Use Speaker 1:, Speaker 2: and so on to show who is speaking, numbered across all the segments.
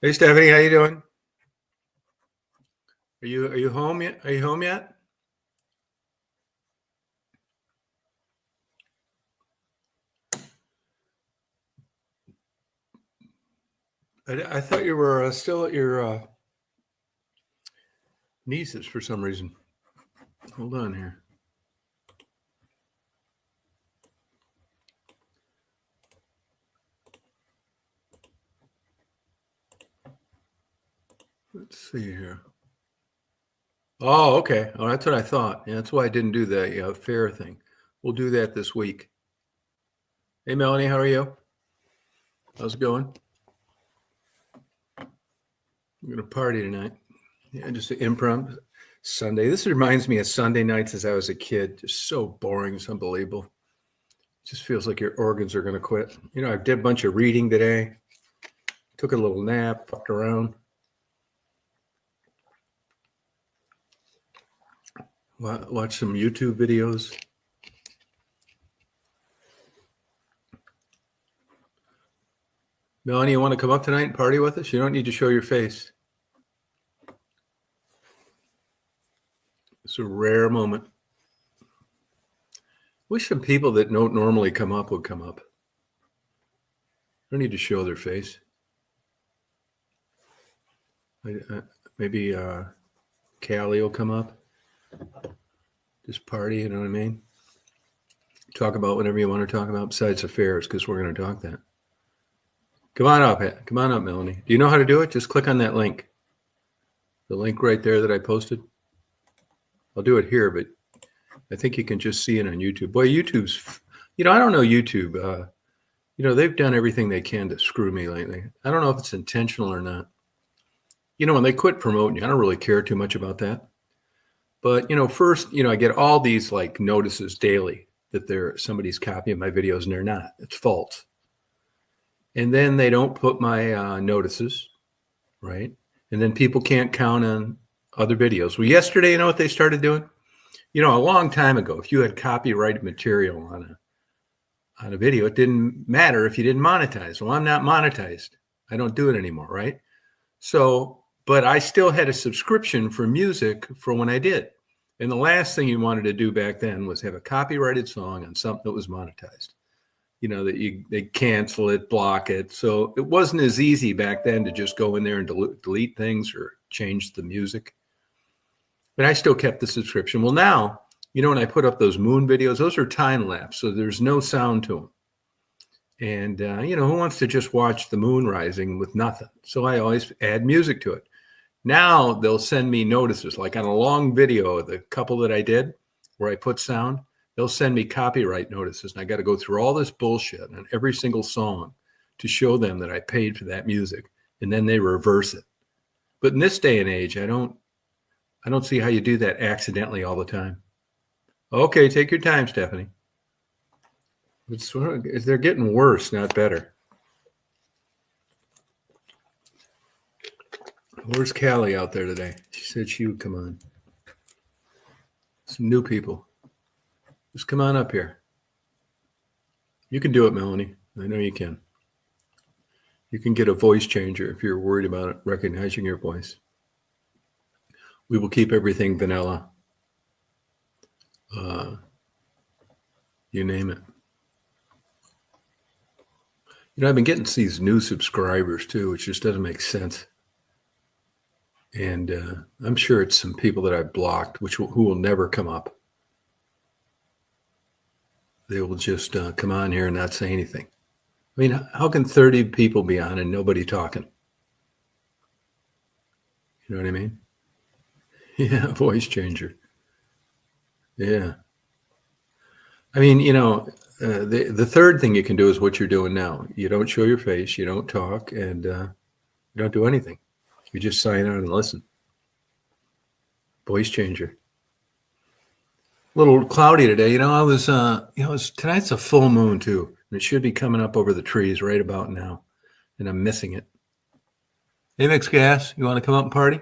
Speaker 1: Hey Stephanie, how you doing? Are you home yet? Are you home yet? I thought you were still at your niece's for some reason. Hold on here. Let's see here. Oh, okay. Oh, that's what I thought. Yeah, that's why I didn't do the fair thing. We'll do that this week. Hey Melanie, how are you? How's it going? We're gonna party tonight. Yeah, just an impromptu Sunday. This reminds me of Sunday nights as I was a kid. Just so boring. It's unbelievable. It just feels like your organs are gonna quit. You know, I did a bunch of reading today. Took a little nap, fucked around. Watch some YouTube videos. Melanie, you want to come up tonight and party with us? You don't need to show your face. It's a rare moment. Wish some people that don't normally come up would come up. Don't need to show their face. Maybe Callie will come up. Just party, you know what I mean? Talk about whatever you want to talk about besides affairs, because we're going to talk that. Come on up. Come on up, Melanie. Do you know how to do it? Just click on that link. The link right there that I posted. I'll do it here, but I think you can just see it on YouTube. Boy, YouTube's, I don't know YouTube. They've done everything they can to screw me lately. I don't know if it's intentional or not. When they quit promoting you, I don't really care too much about that. But, first, I get all these like notices daily that somebody's copying my videos and they're not. It's false. And then they don't put my notices, right? And then people can't count on other videos. Well, yesterday, you know what they started doing? A long time ago, if you had copyrighted material on a video, it didn't matter if you didn't monetize. Well, I'm not monetized. I don't do it anymore, right? So, but I still had a subscription for music for when I did. And the last thing you wanted to do back then was have a copyrighted song on something that was monetized. That they cancel it, block it. So it wasn't as easy back then to just go in there and delete things or change the music. But I still kept the subscription. Well, now, when I put up those moon videos, those are time lapse. So there's no sound to them. And, who wants to just watch the moon rising with nothing? So I always add music to it. Now they'll send me notices, like on a long video, the couple that I did where I put sound, they'll send me copyright notices. And I got to go through all this bullshit on every single song to show them that I paid for that music. And then they reverse it. But in this day and age, I don't see how you do that accidentally all the time. Okay, take your time, Stephanie. They're getting worse, not better. Where's Callie out there today? She said she would come on. Some new people. Just come on up here. You can do it, Melanie. I know you can. You can get a voice changer if you're worried about recognizing your voice. We will keep everything vanilla. You name it. I've been getting these new subscribers too, which just doesn't make sense. And I'm sure it's some people that I blocked, who will never come up. They will just come on here and not say anything. I mean, how can 30 people be on and nobody talking? You know what I mean? Yeah, voice changer. Yeah. I mean, the third thing you can do is what you're doing now. You don't show your face, you don't talk, and you don't do anything. You just sign on and listen. Voice changer. A little cloudy today. Tonight's a full moon too. And it should be coming up over the trees right about now. And I'm missing it. Hey, Mixed Gas, you want to come up and party?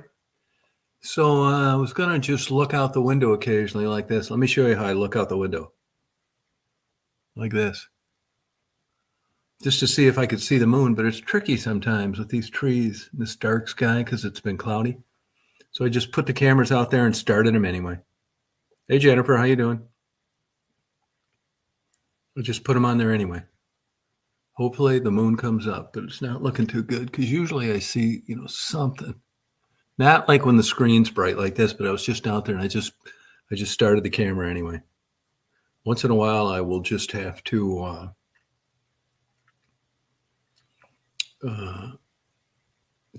Speaker 1: So I was going to just look out the window occasionally like this. Let me show you how I look out the window. Like this. just to see if I could see the moon, but it's tricky sometimes with these trees and this dark sky because it's been cloudy. So I just put the cameras out there and started them anyway. Hey, Jennifer, how you doing? I just put them on there anyway. Hopefully the moon comes up, but it's not looking too good because usually I see, something. Not like when the screen's bright like this, but I was just out there and I just started the camera anyway. Once in a while, I will just have to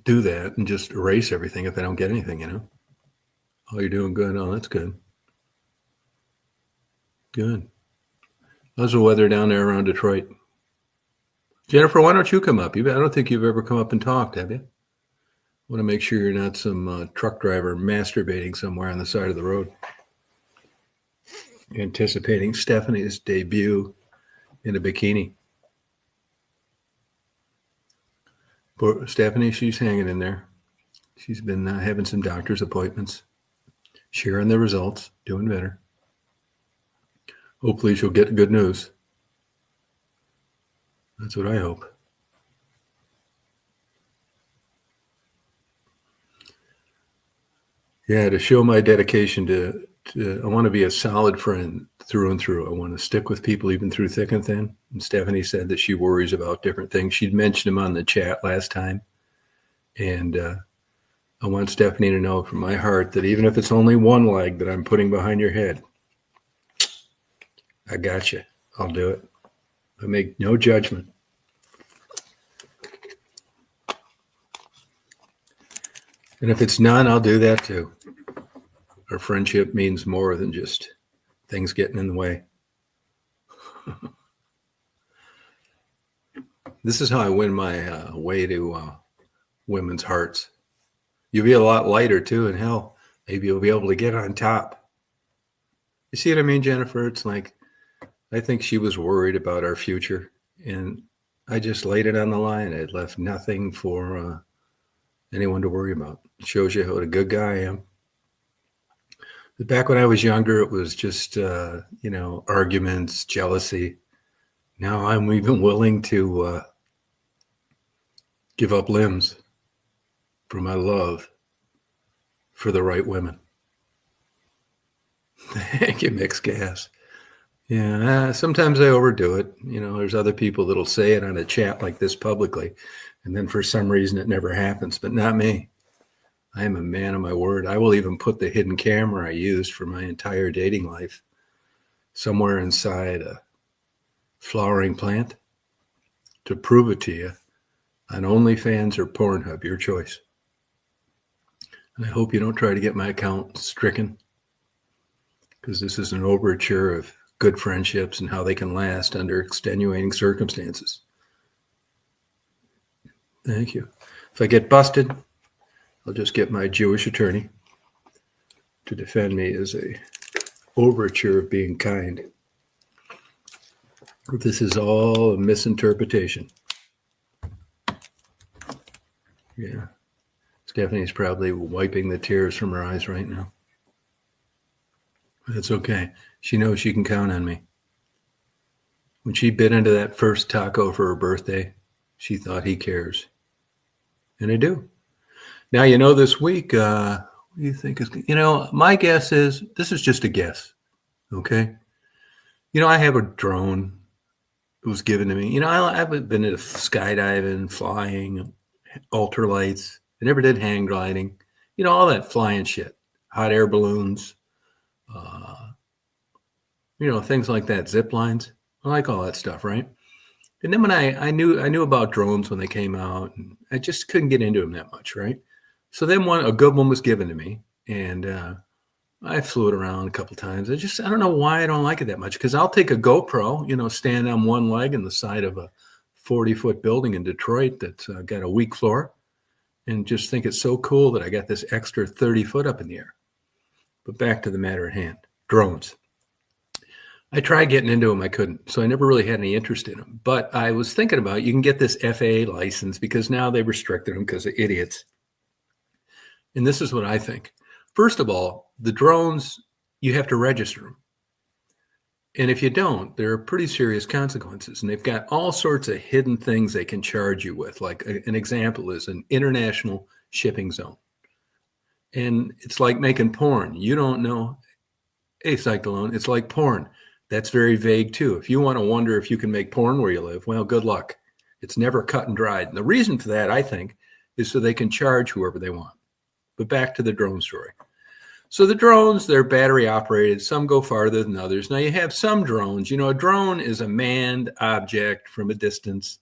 Speaker 1: do that and just erase everything if I don't get anything, Oh, you're doing good. Oh, that's good. Good. How's the weather down there around Detroit? Jennifer, why don't you come up? I don't think you've ever come up and talked, have you? I want to make sure you're not some truck driver masturbating somewhere on the side of the road. Anticipating Stephanie's debut in a bikini. Poor Stephanie, she's hanging in there. She's been having some doctor's appointments, sharing the results, doing better. Hopefully she'll get good news. That's what I hope. Yeah, to show my dedication to I want to be a solid friend through and through. I want to stick with people even through thick and thin. And Stephanie said that she worries about different things. She'd mentioned them on the chat last time. And I want Stephanie to know from my heart that even if it's only one leg that I'm putting behind your head, I got you. I'll do it. I make no judgment. And if it's none, I'll do that too. Our friendship means more than just things getting in the way. This is how I win my way to women's hearts. You'll be a lot lighter too, and hell, maybe you'll be able to get on top. You see what I mean, Jennifer? It's like, I think she was worried about our future, and I just laid it on the line. I left nothing for anyone to worry about. It shows you what a good guy I am. Back when I was younger, it was just, arguments, jealousy. Now I'm even willing to give up limbs for my love for the right women. Thank you, Mixed Gas. Yeah, sometimes I overdo it. There's other people that'll say it on a chat like this publicly, and then for some reason it never happens, but not me. I am a man of my word. I will even put the hidden camera I used for my entire dating life somewhere inside a flowering plant to prove it to you on OnlyFans or Pornhub, your choice. And I hope you don't try to get my account stricken, because this is an overture of good friendships and how they can last under extenuating circumstances. Thank you. If I get busted, I'll just get my Jewish attorney to defend me as a overture of being kind. This is all a misinterpretation. Yeah. Stephanie's probably wiping the tears from her eyes right now. That's okay. She knows she can count on me. When she bit into that first taco for her birthday, she thought he cares. And I do. Now, this week, what do you think is, my guess is, this is just a guess, okay? I have a drone. It was given to me. I've been into skydiving, flying, ultralights. I never did hang gliding. All that flying shit, hot air balloons, things like that, zip lines. I like all that stuff, right? And then when I knew about drones when they came out, and I just couldn't get into them that much, right? So then a good one was given to me, and I flew it around a couple times. I don't know why I don't like it that much, because I'll take a GoPro, stand on one leg in the side of a 40-foot building in Detroit that's got a weak floor, and just think it's so cool that I got this extra 30 foot up in the air. But back to the matter at hand, drones. I tried getting into them. I couldn't. So I never really had any interest in them. But I was thinking about, you can get this FAA license, because now they restricted them because of idiots. And this is what I think. First of all, the drones, you have to register them. And if you don't, there are pretty serious consequences. And they've got all sorts of hidden things they can charge you with. Like an example is an international shipping zone. And it's like making porn. You don't know. Hey, Cyclone, it's like porn. That's very vague too. If you want to wonder if you can make porn where you live, well, good luck. It's never cut and dried. And the reason for that, I think, is so they can charge whoever they want. But back to the drone story. So the drones, they're battery operated. Some go farther than others. Now you have some drones. A drone is a manned object from a distance.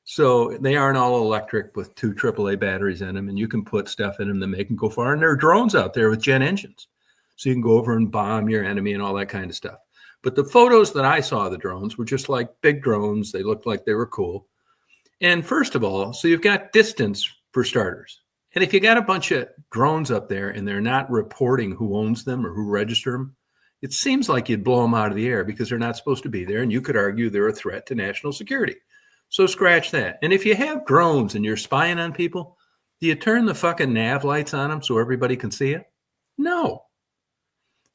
Speaker 1: So they aren't all electric with 2 AAA batteries in them. And you can put stuff in them that make them go far. And there are drones out there with jet engines. So you can go over and bomb your enemy and all that kind of stuff. But the photos that I saw of the drones were just like big drones. They looked like they were cool. And first of all, so you've got distance for starters. And if you got a bunch of drones up there and they're not reporting who owns them or who registered them, it seems like you'd blow them out of the air because they're not supposed to be there. And you could argue they're a threat to national security. So scratch that. And if you have drones and you're spying on people, do you turn the fucking nav lights on them so everybody can see it? No.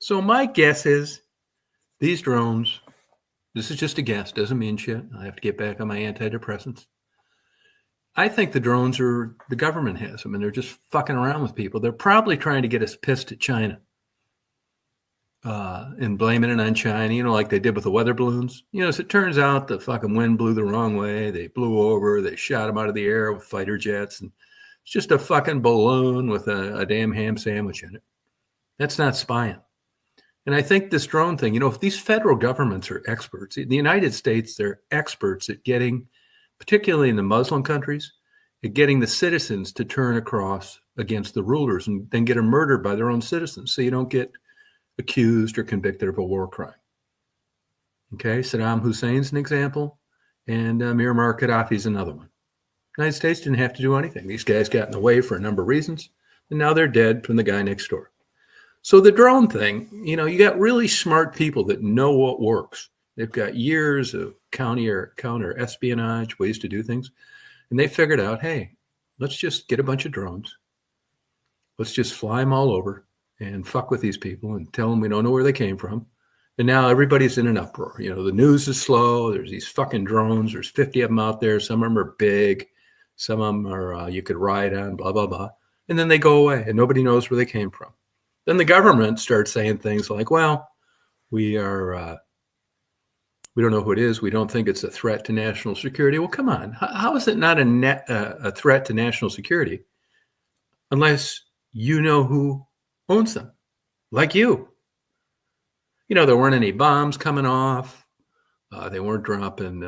Speaker 1: So my guess is these drones, this is just a guess, doesn't mean shit. I have to get back on my antidepressants. I think the drones are, the government has them and they're just fucking around with people. They're probably trying to get us pissed at China and blaming it on China, like they did with the weather balloons. As it turns out, the fucking wind blew the wrong way. They blew over, they shot them out of the air with fighter jets. And it's just a fucking balloon with a damn ham sandwich in it. That's not spying. And I think this drone thing, if these federal governments are experts, in the United States, they're experts at getting, particularly in the Muslim countries, at getting the citizens to turn across against the rulers and then get them murdered by their own citizens so you don't get accused or convicted of a war crime. Okay, Saddam Hussein's an example, and Muammar Gaddafi's another one. The United States didn't have to do anything. These guys got in the way for a number of reasons, and now they're dead from the guy next door. So the drone thing, you got really smart people that know what works. They've got years of counter espionage, ways to do things. And they figured out, hey, let's just get a bunch of drones. Let's just fly them all over and fuck with these people and tell them we don't know where they came from. And now everybody's in an uproar. The news is slow. There's these fucking drones. There's 50 of them out there. Some of them are big. Some of them are you could ride on, blah, blah, blah. And then they go away and nobody knows where they came from. Then the government starts saying things like, well, we don't know who it is. We don't think it's a threat to national security. Well, come on. How is it not a threat to national security unless you know who owns them? Like you. There weren't any bombs coming off. They weren't dropping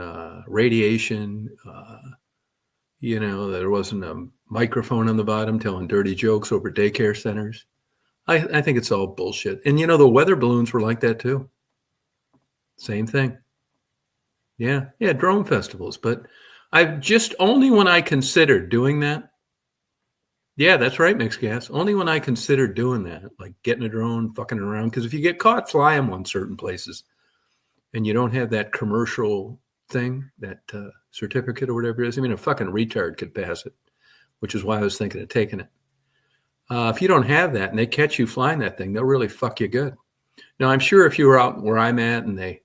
Speaker 1: radiation. There wasn't a microphone on the bottom telling dirty jokes over daycare centers. I think it's all bullshit. And, the weather balloons were like that too. Same thing. Yeah, drone festivals. But I've just, only when I considered doing that. Yeah, that's right, Mixed Gas. Only when I considered doing that, like getting a drone, fucking around. Because if you get caught flying one certain places and you don't have that commercial thing, that certificate or whatever it is, a fucking retard could pass it, which is why I was thinking of taking it. If you don't have that and they catch you flying that thing, they'll really fuck you good. Now, I'm sure if you were out where I'm at and they,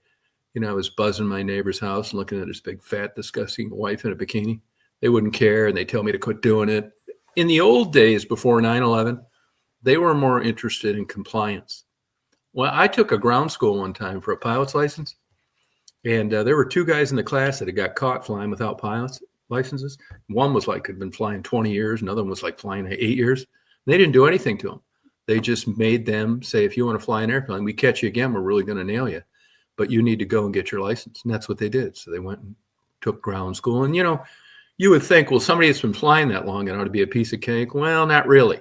Speaker 1: I was buzzing my neighbor's house and looking at his big, fat, disgusting wife in a bikini, they wouldn't care and they tell me to quit doing it. In the old days before 9/11, they were more interested in compliance. Well, I took a ground school one time for a pilot's license, and there were 2 guys in the class that had got caught flying without pilot's licenses. One was like had been flying 20 years. Another one was like flying 8 years. They didn't do anything to them. They just made them say, if you want to fly an airplane, we catch you again, we're really going to nail you. But you need to go and get your license. And that's what they did. So they went and took ground school. And, you would think, well, somebody that's been flying that long, it ought to be a piece of cake. Well, not really.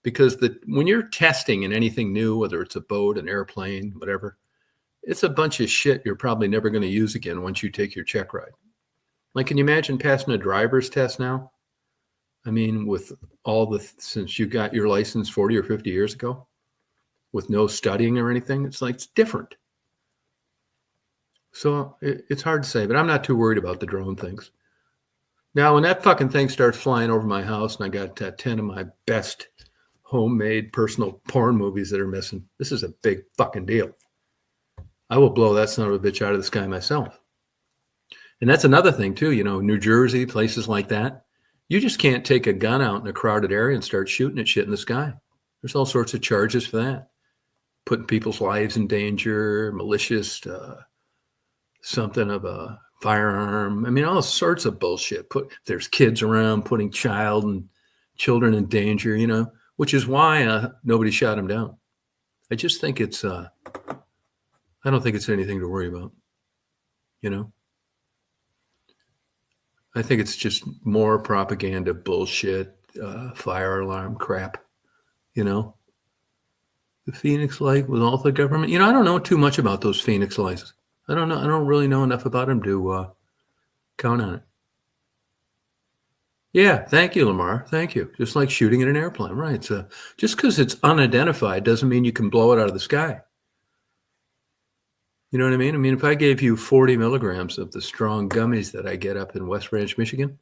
Speaker 1: Because when you're testing in anything new, whether it's a boat, an airplane, whatever, it's a bunch of shit you're probably never going to use again once you take your check ride. Like, can you imagine passing a driver's test now? With since you got your license 40 or 50 years ago, with no studying or anything, it's different. So it's hard to say, but I'm not too worried about the drone things. Now, when that fucking thing starts flying over my house and I got 10 of my best homemade personal porn movies that are missing, this is a big fucking deal. I will blow that son of a bitch out of the sky myself. And that's another thing too, New Jersey, places like that. You just can't take a gun out in a crowded area and start shooting at shit in the sky. There's all sorts of charges for that. Putting people's lives in danger, malicious, something of a firearm. I mean, all sorts of bullshit. There's kids around, putting children in danger, which is why nobody shot him down. I just think I don't think it's anything to worry about, I think it's just more propaganda bullshit, fire alarm crap, The Phoenix Light with all the government. I don't know too much about those Phoenix Lights. I don't know. I don't really know enough about them to count on it. Yeah, thank you, Lamar. Thank you. Just like shooting at an airplane, right? So just because it's unidentified doesn't mean you can blow it out of the sky. You know what I mean? I mean, if I gave you 40 milligrams of the strong gummies that I get up in West Branch, Michigan,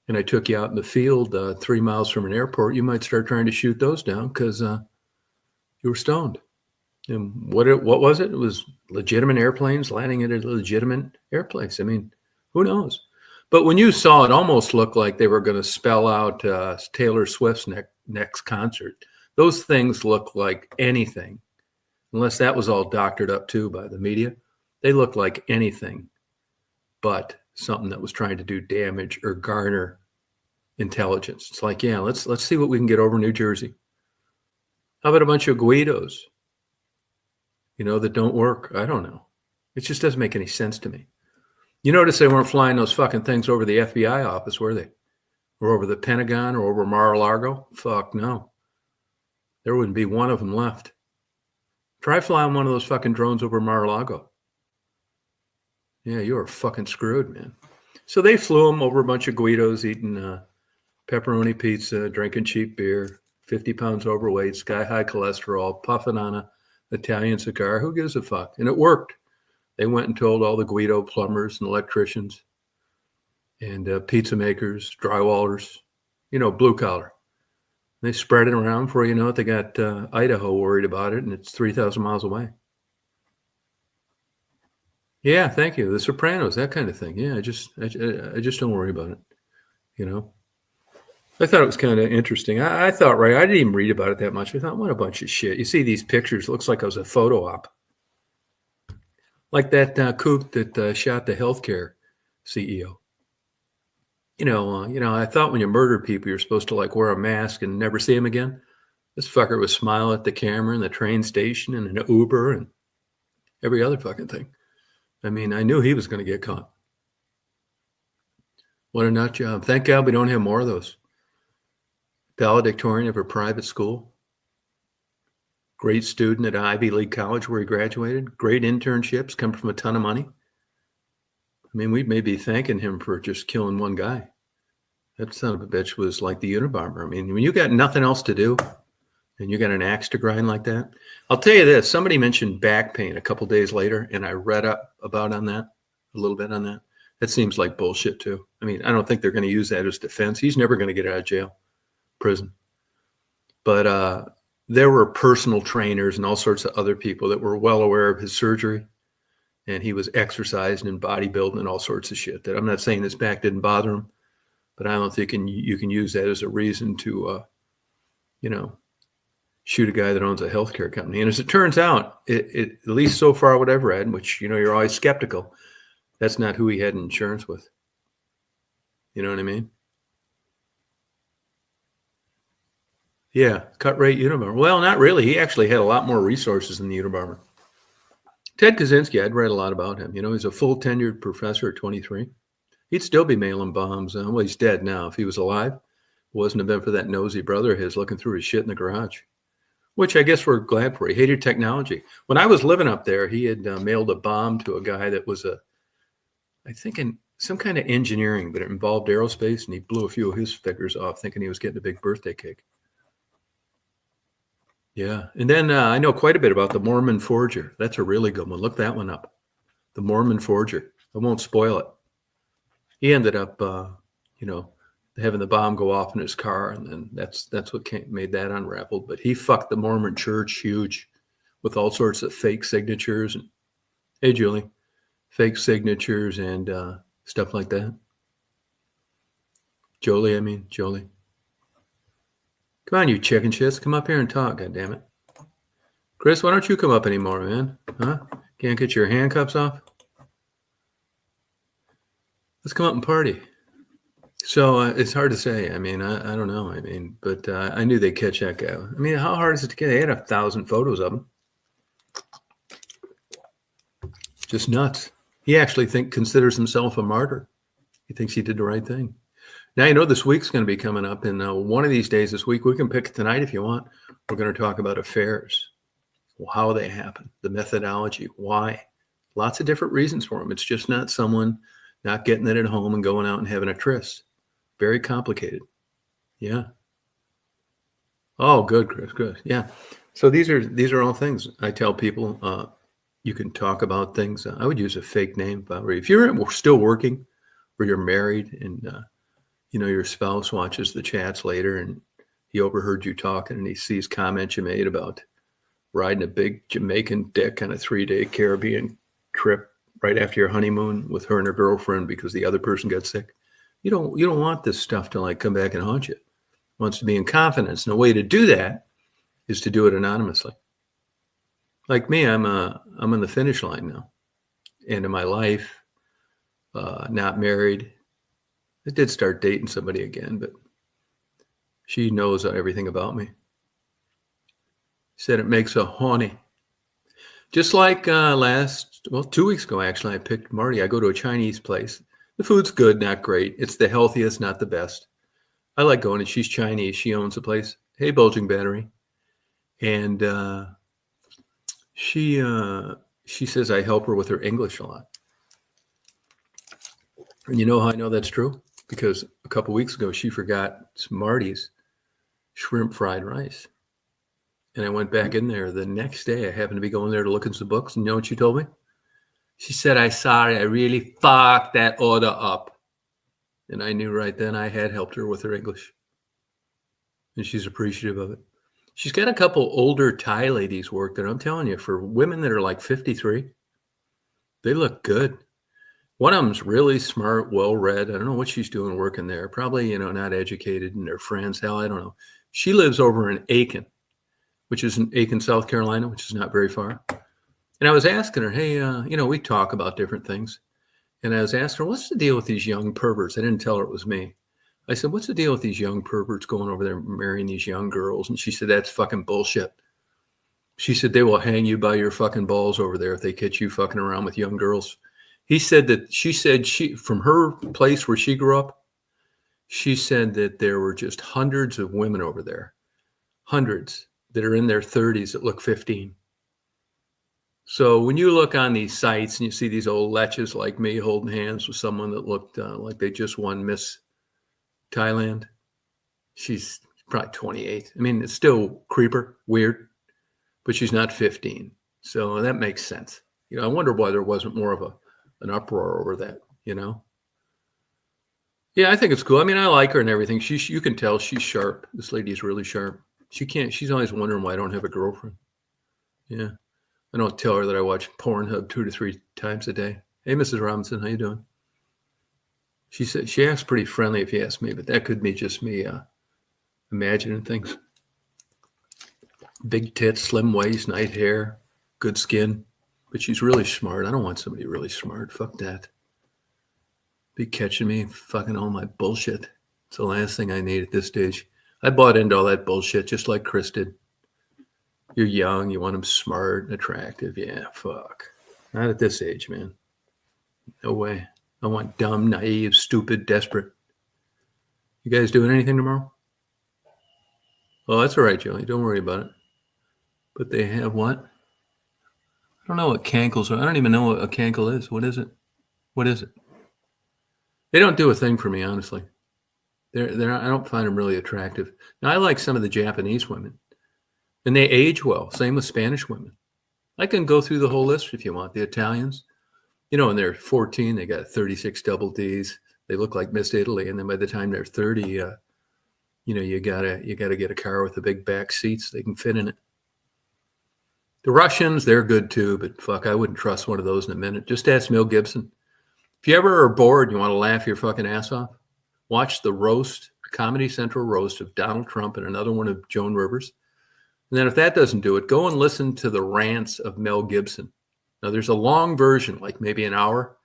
Speaker 1: and I took you out in the field 3 miles from an airport, you might start trying to shoot those down because you were stoned. And what was it? It was legitimate airplanes landing at a legitimate airplanes. I mean, who knows? But when you saw it, almost looked like they were going to spell out Taylor Swift's next concert. Those things look like anything. Unless that was all doctored up too by the media, they looked like anything but something that was trying to do damage or garner intelligence. It's like, yeah, let's see what we can get over New Jersey. How about a bunch of Guidos, that don't work? I don't know. It just doesn't make any sense to me. You notice they weren't flying those fucking things over the FBI office, were they? Or over the Pentagon or over Mar-a-Lago? Fuck no. There wouldn't be one of them left. Try flying one of those fucking drones over Mar-a-Lago. Yeah, you are fucking screwed, man. So they flew them over a bunch of Guidos eating pepperoni pizza, drinking cheap beer, 50 pounds overweight, sky-high cholesterol, puffing on a Italian cigar. Who gives a fuck? And it worked. They went and told all the Guido plumbers and electricians and pizza makers, drywallers, blue collar. They spread it around before you know it. They got Idaho worried about it, and it's 3,000 miles away. Yeah, thank you. The Sopranos, that kind of thing. Yeah, I just don't worry about it. I thought it was kind of interesting. I thought, right, I didn't even read about it that much. I thought, what a bunch of shit. You see these pictures, it looks like it was a photo op. Like that kook that shot the healthcare CEO. I thought when you murder people, you're supposed to wear a mask and never see him again. This fucker would smile at the camera in the train station and an Uber and every other fucking thing. I mean, I knew he was going to get caught. What a nut job. Thank God we don't have more of those. Valedictorian of a private school. Great student at Ivy League college where he graduated. Great internships, come from a ton of money. I mean, we may be thanking him for just killing one guy. That son of a bitch was like the Unabomber. I mean, when you got nothing else to do and you got an axe to grind like that, I'll tell you this. Somebody mentioned back pain a couple days later, and I read up about on that, a little bit on that. That seems like bullshit too. I mean, I don't think they're going to use that as defense. He's never going to get out of jail, prison. But there were personal trainers and all sorts of other people that were well aware of his surgery. And he was exercising and bodybuilding and all sorts of shit. That I'm not saying his back didn't bother him, but I don't think you can use that as a reason to, shoot a guy that owns a healthcare company. And as it turns out, it at least so far what I've read, which, you're always skeptical, that's not who he had insurance with. You know what I mean? Yeah, cut rate Unabomber. Well, not really. He actually had a lot more resources than the Unabomber. Ted Kaczynski, I'd read a lot about him. He's a full tenured professor at 23. He'd still be mailing bombs. Well, he's dead now. If he was alive, it wasn't have been for that nosy brother of his looking through his shit in the garage, which I guess we're glad for. He hated technology. When I was living up there, he had mailed a bomb to a guy that was I think in some kind of engineering, but it involved aerospace, and he blew a few of his figures off thinking he was getting a big birthday cake. Yeah. And then I know quite a bit about the Mormon Forger. That's a really good one. Look that one up. The Mormon Forger. I won't spoil it. He ended up, having the bomb go off in his car. And then that's what made that unraveled. But he fucked the Mormon church huge with all sorts of fake signatures. And Hey, Julie. Fake signatures and stuff like that. Jolie. Come on, you chicken shits. Come up here and talk, goddammit. Chris, why don't you come up anymore, man? Huh? Can't get your handcuffs off? Let's come up and party. So it's hard to say. I mean, I don't know. I mean, but I knew they'd catch that guy. I mean, how hard is it to get? They had 1,000 photos of him. Just nuts. He actually considers himself a martyr. He thinks he did the right thing. Now, you know, this week's going to be coming up, and one of these days this week, we can pick it tonight if you want. We're going to talk about affairs, how they happen, the methodology, why. Lots of different reasons for them. It's just not someone not getting it at home and going out and having a tryst. Very complicated. Yeah. Oh, good, Chris. Good. Yeah. So these are all things I tell people. You can talk about things. I would use a fake name if you're still working, or you're married, and your spouse watches the chats later, and he overheard you talking, and he sees comments you made about riding a big Jamaican dick on a 3-day Caribbean trip right after your honeymoon with her and her girlfriend because the other person got sick. You don't want this stuff to like come back and haunt you. It wants to be in confidence. And the way to do that is to do it anonymously. Like me, I'm on the finish line now. End of my life, not married. I did start dating somebody again, but she knows everything about me. Said it makes her horny. Just like 2 weeks ago, actually, I picked Marty. I go to a Chinese place. The food's good, not great. It's the healthiest, not the best. I like going, and she's Chinese. She owns the place. Hey, Bulging Battery. And she says I help her with her English a lot. And you know how I know that's true? Because a couple weeks ago, she forgot Marty's shrimp fried rice. And I went back in there the next day. I happened to be going there to look at some books. And you know what she told me? She said, "I'm sorry, I really fucked that order up." And I knew right then I had helped her with her English. And she's appreciative of it. She's got a couple older Thai ladies work there. I'm telling you, for women that are like 53, they look good. One of them's really smart, well-read. I don't know what she's doing working there. Probably, not educated, and their friends. Hell, I don't know. She lives over in Aiken, which is in Aiken, South Carolina, which is not very far. And I was asking her, hey, we talk about different things. And I was asking her, what's the deal with these young perverts? I didn't tell her it was me. I said, what's the deal with these young perverts going over there marrying these young girls? And she said, that's fucking bullshit. She said, they will hang you by your fucking balls over there if they catch you fucking around with young girls. She said from her place where she grew up, she said that there were just hundreds of women over there, hundreds that are in their 30s that look 15. So when you look on these sites and you see these old leches like me holding hands with someone that looked like they just won Miss Thailand, she's probably 28. I mean, it's still creeper, weird, but she's not 15. So that makes sense. I wonder why there wasn't more of an uproar over that, Yeah, I think it's cool. I mean, I like her and everything. You can tell she's sharp. This lady is really sharp. She's always wondering why I don't have a girlfriend. Yeah. I don't tell her that I watch Pornhub 2 to 3 times a day. Hey, Mrs. Robinson, how you doing? She said she acts pretty friendly if you ask me, but that could be just me imagining things. Big tits, slim waist, nice hair, good skin, but she's really smart. I don't want somebody really smart. Fuck that. Be catching me fucking all my bullshit. It's the last thing I need at this stage. I bought into all that bullshit just like Chris did. You're young. You want them smart and attractive. Yeah, fuck. Not at this age, man. No way. I want dumb, naive, stupid, desperate. You guys doing anything tomorrow? Oh, that's all right, Joey. Don't worry about it. But they have what? I don't know what cankles are. I don't even know what a cankle is. What is it? What is it? They don't do a thing for me, honestly. I don't find them really attractive. Now, I like some of the Japanese women. And they age well. Same with Spanish women. I can go through the whole list if you want. The Italians, when they're 14, they got 36 double Ds. They look like Miss Italy. And then by the time they're 30, you gotta get a car with the big back seats. They can fit in it. The Russians, they're good too, but fuck, I wouldn't trust one of those in a minute. Just ask Mel Gibson. If you ever are bored and you want to laugh your fucking ass off, watch the roast, Comedy Central roast of Donald Trump and another one of Joan Rivers. And then if that doesn't do it, go and listen to the rants of Mel Gibson. Now there's a long version, like maybe an hour,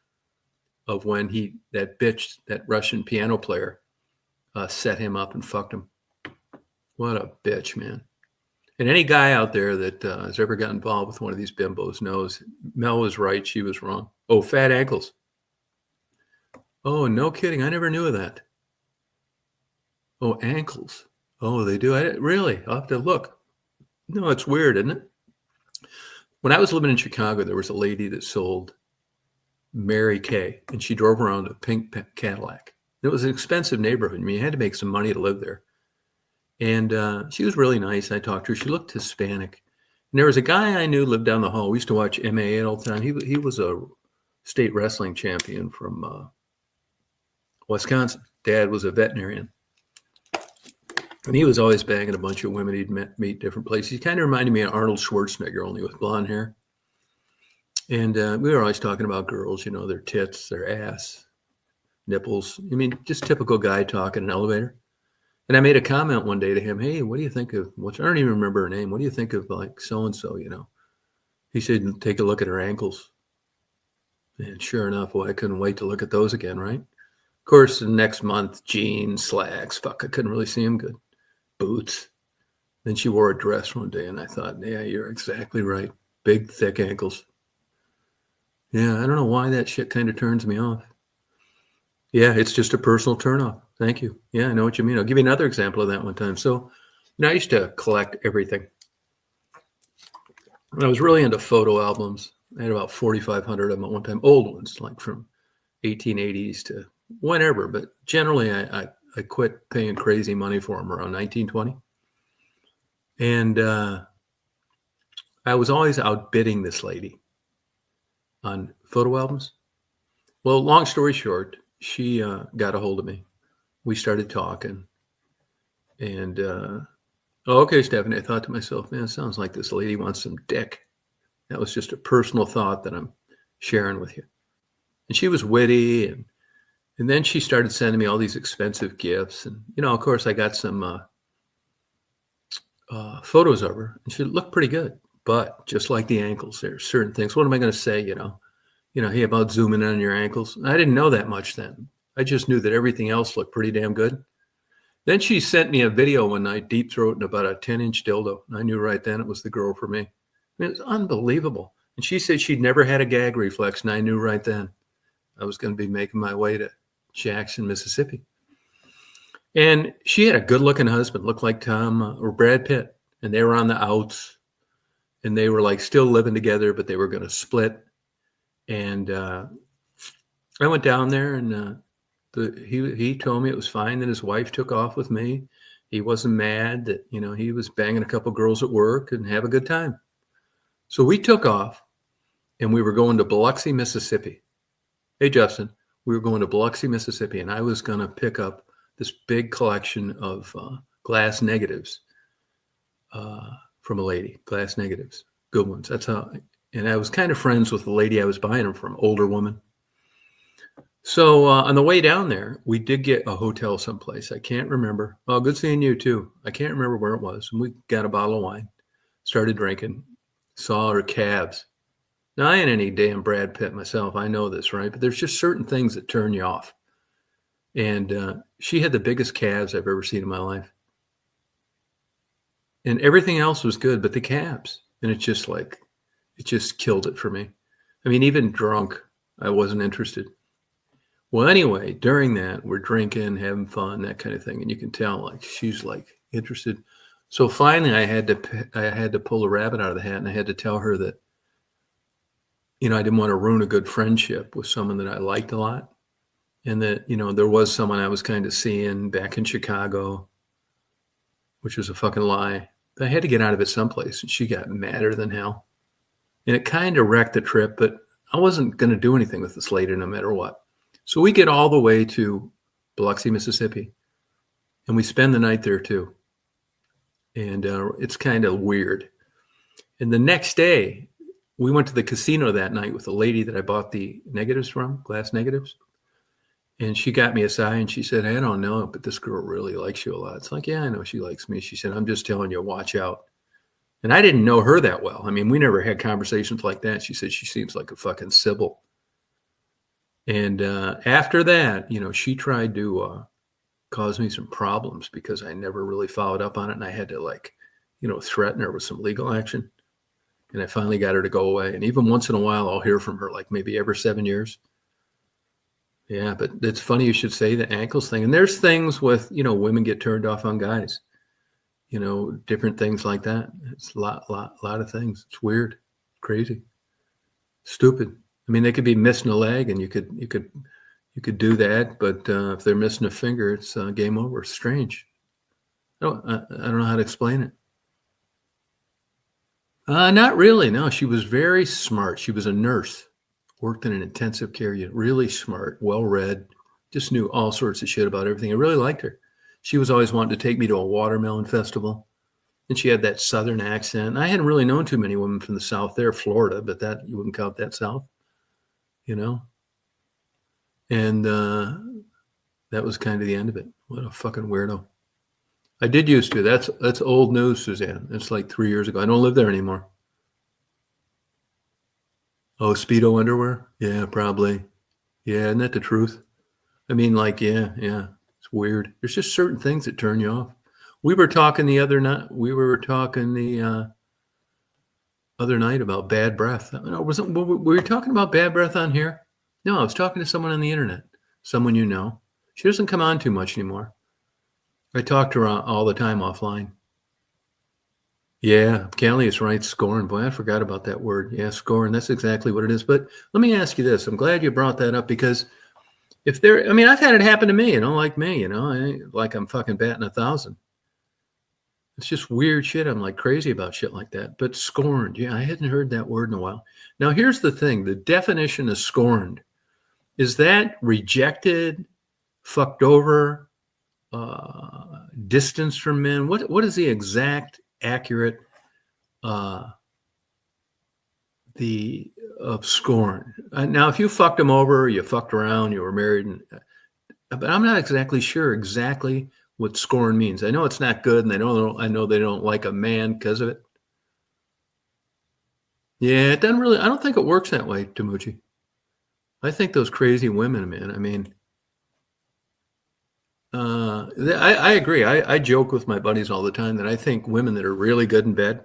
Speaker 1: of when that bitch, that Russian piano player, set him up and fucked him. What a bitch, man. And any guy out there that has ever got involved with one of these bimbos knows Mel was right, she was wrong. Oh, fat ankles. Oh, no kidding. I never knew of that. Oh, ankles. Oh, they do. Really? I'll have to look. No, it's weird, isn't it? When I was living in Chicago, there was a lady that sold Mary Kay, and she drove around a pink Cadillac. It was an expensive neighborhood. I mean, you had to make some money to live there. And she was really nice. I talked to her. She looked Hispanic. And there was a guy I knew lived down the hall. We used to watch MMA all the time. He was a state wrestling champion from Wisconsin. Dad was a veterinarian. And he was always banging a bunch of women he'd meet different places. He kind of reminded me of Arnold Schwarzenegger, only with blonde hair. And we were always talking about girls, you know, their tits, their ass, nipples. I mean, just typical guy talk in an elevator. And I made a comment one day to him, hey, what do you think of, I don't even remember her name. What do you think of like so-and-so, you know? He said, take a look at her ankles. And sure enough, well, I couldn't wait to look at those again, right? Of course, the next month, jeans, slacks, fuck, I couldn't really see him good. Boots. Then she wore a dress one day, and I thought, yeah, you're exactly right. Big, thick ankles. Yeah, I don't know why that shit kind of turns me off. Yeah, it's just a personal turnoff. Thank you. Yeah, I know what you mean. I'll give you another example of that one time. So, you know, I used to collect everything. I was really into photo albums. I had about 4,500 of them at one time, old ones, like from 1880s to whenever. But generally, I quit paying crazy money for them around 1920. And I was always outbidding this lady on photo albums. Well, long story short, she got a hold of me. We started talking. And, okay, Stephanie, I thought to myself, man, it sounds like this lady wants some dick. That was just a personal thought that I'm sharing with you. And she was witty. And then she started sending me all these expensive gifts. And, you know, of course, I got some photos of her. And she looked pretty good. But just like the ankles, there's certain things. What am I going to say, you know, hey, about zooming in on your ankles? I didn't know that much then. I just knew that everything else looked pretty damn good. Then she sent me a video one night, deep throating about a 10-inch dildo. And I knew right then it was the girl for me. I mean, it was unbelievable. And she said she'd never had a gag reflex. And I knew right then I was going to be making my way to Jackson, Mississippi. And she had a good looking husband, looked like Tom or Brad Pitt. And they were on the outs. And they were like still living together, but they were going to split. And I went down there and he told me it was fine that his wife took off with me. He wasn't mad that, you know, he was banging a couple girls at work and have a good time. So we took off and we were going to Biloxi, Mississippi. Hey, Justin, we were going to Biloxi, Mississippi, and I was going to pick up this big collection of glass negatives from a lady, glass negatives, good ones. That's how, and I was kind of friends with the lady I was buying them from, older woman. So on the way down there, we did get a hotel someplace. I can't remember. Oh, good seeing you too. I can't remember where it was. And we got a bottle of wine, started drinking, saw her calves. Now, I ain't any damn Brad Pitt myself. I know this, right? But there's just certain things that turn you off. And she had the biggest calves I've ever seen in my life. And everything else was good, but the calves. And it just killed it for me. I mean, even drunk, I wasn't interested. Well, anyway, during that, we're drinking, having fun, that kind of thing. And you can tell, like, she's like interested. So finally I had to pull a rabbit out of the hat, and I had to tell her that, you know, I didn't want to ruin a good friendship with someone that I liked a lot. And that, you know, there was someone I was kind of seeing back in Chicago, which was a fucking lie. But I had to get out of it someplace. And she got madder than hell. And it kind of wrecked the trip, but I wasn't going to do anything with this lady no matter what. So we get all the way to Biloxi, Mississippi, and we spend the night there too. And it's kind of weird. And the next day, we went to the casino that night with the lady that I bought the negatives from, glass negatives. And she got me aside and she said, I don't know, but this girl really likes you a lot. It's like, yeah, I know she likes me. She said, I'm just telling you, watch out. And I didn't know her that well. I mean, we never had conversations like that. She said, she seems like a fucking Sybil. And after that, she tried to cause me some problems because I never really followed up on it. And I had to threaten her with some legal action. And I finally got her to go away. And even once in a while, I'll hear from her, like maybe every 7 years. Yeah, but it's funny you should say the ankles thing. And there's things with, women get turned off on guys, different things like that. It's a lot of things. It's weird, crazy, stupid. I mean, they could be missing a leg and you could do that. But if they're missing a finger, it's game over. Strange. I don't know how to explain it. Not really. No, she was very smart. She was a nurse. Worked in an intensive care unit, really smart, well-read, just knew all sorts of shit about everything. I really liked her. She was always wanting to take me to a watermelon festival, and she had that Southern accent. I hadn't really known too many women from the South there, Florida, but that you wouldn't count that South, And that was kind of the end of it. What a fucking weirdo. I did used to. That's old news, Suzanne. It's like 3 years ago. I don't live there anymore. Oh, Speedo underwear? Yeah, probably. Yeah, isn't that the truth? I mean, yeah. It's weird. There's just certain things that turn you off. We were talking the other night. Other night about bad breath. Were we talking about bad breath on here? No, I was talking to someone on the internet. Someone you know. She doesn't come on too much anymore. I talk to her all the time offline. Yeah, Callie is right. Scorn. Boy, I forgot about that word. Yeah, scorn. That's exactly what it is. But let me ask you this. I'm glad you brought that up because I've had it happen to me, like me, like I'm fucking batting 1,000. It's just weird shit. I'm like crazy about shit like that. But scorned. Yeah, I hadn't heard that word in a while. Now, here's the thing. The definition of scorned, is that rejected, fucked over, distanced from men? What is the exact accurate of scorn? Now, if you fucked them over, you fucked around, you were married, but I'm not exactly sure exactly what scorn means. I know it's not good, and I know they don't like a man because of it. Yeah, it doesn't really. I don't think it works that way, Tamuchi. I think those crazy women, man. I mean, I agree. I joke with my buddies all the time that I think women that are really good in bed,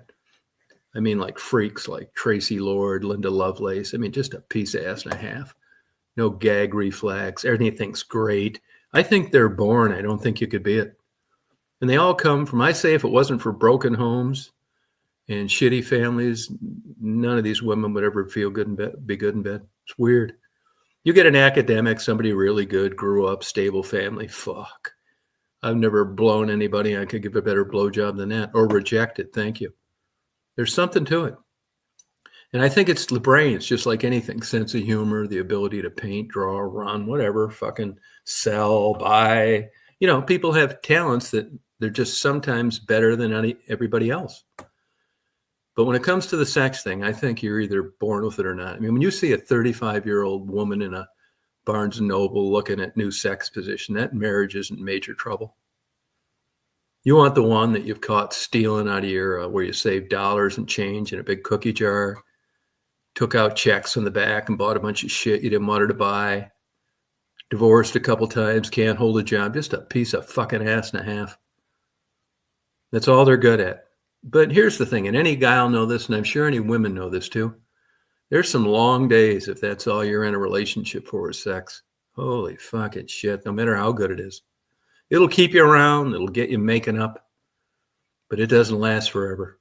Speaker 1: I mean, like freaks like Tracy Lord, Linda Lovelace. I mean, just a piece of ass and a half. No gag reflex. Everything's great. I think they're born. I don't think you could be it. And they all come from, I say, if it wasn't for broken homes and shitty families, none of these women would ever feel good in bed, be good in bed. It's weird. You get an academic, somebody really good, grew up, stable family. Fuck. I've never blown anybody. I could give a better blowjob than that, or rejected. Thank you. There's something to it. And I think it's the brain. It's just like anything. Sense of humor, the ability to paint, draw, run, whatever, fucking sell, buy. People have talents that they're just sometimes better than everybody else. But when it comes to the sex thing, I think you're either born with it or not. I mean, when you see a 35-year-old woman in a Barnes & Noble looking at new sex position, that marriage isn't major trouble. You want the one that you've caught stealing out of your, where you saved dollars and change in a big cookie jar, took out checks in the back and bought a bunch of shit you didn't want her to buy, divorced a couple times, can't hold a job, just a piece of fucking ass and a half. That's all they're good at. But here's the thing, and any guy will know this, and I'm sure any women know this too. There's some long days if that's all you're in a relationship for is sex. Holy fucking shit, no matter how good it is. It'll keep you around, it'll get you making up, but it doesn't last forever.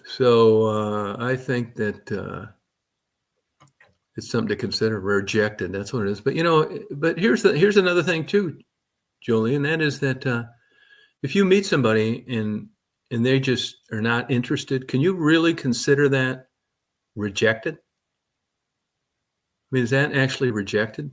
Speaker 1: So I think that it's something to consider. Rejected, that's what it is. But but here's another thing too, Julie, and that is that if you meet somebody and they just are not interested, can you really consider that rejected? I mean, is that actually rejected?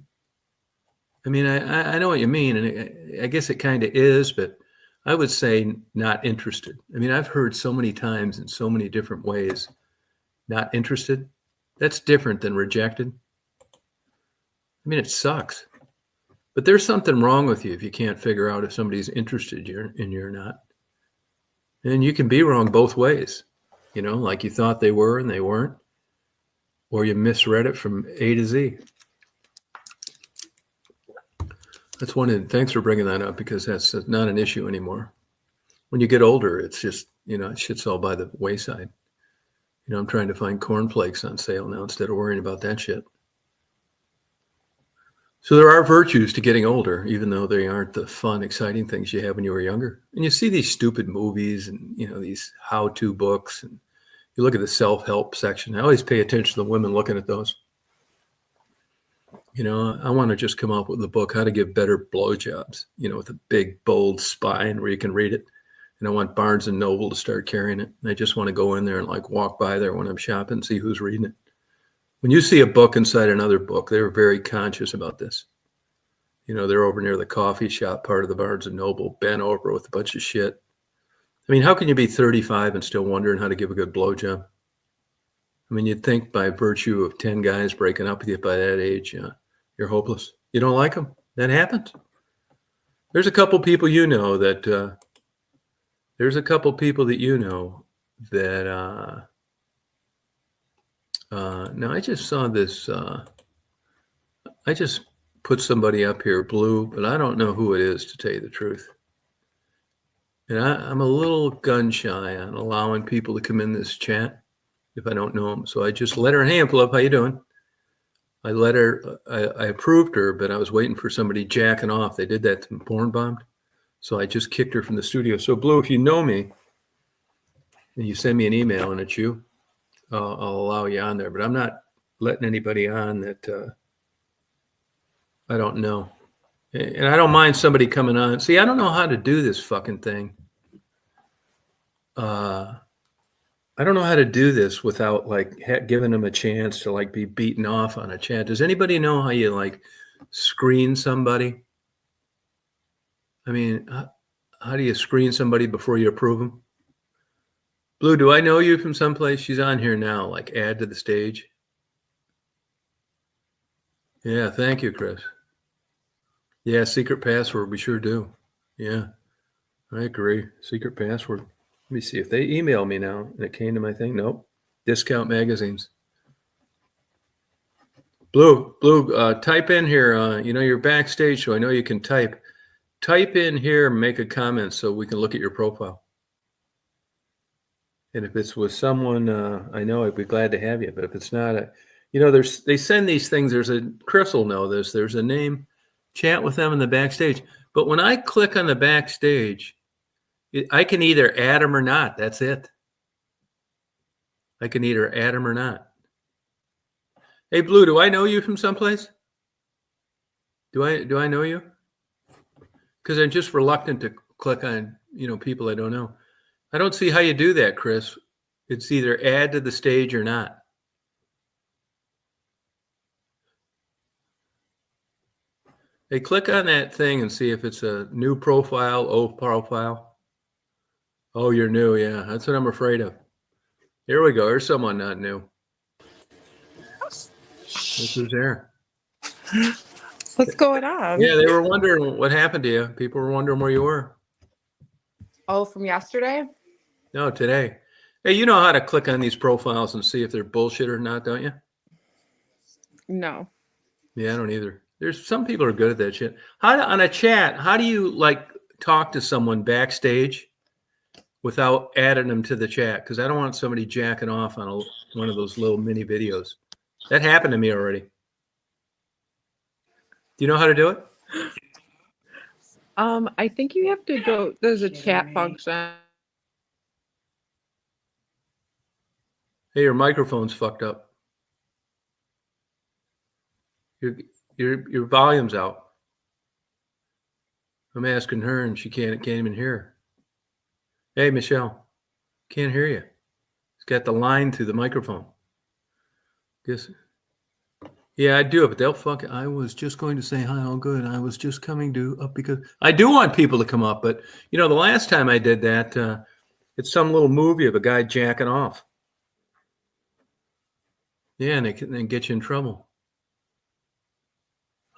Speaker 1: I mean, I know what you mean, and I guess it kind of is, but I would say not interested. I mean, I've heard so many times in so many different ways, not interested. That's different than rejected. I mean, it sucks, but there's something wrong with you if you can't figure out if somebody's interested in you or not. And you can be wrong both ways, like you thought they were and they weren't, or you misread it from A to Z. That's one. Thanks for bringing that up, because that's not an issue anymore. When you get older, it's just, shit's all by the wayside. I'm trying to find cornflakes on sale now instead of worrying about that shit. So there are virtues to getting older, even though they aren't the fun, exciting things you had when you were younger. And you see these stupid movies and, these how-to books, and you look at the self-help section. I always pay attention to the women looking at those. I want to just come up with a book, How to Give Better Blowjobs, with a big, bold spine where you can read it. And I want Barnes & Noble to start carrying it. And I just want to go in there and walk by there when I'm shopping and see who's reading it. When you see a book inside another book, they're very conscious about this. They're over near the coffee shop part of the Barnes & Noble, bent over with a bunch of shit. I mean, how can you be 35 and still wondering how to give a good blowjob? I mean, you'd think by virtue of 10 guys breaking up with you by that age, you're hopeless. You don't like them. That happens. There's a couple people that now I just saw this. I just put somebody up here, Blue, but I don't know who it is, to tell you the truth. And I'm a little gun shy on allowing people to come in this chat if I don't know them. So I just let her, hey, Flip, how you doing? I let her, I approved her, but I was waiting for somebody jacking off. They did that to Porn Bombed. So I just kicked her from the studio. So Blue, if you know me and you send me an email and it's you, I'll allow you on there. But I'm not letting anybody on that I don't know. And I don't mind somebody coming on. See, I don't know how to do this fucking thing. I don't know how to do this without giving them a chance to be beaten off on a chat. Does anybody know how you screen somebody? I mean, how do you screen somebody before you approve them? Blue, do I know you from someplace? She's on here now, add to the stage. Yeah, thank you, Chris. Yeah, secret password, we sure do. Yeah, I agree. Secret password. Let me see if they email me now and it came to my thing. Nope. Discount magazines. Blue, type in here. You're backstage, so I know you can type. Type in here, make a comment so we can look at your profile. And if it's with someone I know, I'd be glad to have you. But if it's not, they send these things. Chris will know this. There's a name. Chat with them in the backstage. But when I click on the backstage, I can either add them or not. That's it. I can either add them or not. Hey, Blue, do I know you from someplace? Do I know you? Because I'm just reluctant to click on, people I don't know. I don't see how you do that, Chris. It's either add to the stage or not. Hey, click on that thing and see if it's a new profile, old profile. Oh, you're new. Yeah, that's what I'm afraid of. Here we go. There's someone not new. Look who's there.
Speaker 2: What's going on?
Speaker 1: Yeah, they were wondering what happened to you. People were wondering where you were.
Speaker 2: Oh, from yesterday?
Speaker 1: No, today. Hey, you know how to click on these profiles and see if they're bullshit or not, don't you?
Speaker 2: No.
Speaker 1: Yeah, I don't either. There's some people are good at that shit. On a chat, how do you talk to someone backstage without adding them to the chat? Because I don't want somebody jacking off on one of those little mini videos. That happened to me already. Do you know how to do it?
Speaker 2: I think you have to go. There's a chat function.
Speaker 1: Hey, your microphone's fucked up. Your volume's out. I'm asking her, and she can't even hear. Hey, Michelle, can't hear you. It's got the line through the microphone. Guess. Yeah, I do, but they'll fucking. I was just going to say hi, all good. I was just coming to up because I do want people to come up, but the last time I did that, it's some little movie of a guy jacking off. Yeah, and they can then get you in trouble.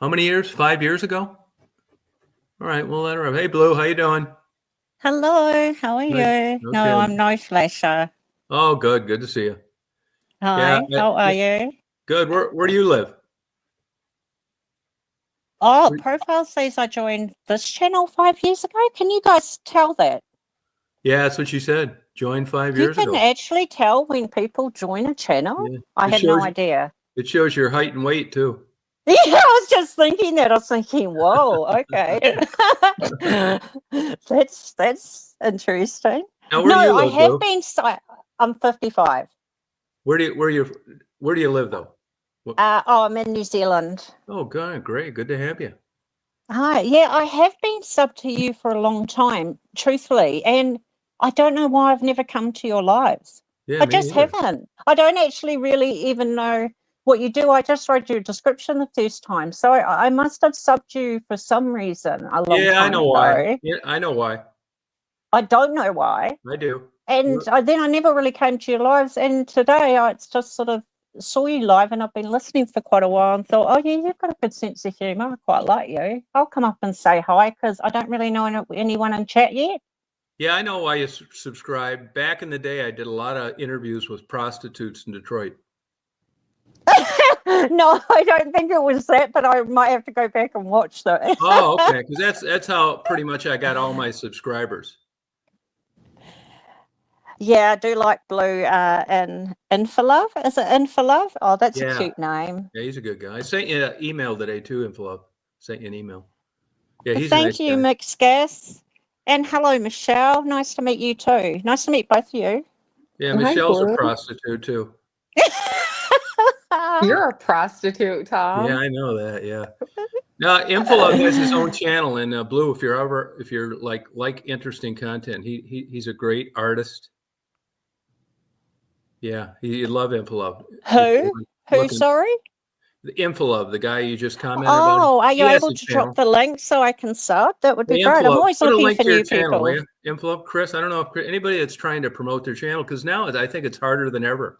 Speaker 1: How many years? 5 years ago? All right, we'll let her up. Hey, Blue, how you doing?
Speaker 3: Hello, how are
Speaker 1: Good.
Speaker 3: you?
Speaker 1: Okay.
Speaker 3: No, I'm no flasher.
Speaker 1: Oh, good. Good to see you. Yeah,
Speaker 3: Hi, how are you?
Speaker 1: good. Where do you live?
Speaker 3: Oh, profile says I joined this channel 5 years ago. Can you guys tell that?
Speaker 1: Yeah, that's what she said. Joined 5
Speaker 3: You
Speaker 1: years
Speaker 3: can
Speaker 1: ago.
Speaker 3: actually tell when people join a channel?
Speaker 1: Yeah.
Speaker 3: I
Speaker 1: It
Speaker 3: had no
Speaker 1: shows
Speaker 3: idea.
Speaker 1: it shows your height and weight too.
Speaker 3: Yeah, I was just thinking that. I was thinking, whoa, okay. That's interesting.
Speaker 1: Now, where do
Speaker 3: No,
Speaker 1: you
Speaker 3: I
Speaker 1: live,
Speaker 3: have
Speaker 1: Blue?
Speaker 3: been, I'm 55.
Speaker 1: Where do you live though?
Speaker 3: I'm in New Zealand.
Speaker 1: Oh, God, great. Good to have you.
Speaker 3: Hi, yeah, I have been sub to you for a long time, truthfully, and I don't know why I've never come to your lives.
Speaker 1: Yeah,
Speaker 3: I
Speaker 1: me
Speaker 3: just
Speaker 1: either.
Speaker 3: haven't. I don't actually really even know what you do. I just read your description the first time, so I must have subbed you for some reason a long
Speaker 1: Yeah, I
Speaker 3: time
Speaker 1: know why.
Speaker 3: ago.
Speaker 1: Yeah, I know why.
Speaker 3: I don't know why,
Speaker 1: I do.
Speaker 3: and then I never really came to your lives. And today, it's just sort of saw you live, and I've been listening for quite a while, and thought, oh yeah, you've got a good sense of humour. I quite like you. I'll come up and say hi because I don't really know anyone in chat yet.
Speaker 1: Yeah, I know why you subscribe. Back in the day, I did a lot of interviews with prostitutes in Detroit.
Speaker 3: No, I don't think it was that, but I might have to go back and watch that.
Speaker 1: Oh, okay. Because that's how pretty much I got all my subscribers.
Speaker 3: Yeah, I do like Blue and Infalove. Is it Infalove? Oh, that's
Speaker 1: Yeah.
Speaker 3: a cute name.
Speaker 1: Yeah, he's a good guy. I sent you an email today too, Info. Sent you an email. Yeah, he's a
Speaker 3: Thank
Speaker 1: nice
Speaker 3: you,
Speaker 1: guy.
Speaker 3: Mixed Gas. And hello, Michelle. Nice to meet you too. Nice to meet both of you.
Speaker 1: Yeah,
Speaker 2: Hi,
Speaker 1: Michelle's a
Speaker 2: Blue.
Speaker 1: prostitute too.
Speaker 2: You're a prostitute, Tom.
Speaker 1: Yeah, I know that. Yeah. Now, Info has his own channel, and Blue, if you're like interesting content, he's a great artist. Yeah, you love Info.
Speaker 3: Who, sorry?
Speaker 1: The Info, the guy you just commented about.
Speaker 3: Oh, are you
Speaker 1: He has
Speaker 3: able
Speaker 1: a
Speaker 3: to
Speaker 1: channel.
Speaker 3: drop the link so I can sub? That would be
Speaker 1: Hey,
Speaker 3: great. I'm
Speaker 1: Info,
Speaker 3: always
Speaker 1: put a
Speaker 3: looking
Speaker 1: link
Speaker 3: for
Speaker 1: to your
Speaker 3: new
Speaker 1: channel, will
Speaker 3: people.
Speaker 1: you? Info, Chris, I don't know if anybody that's trying to promote their channel, because now I think it's harder than ever.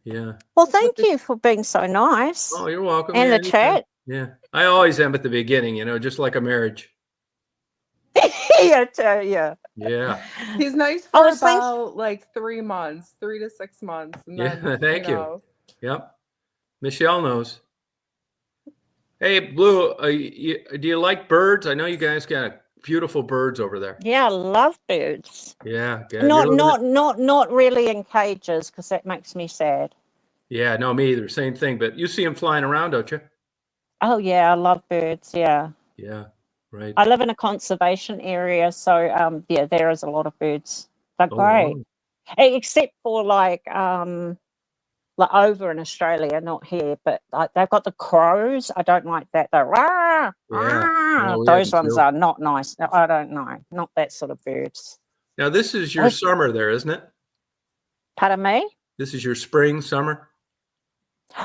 Speaker 1: Yeah.
Speaker 3: Well, thank you for being so nice.
Speaker 1: Oh, you're welcome.
Speaker 3: And
Speaker 1: Yeah,
Speaker 3: the chat.
Speaker 1: yeah. I always am at the beginning, just like a marriage.
Speaker 3: Yeah, yeah.
Speaker 1: Yeah.
Speaker 2: He's nice for about like 3 months, 3 to 6 months. And then,
Speaker 1: Yeah, thank you. Yep. Michelle knows. Hey, Blue, do you like birds? I know you guys got beautiful birds over there.
Speaker 3: Yeah, I love birds.
Speaker 1: Yeah, good.
Speaker 3: Not really in cages because that makes me sad.
Speaker 1: Yeah, no, me either. Same thing. But you see them flying around, don't you?
Speaker 3: Oh yeah, I love birds. Yeah.
Speaker 1: Yeah, right.
Speaker 3: I live in a conservation area, so yeah, there is a lot of birds. They're great,
Speaker 1: Wow.
Speaker 3: except for like over in Australia, not here, but they've got the crows. I don't like that. They're rah, rah. Those ones are not nice. I don't know. Not that sort of birds.
Speaker 1: Now, this is your summer there, isn't it?
Speaker 3: Pardon me?
Speaker 1: This is your spring, summer?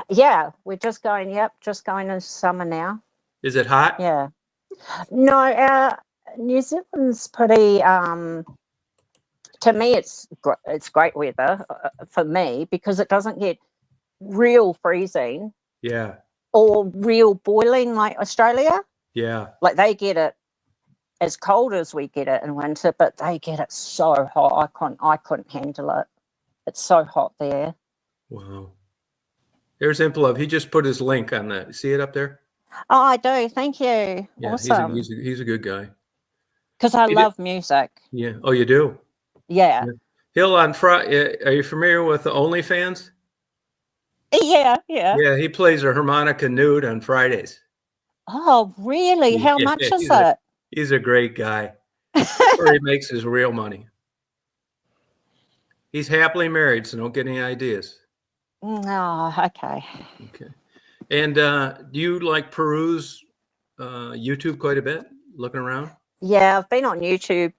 Speaker 3: Yeah, we're just going, just going into summer now.
Speaker 1: Is it hot?
Speaker 3: Yeah. No, New Zealand's pretty, to me, it's great weather for me because it doesn't get real freezing.
Speaker 1: Yeah.
Speaker 3: Or real boiling like Australia.
Speaker 1: Yeah.
Speaker 3: Like they get it as cold as we get it in winter, but they get it so hot. I couldn't handle it. It's so hot there.
Speaker 1: Wow. There's Implove. He just put his link on that. See it up there?
Speaker 3: Oh, I do. Thank you.
Speaker 1: Yeah,
Speaker 3: awesome.
Speaker 1: He's a good guy.
Speaker 3: Because I love music.
Speaker 1: Yeah. Oh, you do?
Speaker 3: Yeah.
Speaker 1: He'll on Friday. Are you familiar with the OnlyFans?
Speaker 3: Yeah, yeah.
Speaker 1: Yeah, he plays a harmonica nude on Fridays.
Speaker 3: Oh, really? How much is it?
Speaker 1: He's a great guy. That's where he makes his real money. He's happily married, so don't get any ideas.
Speaker 3: Oh, okay.
Speaker 1: Okay. And do you like peruse YouTube quite a bit, looking around?
Speaker 3: Yeah, I've been on YouTube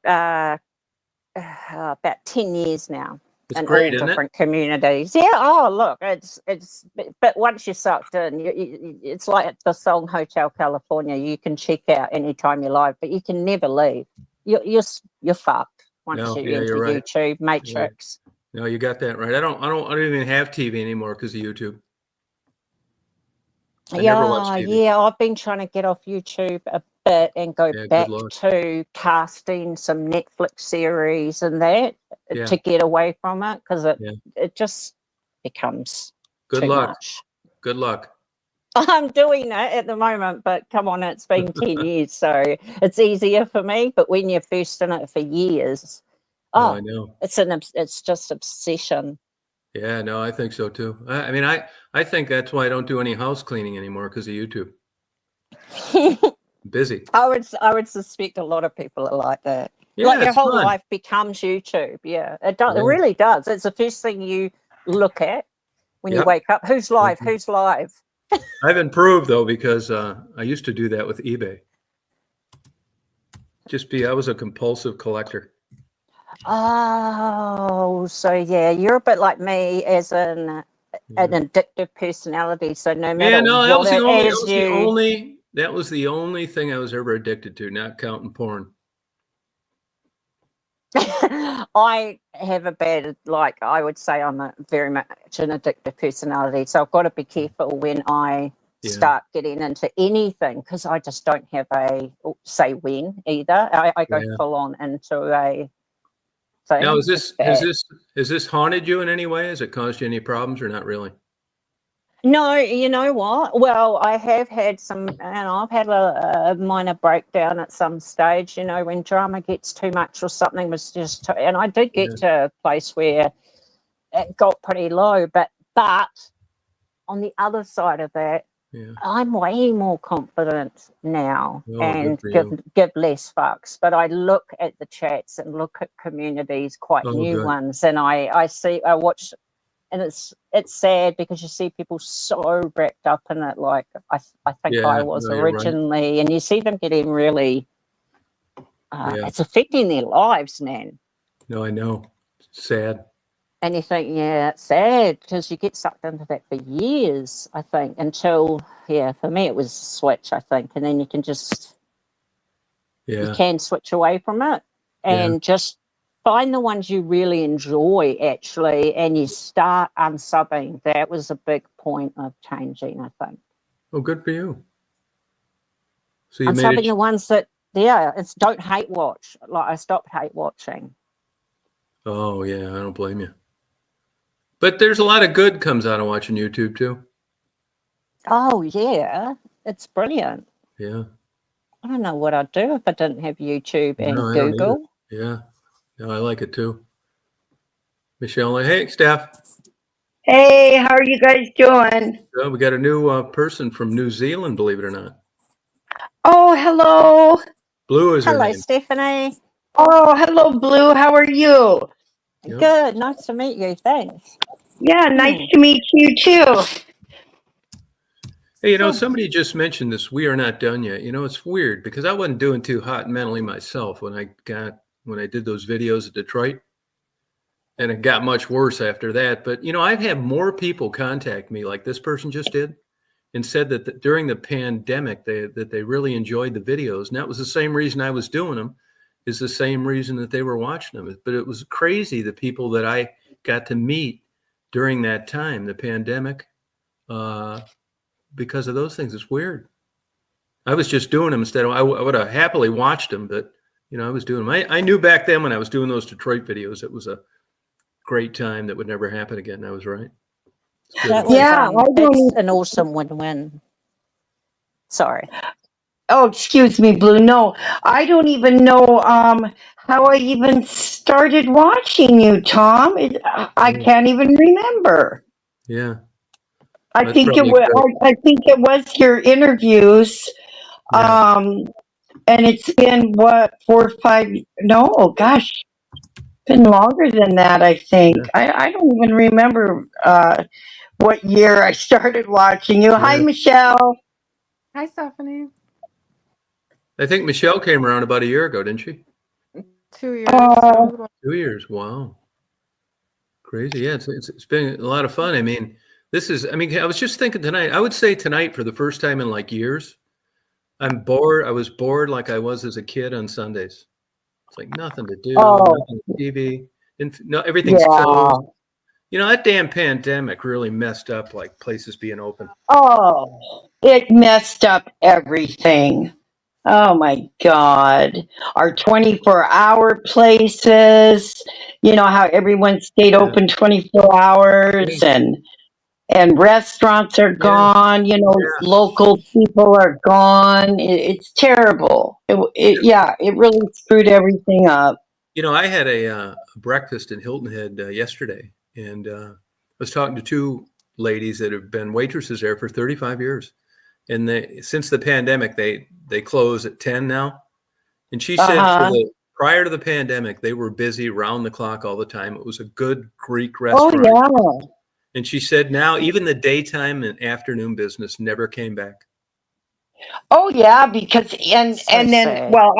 Speaker 3: about 10 years now.
Speaker 1: It's
Speaker 3: in
Speaker 1: great,
Speaker 3: all
Speaker 1: isn't it?
Speaker 3: different communities. Yeah. Oh, look, but once you're sucked in, it's like the song Hotel California. You can check out anytime you like, but you can never leave. You're fucked once
Speaker 1: No,
Speaker 3: you
Speaker 1: yeah,
Speaker 3: enter
Speaker 1: you're right.
Speaker 3: YouTube Matrix.
Speaker 1: No, you got that right. I don't even have TV anymore because of YouTube. I never watch TV.
Speaker 3: Yeah, I've been trying to get off YouTube a bit and go
Speaker 1: Yeah, good
Speaker 3: back
Speaker 1: luck.
Speaker 3: to casting some Netflix series and that
Speaker 1: Yeah.
Speaker 3: to get away from it because
Speaker 1: Yeah.
Speaker 3: it just becomes
Speaker 1: Good
Speaker 3: too
Speaker 1: luck.
Speaker 3: much.
Speaker 1: Good luck.
Speaker 3: I'm doing that at the moment, but come on, it's been 10 years, so it's easier for me. But when you're first in it for years,
Speaker 1: No, I know.
Speaker 3: it's just obsession.
Speaker 1: Yeah, no, I think so too. I mean, I think that's why I don't do any house cleaning anymore because of YouTube. Busy.
Speaker 3: I would suspect a lot of people are like that.
Speaker 1: Yeah,
Speaker 3: Like your
Speaker 1: it's
Speaker 3: whole
Speaker 1: fun.
Speaker 3: life becomes YouTube. Yeah, it does.
Speaker 1: Yeah.
Speaker 3: It really does. It's the first thing you look at when you
Speaker 1: Yep.
Speaker 3: wake up. Who's live?
Speaker 1: Mhm.
Speaker 3: Who's live?
Speaker 1: I've improved though because I used to do that with eBay. I was a compulsive collector.
Speaker 3: Oh, so yeah, you're a bit like me, as an
Speaker 1: Yeah.
Speaker 3: addictive personality. So no
Speaker 1: Yeah,
Speaker 3: matter
Speaker 1: no,
Speaker 3: what it is,
Speaker 1: that was the only thing I was ever addicted to, not counting porn.
Speaker 3: I have a bad, like I would say, I'm very much an addictive personality. So I've got to be careful when I
Speaker 1: Yeah.
Speaker 3: start getting into anything because I just don't have a say when either. I go
Speaker 1: Yeah.
Speaker 3: full on into a thing.
Speaker 1: Now,
Speaker 3: It's bad.
Speaker 1: has this haunted you in any way? Has it caused you any problems or not really?
Speaker 3: No, you know what? Well, I have had some, and I've had a minor breakdown at some stage, when drama gets too much or something was just, and I did get to a place where it got pretty low, but on the other side of that,
Speaker 1: Yeah.
Speaker 3: I'm way more confident now
Speaker 1: Oh,
Speaker 3: and
Speaker 1: good for you.
Speaker 3: give less fucks. But I look at the chats and look at communities, quite
Speaker 1: Oh,
Speaker 3: new
Speaker 1: good.
Speaker 3: ones, and I watch, and it's sad because you see people so wrapped up in it, like I think
Speaker 1: Yeah,
Speaker 3: I was
Speaker 1: no, you're right.
Speaker 3: originally, and you see them getting really,
Speaker 1: Yeah.
Speaker 3: it's affecting their lives, man.
Speaker 1: No, I know. Sad.
Speaker 3: And you think, yeah, it's sad because you get sucked into that for years, I think, until, for me, it was a switch, I think. And then you can switch away from it and just find the ones you really enjoy, actually, and you start unsubbing. That was a big point of changing, I think.
Speaker 1: Oh, good for you. So you
Speaker 3: Unsubbing
Speaker 1: made it.
Speaker 3: the ones that, it's don't hate watch. Like I stopped hate watching.
Speaker 1: Oh, yeah, I don't blame you. But there's a lot of good comes out of watching YouTube too.
Speaker 3: Oh, yeah. It's brilliant.
Speaker 1: Yeah.
Speaker 3: I don't know what I'd do if I didn't have YouTube and
Speaker 1: No, I don't either.
Speaker 3: Google.
Speaker 1: Yeah. No, I like it too. Michelle, hey, Steph.
Speaker 4: Hey, how are you guys doing?
Speaker 1: So we got a new person from New Zealand, believe it or not.
Speaker 4: Oh, hello.
Speaker 1: Blue is her
Speaker 3: Hello,
Speaker 1: name.
Speaker 3: Stephanie.
Speaker 4: Oh, hello, Blue. How are you?
Speaker 1: Yep.
Speaker 3: Good. Nice to meet you. Thanks.
Speaker 4: Yeah, nice to meet you too.
Speaker 1: Hey, somebody just mentioned this. We are not done yet. It's weird because I wasn't doing too hot mentally myself when I did those videos at Detroit, and it got much worse after that. But I've had more people contact me like this person just did, and said that during the pandemic that they really enjoyed the videos, and that was the same reason I was doing them, is the same reason that they were watching them. But it was crazy the people that I got to meet during that time, the pandemic. Because of those things. It's weird. I was just doing them instead of, I would have happily watched them, but I was doing them. I knew back then when I was doing those Detroit videos, it was a great time that would never happen again. I was right.
Speaker 3: It's an awesome win-win. Sorry.
Speaker 4: Oh, excuse me, Blue. No, I don't even know how I even started watching you, Tom. I can't even remember.
Speaker 1: Yeah.
Speaker 4: I think it was your interviews.
Speaker 1: Yeah.
Speaker 4: And it's been what, 4 or 5? No, gosh, been longer than that. I think I don't even remember what year I started watching you. Hi, Michelle.
Speaker 2: Hi, Stephanie.
Speaker 1: I think Michelle came around about a year ago, didn't she?
Speaker 2: 2 years.
Speaker 1: 2 years. Wow. Crazy. Yeah, it's been a lot of fun. I mean, I was just thinking tonight, I would say tonight for the first time in like years, I'm bored. I was bored like I was as a kid on Sundays. It's like nothing to do,
Speaker 4: Oh,
Speaker 1: nothing TV. And no, everything's
Speaker 4: yeah.
Speaker 1: closed. You know, that damn pandemic really messed up like places being open.
Speaker 4: Oh, it messed up everything. Oh my God. Our 24-hour places, how everyone stayed
Speaker 1: Yeah.
Speaker 4: open 24
Speaker 1: Yeah.
Speaker 4: hours and restaurants are
Speaker 1: Yeah.
Speaker 4: gone,
Speaker 1: Yeah.
Speaker 4: local people are gone. It's terrible. Yeah, it really screwed everything up.
Speaker 1: You know, I had a breakfast in Hilton Head yesterday, and I was talking to two ladies that have been waitresses there for 35 years. And since the pandemic, they close at 10 now. And she said
Speaker 4: Uh-huh.
Speaker 1: prior to the pandemic, they were busy round the clock all the time. It was a good Greek
Speaker 4: Oh,
Speaker 1: restaurant.
Speaker 4: yeah.
Speaker 1: And she said now even the daytime and afternoon business never came back.
Speaker 4: Oh yeah, because
Speaker 3: So
Speaker 4: and then
Speaker 3: sad.
Speaker 4: well,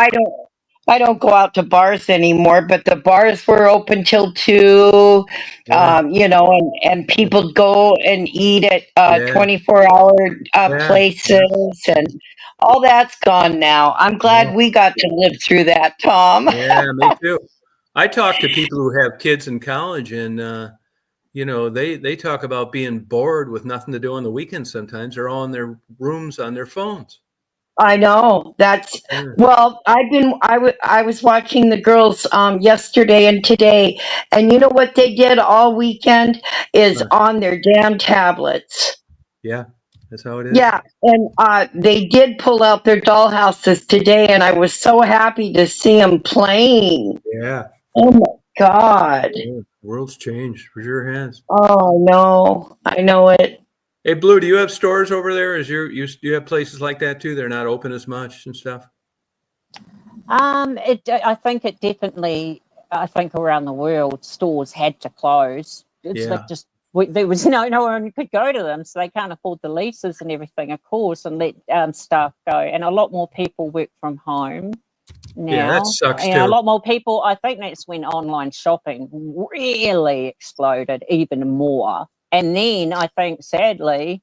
Speaker 4: I don't go out to bars anymore, but the bars were open till 2,
Speaker 1: Yeah.
Speaker 4: and people go and eat at
Speaker 1: Yeah.
Speaker 4: 24-hour
Speaker 1: Yeah. Yeah.
Speaker 4: places, and all that's gone now. I'm
Speaker 1: Yeah.
Speaker 4: glad we got to live through that, Tom.
Speaker 1: Yeah. Me too. I talk to people who have kids in college, and they talk about being bored with nothing to do on the weekends. Sometimes they're all in their rooms on their phones.
Speaker 4: I know.
Speaker 1: Yeah.
Speaker 4: Well, I was watching the girls yesterday and today, and you know what they did all weekend is
Speaker 1: Huh.
Speaker 4: on their damn tablets.
Speaker 1: Yeah. That's how it is.
Speaker 4: Yeah, and they did pull out their dollhouses today, and I was so happy to see them playing.
Speaker 1: Yeah.
Speaker 4: Oh my God.
Speaker 1: Yeah. World's changed for sure has.
Speaker 4: Oh no, I know it.
Speaker 1: Hey, Blue, do you have stores over there? Do you have places like that too? They're not open as much and stuff.
Speaker 3: I think it definitely. I think around the world, stores had to close. It's
Speaker 1: Yeah.
Speaker 3: like just there was no one could go to them, so they can't afford the leases and everything, of course, and let staff go. And a lot more people work from home now.
Speaker 1: Yeah, that sucks
Speaker 3: And
Speaker 1: too.
Speaker 3: a lot more people. I think that's when online shopping really exploded even more. And then I think, sadly,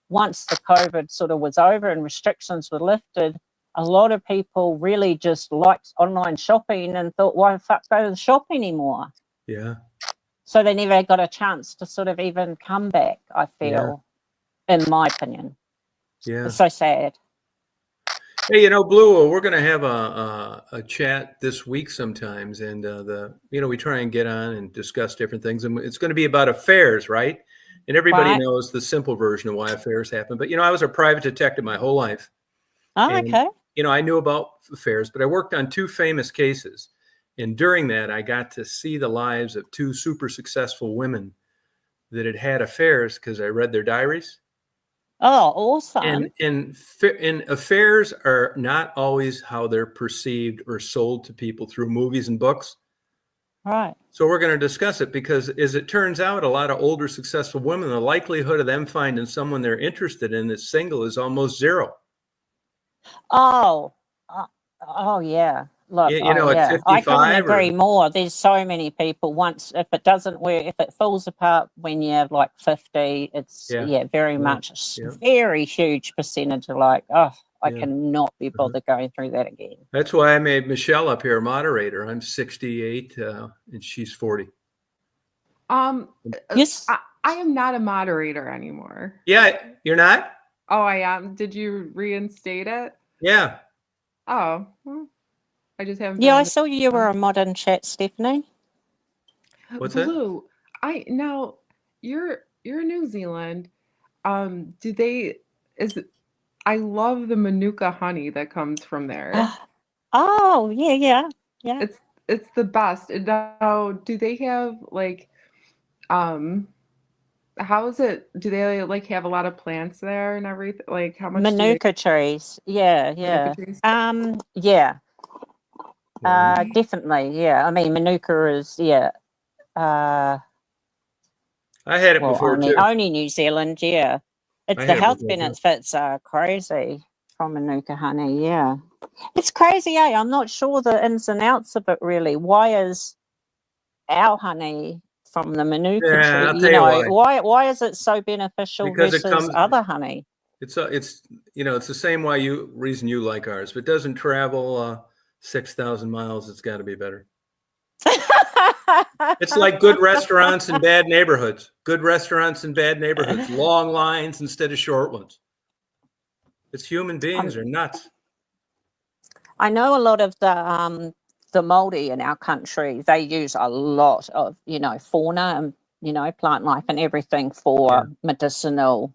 Speaker 3: once the COVID sort of was over and restrictions were lifted, a lot of people really just liked online shopping and thought, why the fuck go to the shop anymore?
Speaker 1: Yeah.
Speaker 3: So they never got a chance to sort of even come back, I feel, in my opinion.
Speaker 1: Yeah.
Speaker 3: It's so sad.
Speaker 1: Hey, Blue, we're going to have a chat this week sometimes, and we try and get on and discuss different things, and it's going to be about affairs, right? And everybody
Speaker 3: Right.
Speaker 1: knows the simple version of why affairs happen. But I was a private detective my whole life.
Speaker 3: Oh,
Speaker 1: And,
Speaker 3: okay.
Speaker 1: I knew about affairs, but I worked on two famous cases, and during that, I got to see the lives of two super successful women that had had affairs because I read their diaries.
Speaker 3: Oh, awesome.
Speaker 1: And affairs are not always how they're perceived or sold to people through movies and books.
Speaker 3: Right.
Speaker 1: So we're going to discuss it because, as it turns out, a lot of older successful women, the likelihood of them finding someone they're interested in that's single is almost zero.
Speaker 3: Oh, yeah. Look,
Speaker 1: At
Speaker 3: I couldn't
Speaker 1: 55
Speaker 3: agree
Speaker 1: or
Speaker 3: more. There's so many people. Once, if it doesn't work, if it falls apart when you're like 50, it's very much
Speaker 1: yeah.
Speaker 3: very huge percentage of like, oh, I
Speaker 1: Yeah.
Speaker 3: cannot be bothered going through that again.
Speaker 1: That's why I made Michelle up here moderator. I'm 68 and she's 40.
Speaker 3: Yes.
Speaker 2: I am not a moderator anymore.
Speaker 1: Yeah, you're not?
Speaker 2: Oh, I am. Did you reinstate it?
Speaker 1: Yeah.
Speaker 2: Oh, well, I just haven't.
Speaker 3: Yeah, I
Speaker 2: been
Speaker 3: saw you were on Modern Chat, Stephanie.
Speaker 1: What's that?
Speaker 2: Blue. Now you're in New Zealand. Do they I love the Manuka honey that comes from there.
Speaker 3: Oh, yeah.
Speaker 2: It's the best. And now, do they have like how is it? Do they like have a lot of plants there and everything? Like how much do they
Speaker 3: Manuka trees. Yeah.
Speaker 2: Manuka trees?
Speaker 3: Yeah.
Speaker 1: Yeah.
Speaker 3: Definitely. Yeah. I mean, Manuka is
Speaker 1: I had it before too.
Speaker 3: only New Zealand. Yeah. It's
Speaker 1: I
Speaker 3: the
Speaker 1: had it
Speaker 3: health
Speaker 1: before, too.
Speaker 3: benefits are crazy from Manuka honey. Yeah. It's crazy, I'm not sure the ins and outs of it really. Why is our honey from the Manuka
Speaker 1: Yeah,
Speaker 3: tree?
Speaker 1: I'll tell you
Speaker 3: Why is it so beneficial
Speaker 1: Because it
Speaker 3: versus
Speaker 1: comes.
Speaker 3: other honey?
Speaker 1: It's it's it's the same reason you like ours. If it doesn't travel 6,000 miles, it's got to be better. It's like good restaurants in bad neighborhoods. Good restaurants in bad neighborhoods. Long lines instead of short ones. It's human beings are nuts.
Speaker 3: I know a lot of the Māori in our country, they use a lot of, fauna and, plant life and everything for medicinal.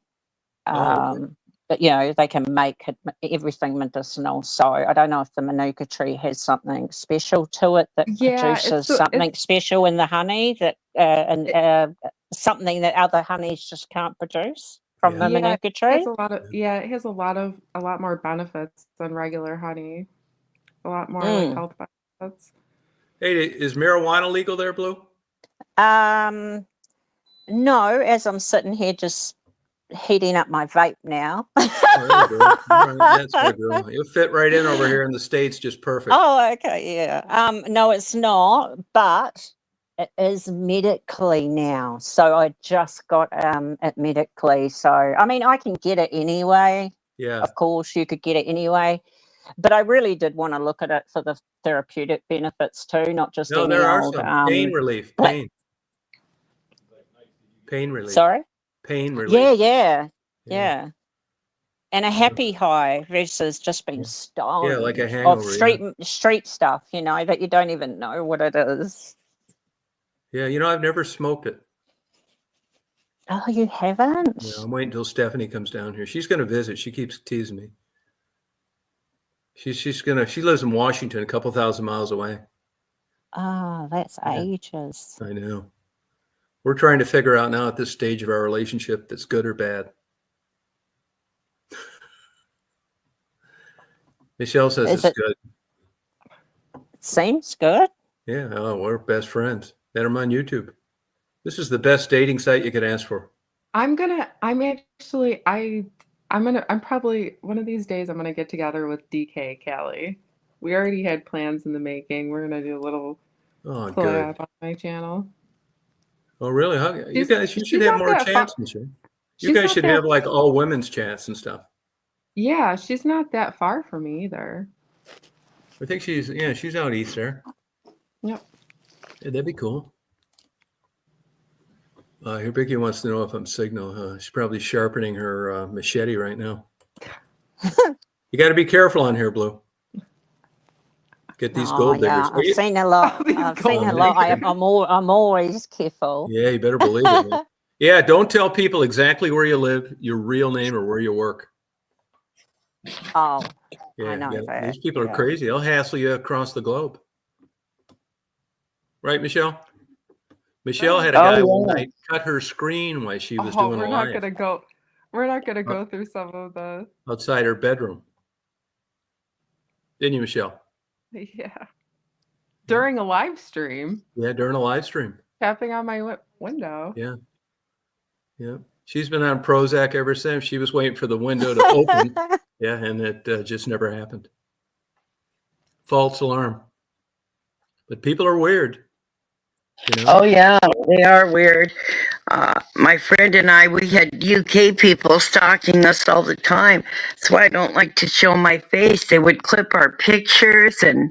Speaker 1: Okay.
Speaker 3: But, they can make everything medicinal. So I don't know if the Manuka tree has something special to it that
Speaker 2: Yeah,
Speaker 3: produces something special in the honey that and something that other honeys just can't produce from the Manuka
Speaker 2: it
Speaker 3: tree.
Speaker 2: has it has a lot more benefits than regular honey. A lot more like health benefits.
Speaker 1: Hey, is marijuana legal there, Blue?
Speaker 3: No, as I'm sitting here just heating up my vape now.
Speaker 1: Oh, there you go. All right, that's good, girl. You'll fit right in over here in the States, just perfect.
Speaker 3: Oh, okay, yeah. No, it's not, but it is medically now. So I just got it medically. So I mean, I can get it anyway.
Speaker 1: Yeah.
Speaker 3: Of course, you could get it anyway. But I really did want to look at it for the therapeutic benefits too, not just any
Speaker 1: there are
Speaker 3: old
Speaker 1: some pain relief. Pain relief.
Speaker 3: Sorry?
Speaker 1: Pain relief.
Speaker 3: Yeah. And a happy high versus just being stoned.
Speaker 1: Yeah, like a hangover.
Speaker 3: Of street stuff, that you don't even know what it is.
Speaker 1: Yeah, I've never smoked it.
Speaker 3: Oh, you haven't?
Speaker 1: Yeah, I'm waiting until Stephanie comes down here. She's going to visit. She keeps teasing me. She lives in Washington, a couple thousand miles away.
Speaker 3: Oh, that's ages.
Speaker 1: I know. We're trying to figure out now at this stage of our relationship that's good or bad. Michelle says it's good.
Speaker 3: Seems good.
Speaker 1: Yeah, we're best friends. Met them on YouTube. This is the best dating site you could ask for.
Speaker 2: I'm probably one of these days I'm gonna get together with DK Callie. We already had plans in the making. We're gonna do a little collab on my channel.
Speaker 1: Oh, really? You should have more chats, Michelle. You guys should have like all women's chats and stuff.
Speaker 2: Yeah, she's not that far from me either.
Speaker 1: I think she's out east there.
Speaker 2: Yep.
Speaker 1: Yeah, that'd be cool. Here, Vicky wants to know if I'm Signal. She's probably sharpening her machete right now. You got to be careful on here, Blue. Get these gold diggers.
Speaker 3: Yeah, I've seen a lot. I'm always careful.
Speaker 1: Yeah, you better believe it. Man. Yeah, don't tell people exactly where you live, your real name, or where you work.
Speaker 3: Oh,
Speaker 1: yeah,
Speaker 3: I know that.
Speaker 1: These people are crazy. They'll hassle you across the globe. Right, Michelle? Michelle had a guy one night cut her screen while she was doing a live.
Speaker 2: We're not gonna go through some of the
Speaker 1: outside her bedroom. Didn't you, Michelle?
Speaker 2: Yeah. During a live stream.
Speaker 1: Yeah, during a live stream.
Speaker 2: Tapping on my window.
Speaker 1: Yeah. Yeah. She's been on Prozac ever since. She was waiting for the window to open. Yeah, and it just never happened. False alarm. But people are weird.
Speaker 4: Oh, yeah, they are weird. My friend and I, we had UK people stalking us all the time. That's why I don't like to show my face. They would clip our pictures and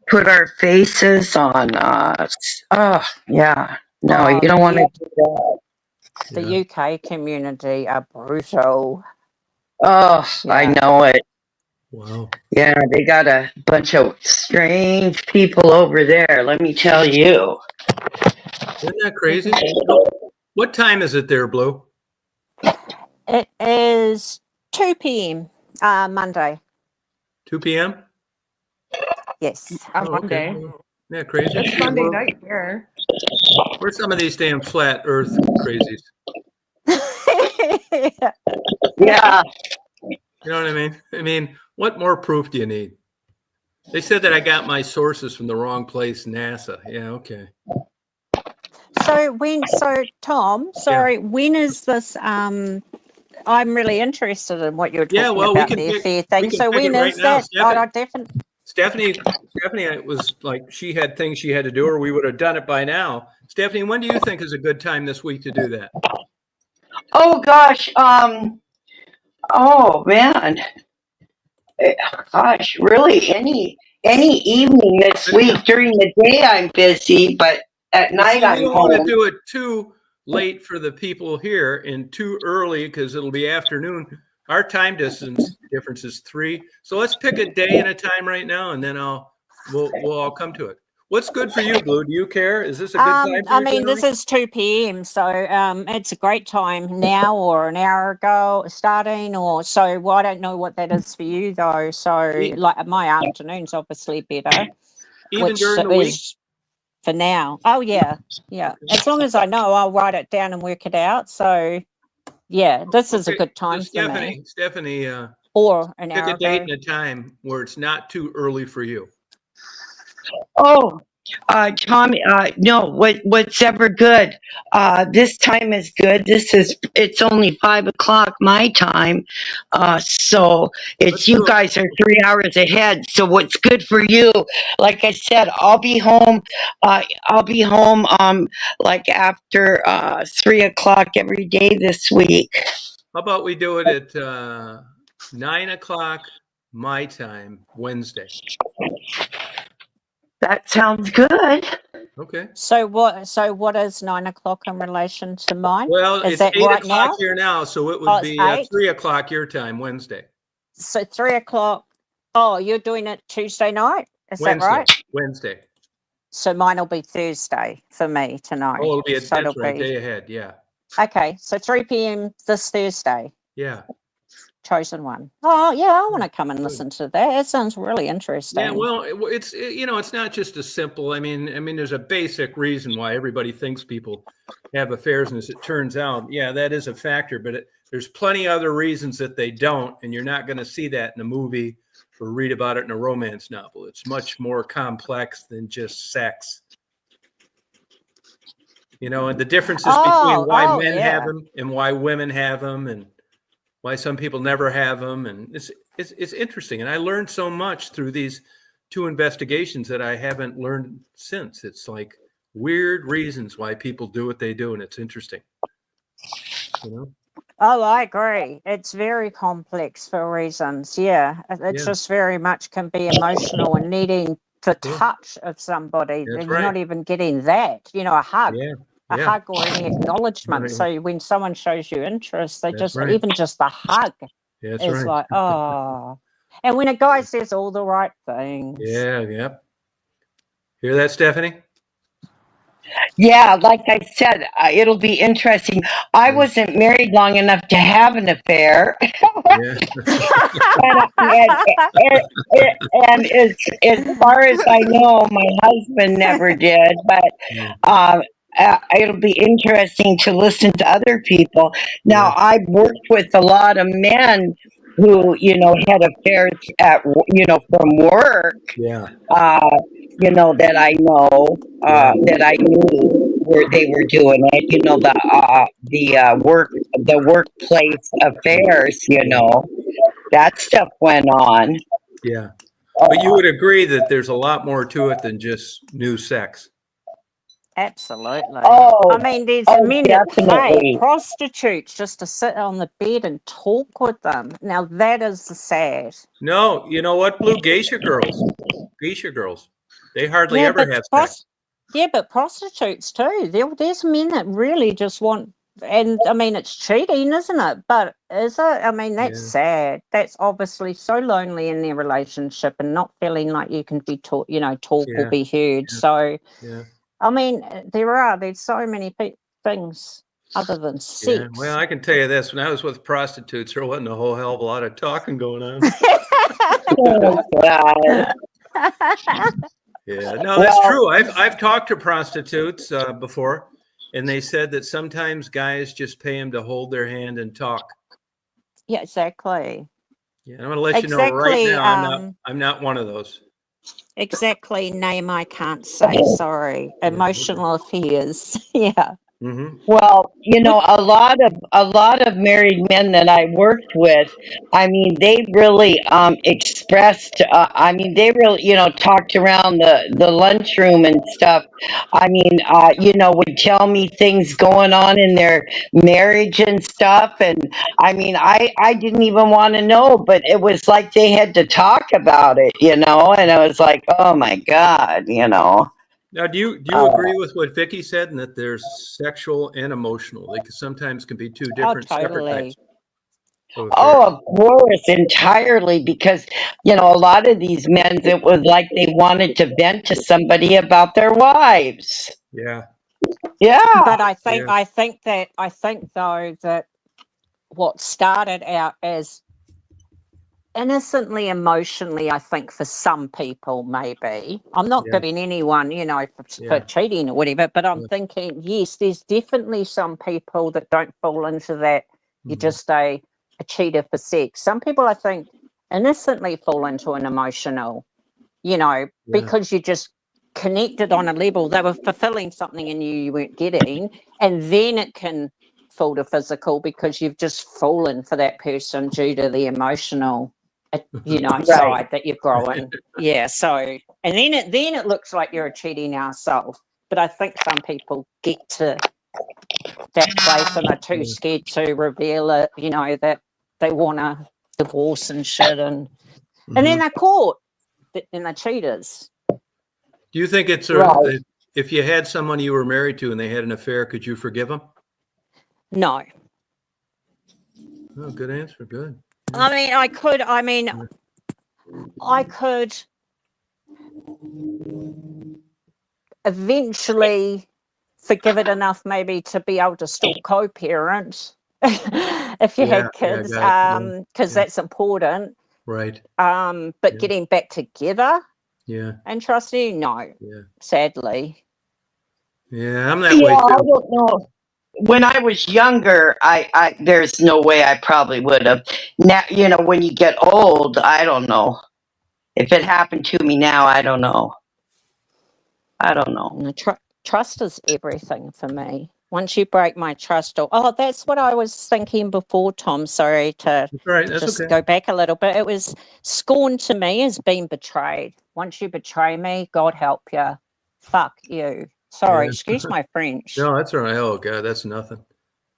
Speaker 4: put our faces on. Yeah. No, you don't want to do that.
Speaker 3: The UK community are brutal.
Speaker 4: Oh, yeah. I know it.
Speaker 1: Wow.
Speaker 4: Yeah, they got a bunch of strange people over there, let me tell you.
Speaker 1: Isn't that crazy? What time is it there, Blue?
Speaker 3: It is 2 p.m. Monday.
Speaker 1: 2 p.m.?
Speaker 3: Yes.
Speaker 2: On Monday.
Speaker 1: Yeah, crazy.
Speaker 2: It's Sunday night here.
Speaker 1: Where's some of these damn flat earth crazies?
Speaker 4: Yeah.
Speaker 1: You know what I mean? I mean, what more proof do you need? They said that I got my sources from the wrong place, NASA. Yeah, okay.
Speaker 3: So Tom, when is this? I'm really interested in what you're talking about the affair thing. So when is that?
Speaker 1: Stephanie was like, she had things she had to do, or we would have done it by now. Stephanie, when do you think is a good time this week to do that?
Speaker 4: Oh gosh. Oh man. Gosh, really, any evening this week. During the day I'm busy, but at
Speaker 1: Well,
Speaker 4: night
Speaker 1: see, we
Speaker 4: I'm
Speaker 1: don't want to
Speaker 4: home.
Speaker 1: do it too late for the people here and too early because it'll be afternoon. Our time difference is 3. So let's pick a day and a time right now, and then we'll all come to it. What's good for you, Blue? Do you care? Is this a good time for
Speaker 3: I
Speaker 1: you
Speaker 3: mean, this
Speaker 1: generally?
Speaker 3: is 2 p.m., so it's a great time now or an hour ago starting, or so. Well, I don't know what that is for you though. So,
Speaker 1: E-
Speaker 3: like, my afternoon's obviously better,
Speaker 1: Even
Speaker 3: which
Speaker 1: during the week?
Speaker 3: is for now. Oh yeah, yeah. As long as I know, I'll write it down and work it out. So, yeah, this is a
Speaker 1: Okay,
Speaker 3: good
Speaker 1: so
Speaker 3: time for me,
Speaker 1: Stephanie,
Speaker 3: or an
Speaker 1: pick
Speaker 3: hour
Speaker 1: a date
Speaker 3: ago.
Speaker 1: and a time where it's not too early for you.
Speaker 4: Oh, Tommy, no, what's ever good? This time is good. It's only 5 o'clock my time. So
Speaker 1: Let's
Speaker 4: you
Speaker 1: do it.
Speaker 4: guys are 3 hours ahead. So what's good for you? Like I said, I'll be home. Like after 3 o'clock every day this week.
Speaker 1: How about we do it at 9 o'clock my time, Wednesday?
Speaker 4: That sounds good.
Speaker 1: Okay.
Speaker 3: So what is 9 o'clock in relation to mine?
Speaker 1: Well,
Speaker 3: Is
Speaker 1: it's
Speaker 3: that
Speaker 1: 8
Speaker 3: right
Speaker 1: o'clock
Speaker 3: now?
Speaker 1: here now, so it
Speaker 3: Oh,
Speaker 1: would
Speaker 3: it's
Speaker 1: be
Speaker 3: 8.
Speaker 1: 3 o'clock your time, Wednesday.
Speaker 3: So 3 o'clock. Oh, you're doing it Tuesday night? Is that
Speaker 1: Wednesday.
Speaker 3: right?
Speaker 1: Wednesday.
Speaker 3: So mine will be Thursday for me tonight.
Speaker 1: Oh,
Speaker 3: So
Speaker 1: that's
Speaker 3: it'll
Speaker 1: right,
Speaker 3: be
Speaker 1: day ahead. Yeah.
Speaker 3: okay. So 3 p.m. this Thursday,
Speaker 1: Yeah.
Speaker 3: chosen one. Oh yeah, I want to come and
Speaker 1: Good.
Speaker 3: listen to that. That sounds really
Speaker 1: Yeah,
Speaker 3: interesting.
Speaker 1: well, it's not just a simple. I mean, there's a basic reason why everybody thinks people have affairs, and as it turns out, yeah, that is a factor. But there's plenty other reasons that they don't, and you're not going to see that in a movie or read about it in a romance novel. It's much more complex than just sex. And the differences between why
Speaker 3: Oh
Speaker 1: men have
Speaker 3: yeah.
Speaker 1: them and why women have them, and why some people never have them, and it's interesting. And I learned so much through these 2 investigations that I haven't learned since. It's like weird reasons why people do what they do, and it's interesting.
Speaker 3: Oh, I agree. It's very complex for reasons. Yeah, it's
Speaker 1: Yeah,
Speaker 3: just very much can be emotional and needing the
Speaker 1: yeah,
Speaker 3: touch of somebody.
Speaker 1: that's
Speaker 3: And you're
Speaker 1: right.
Speaker 3: not even getting that. A hug.
Speaker 1: Yeah,
Speaker 3: A
Speaker 1: yeah,
Speaker 3: hug or any acknowledgement.
Speaker 1: right.
Speaker 3: So when someone shows you interest, they
Speaker 1: That's
Speaker 3: just
Speaker 1: right.
Speaker 3: even just the hug
Speaker 1: That's
Speaker 3: is
Speaker 1: right.
Speaker 3: like, oh. And when a guy says all the right things.
Speaker 1: Yeah, yep. Hear that, Stephanie?
Speaker 4: Yeah, like I said, it'll be interesting. I
Speaker 1: Yeah,
Speaker 4: wasn't married long enough to have an affair,
Speaker 1: yeah,
Speaker 4: and as far as I know, my husband never did. But
Speaker 1: yeah,
Speaker 4: it'll be interesting to listen to other people.
Speaker 1: yeah,
Speaker 4: Now, I've worked with a lot of men who, had affairs from work.
Speaker 1: yeah,
Speaker 4: Uh, that I know,
Speaker 1: yeah,
Speaker 4: that I knew where they were doing it. The workplace affairs. That stuff went on.
Speaker 1: yeah. But you would agree that there's a lot more to it than just new sex.
Speaker 3: Absolutely.
Speaker 4: Oh,
Speaker 3: I mean, there's
Speaker 4: oh,
Speaker 3: men that pay
Speaker 4: definitely.
Speaker 3: prostitutes just to sit on the bed and talk with them. Now, that is sad.
Speaker 1: No, you know what, Blue? Geisha girls, they hardly
Speaker 3: Yeah,
Speaker 1: ever
Speaker 3: but
Speaker 1: have sex.
Speaker 3: but prostitutes too. There's men that really just want, and I mean, it's cheating, isn't it? But is it? I mean, that's
Speaker 1: Yeah,
Speaker 3: sad. That's obviously so lonely in their relationship and not feeling like you can be taught, talk or
Speaker 1: yeah,
Speaker 3: be heard.
Speaker 1: yeah,
Speaker 3: So,
Speaker 1: yeah,
Speaker 3: I mean, there's so many things other than
Speaker 1: yeah. Well,
Speaker 3: sex.
Speaker 1: I can tell you this: when I was with prostitutes, there wasn't a whole hell of a lot of talking going on.
Speaker 4: Oh God.
Speaker 1: Yeah, no, that's
Speaker 4: Well,
Speaker 1: true. I've talked to prostitutes before, and they said that sometimes guys just pay them to hold their hand and talk.
Speaker 3: Yeah, exactly.
Speaker 1: Yeah, I'm going to let you know right
Speaker 3: Exactly.
Speaker 1: now. I'm not one of those.
Speaker 3: Exactly. Name I can't say. Sorry.
Speaker 1: Yeah, okay.
Speaker 3: Emotional affairs. Yeah.
Speaker 1: Mm-hmm.
Speaker 4: Well,
Speaker 2: What
Speaker 4: a lot of married men that I worked with, I mean, they really expressed. I mean, they really, talked around the lunchroom and stuff. I mean, would tell me things going on in their marriage and stuff. And I mean, I didn't even want to know, but it was like they had to talk about it, And I was like, oh my God.
Speaker 1: Now, do you
Speaker 4: Uh,
Speaker 1: agree with what Vicky said, and that there's sexual and emotional? They sometimes can be two
Speaker 3: Oh,
Speaker 1: different, separate types
Speaker 3: totally.
Speaker 1: of
Speaker 4: Oh,
Speaker 1: affairs.
Speaker 4: of course, entirely, because, a lot of these men, it was like they wanted to vent to somebody about their wives.
Speaker 1: Yeah,
Speaker 4: Yeah,
Speaker 3: But
Speaker 1: yeah,
Speaker 3: I think though that what started out as innocently emotionally, I think for some people, maybe I'm not
Speaker 1: yeah,
Speaker 3: giving anyone, for
Speaker 1: yeah,
Speaker 3: cheating or whatever, but I'm
Speaker 1: yeah.
Speaker 3: thinking, yes, there's definitely some people that don't fall into that. You
Speaker 1: Mhm.
Speaker 3: just a cheater for sex. Some people, I think, innocently fall into an emotional,
Speaker 1: Yeah,
Speaker 3: because you just connected on a level. They were fulfilling something in you weren't getting, and then it can fall to physical because you've just fallen for that person due to the emotional,
Speaker 4: right.
Speaker 3: side that you've grown. Yeah. So, and then it looks like you're a cheating arsehole. But I think some people get to that place and are too
Speaker 1: yeah.
Speaker 3: scared to reveal it. That they want to divorce and shit, and then
Speaker 1: Mhm.
Speaker 3: they're caught. Then they're cheaters.
Speaker 1: Do you think it's
Speaker 4: Right.
Speaker 1: if you had someone you were married to and they had an affair, could you forgive them?
Speaker 3: No.
Speaker 1: Oh, good answer. Good. Yeah.
Speaker 3: I mean, I could. I mean,
Speaker 1: Yeah.
Speaker 3: I could eventually forgive it enough, maybe, to be able to still co-parent if you
Speaker 1: Yeah.
Speaker 3: had
Speaker 1: Yeah.
Speaker 3: kids,
Speaker 1: Got it. Yeah.
Speaker 3: because
Speaker 1: Yeah.
Speaker 3: that's important.
Speaker 1: Right.
Speaker 3: But
Speaker 1: Yeah.
Speaker 3: getting back together
Speaker 1: Yeah.
Speaker 3: and trusting, no,
Speaker 1: Yeah.
Speaker 3: sadly.
Speaker 1: Yeah. I'm that
Speaker 4: Yeah,
Speaker 1: way
Speaker 4: I
Speaker 1: too.
Speaker 4: don't know. When I was younger, there's no way I probably would have. Now, when you get old, I don't know. If it happened to me now, I don't know. I don't know.
Speaker 3: And trust is everything for me. Once you break my trust, that's what I was thinking before, Tom. Sorry to
Speaker 1: That's right. That's
Speaker 3: just
Speaker 1: okay.
Speaker 3: go back a little bit. It was scorn to me as being betrayed. Once you betray me, God help you. Fuck you. Sorry,
Speaker 1: Yeah.
Speaker 3: excuse my French.
Speaker 1: No, that's all right. Oh God, that's nothing.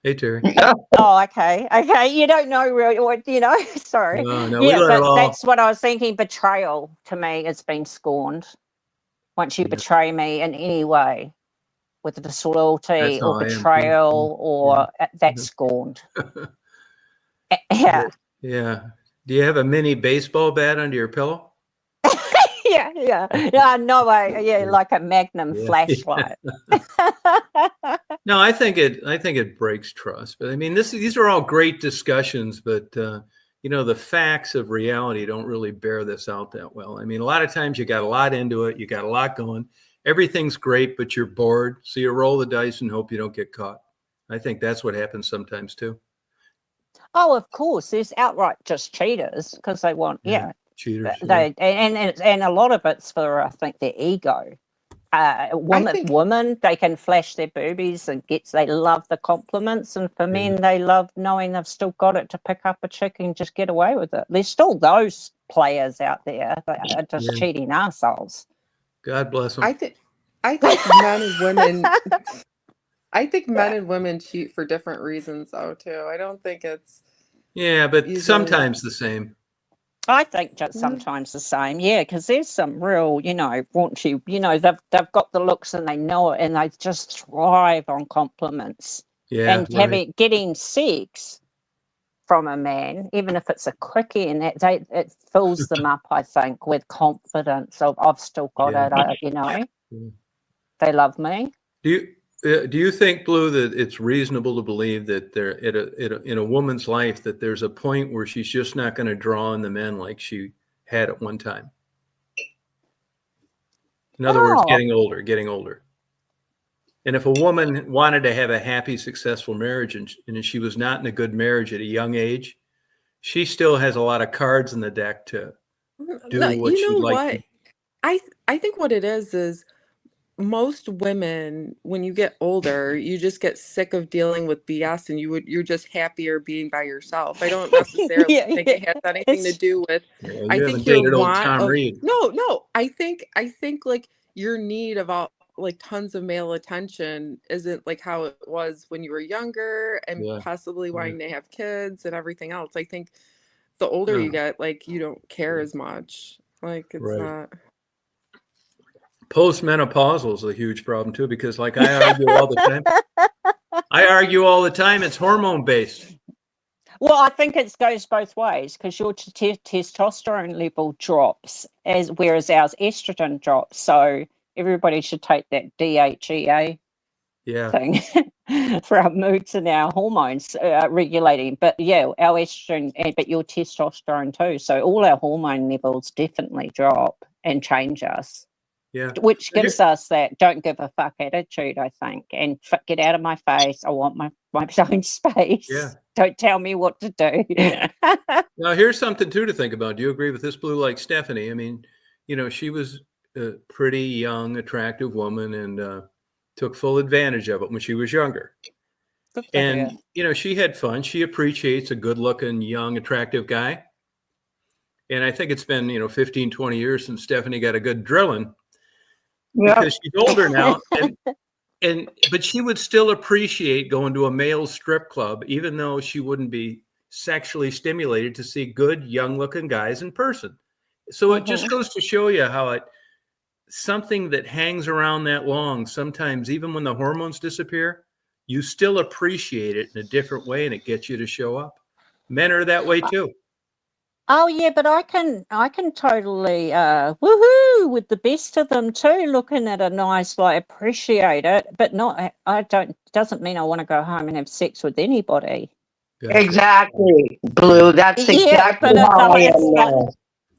Speaker 1: Hey Terry.
Speaker 3: Oh, okay. Okay. You don't know really what, sorry.
Speaker 1: No, no, we
Speaker 3: Yeah,
Speaker 1: let it
Speaker 3: but
Speaker 1: all.
Speaker 3: that's what I was thinking. Betrayal to me is being scorned. Once you
Speaker 1: Yeah,
Speaker 3: betray me in any way, with
Speaker 1: that's
Speaker 3: disloyalty or
Speaker 1: how I am too.
Speaker 3: betrayal,
Speaker 1: Yeah.
Speaker 3: or that's scorned. Yeah.
Speaker 1: Yeah. Do you have a mini baseball bat under your pillow?
Speaker 3: Yeah, no way. Yeah,
Speaker 1: Yeah.
Speaker 3: like a Magnum
Speaker 1: Yeah.
Speaker 3: flashlight.
Speaker 1: No, I think it breaks trust. But I mean, these are all great discussions, but the facts of reality don't really bear this out that well. I mean, a lot of times you got a lot into it, you got a lot going, everything's great, but you're bored, so you roll the dice and hope you don't get caught. I think that's what happens sometimes too.
Speaker 3: Oh, of course, there's outright just cheaters because they want,
Speaker 1: Yeah, cheaters. Yeah,
Speaker 3: and a lot of it's for, I think, their ego.
Speaker 2: I think
Speaker 3: Women, they can flash their boobies and they love the compliments, and for
Speaker 1: yeah,
Speaker 3: men, they love knowing they've still got it to pick up a chick and just get away with it. There's still those players out there that are just
Speaker 1: yeah.
Speaker 3: cheating assholes.
Speaker 1: God bless
Speaker 2: I
Speaker 1: them.
Speaker 2: think I think men and women I think men and women cheat for different reasons though too. I don't think it's
Speaker 1: Yeah, but
Speaker 2: usually
Speaker 1: sometimes the same.
Speaker 3: I think just
Speaker 2: Mm,
Speaker 3: sometimes the same, yeah, because there's some real, raunchy, they've got the looks and they know it, and they just thrive on compliments.
Speaker 1: Yeah,
Speaker 3: And
Speaker 1: right.
Speaker 3: getting sex from a man, even if it's a quickie, and it fills them up, I think, with confidence of I've still got
Speaker 1: Yeah.
Speaker 3: it.
Speaker 1: Yeah.
Speaker 3: They love me.
Speaker 1: Do you think, Blue, that it's reasonable to believe that there in a woman's life that there's a point where she's just not going to draw on the men like she had at one time? In other words,
Speaker 3: Oh,
Speaker 1: getting older. And if a woman wanted to have a happy, successful marriage and she was not in a good marriage at a young age, she still has a lot of cards in the deck to
Speaker 2: no,
Speaker 1: do what
Speaker 2: you
Speaker 1: she'd
Speaker 2: know
Speaker 1: like to.
Speaker 2: what? I think what it is most women, when you get older, you just get sick of dealing with BS, and you're just happier being by yourself. I don't necessarily
Speaker 3: Yeah,
Speaker 2: think
Speaker 3: yeah.
Speaker 2: it has anything to
Speaker 3: It's
Speaker 2: do with.
Speaker 1: Yeah,
Speaker 2: I
Speaker 1: you
Speaker 2: think
Speaker 1: haven't
Speaker 2: your
Speaker 1: dated old
Speaker 2: want
Speaker 1: Tom
Speaker 2: of
Speaker 1: Reed.
Speaker 2: no. I think like your need of all like tons of male attention isn't like how it was when you were younger, and
Speaker 1: Yeah.
Speaker 2: possibly
Speaker 1: Yeah.
Speaker 2: wanting to have kids and everything else. I think the older
Speaker 1: No.
Speaker 2: you get, like you don't care as much. Like it's
Speaker 1: Right.
Speaker 2: not.
Speaker 1: Postmenopausal is a huge problem too, because like I argue all the time. It's hormone based.
Speaker 3: Well, I think it goes both ways because your testosterone level drops whereas ours estrogen drops. So everybody should take that DHEA
Speaker 1: Yeah.
Speaker 3: thing for our moods and our hormones regulating. But yeah, our estrogen, but your testosterone too. So all our hormone levels definitely drop and change us.
Speaker 1: Yeah.
Speaker 3: Which gives us that don't give a fuck attitude, I think, and get out of my face. I want my own space.
Speaker 1: Yeah.
Speaker 3: Don't tell me what to do.
Speaker 1: Now, here's something too to think about. Do you agree with this, Blue? Like Stephanie, I mean, she was a pretty young, attractive woman and took full advantage of it when she was younger. And, she had fun. She appreciates a good-looking, young, attractive guy. And I think it's been, 15, 20 years since Stephanie got a good drilling.
Speaker 4: Yeah.
Speaker 1: Because she's older now, but she would still appreciate going to a male strip club, even though she wouldn't be sexually stimulated to see good, young-looking guys in person. So it just goes to show you how something that hangs around that long, sometimes even when the hormones disappear, you still appreciate it in a different way, and it gets you to show up. Men are that way too.
Speaker 3: Oh yeah, but I can totally woohoo with the best of them too. Looking at a nice, like appreciate it, but not. I don't. Doesn't mean I want to go home and have sex with anybody.
Speaker 1: Gotcha.
Speaker 4: Exactly, Blue. That's exactly
Speaker 3: but
Speaker 4: how I am now.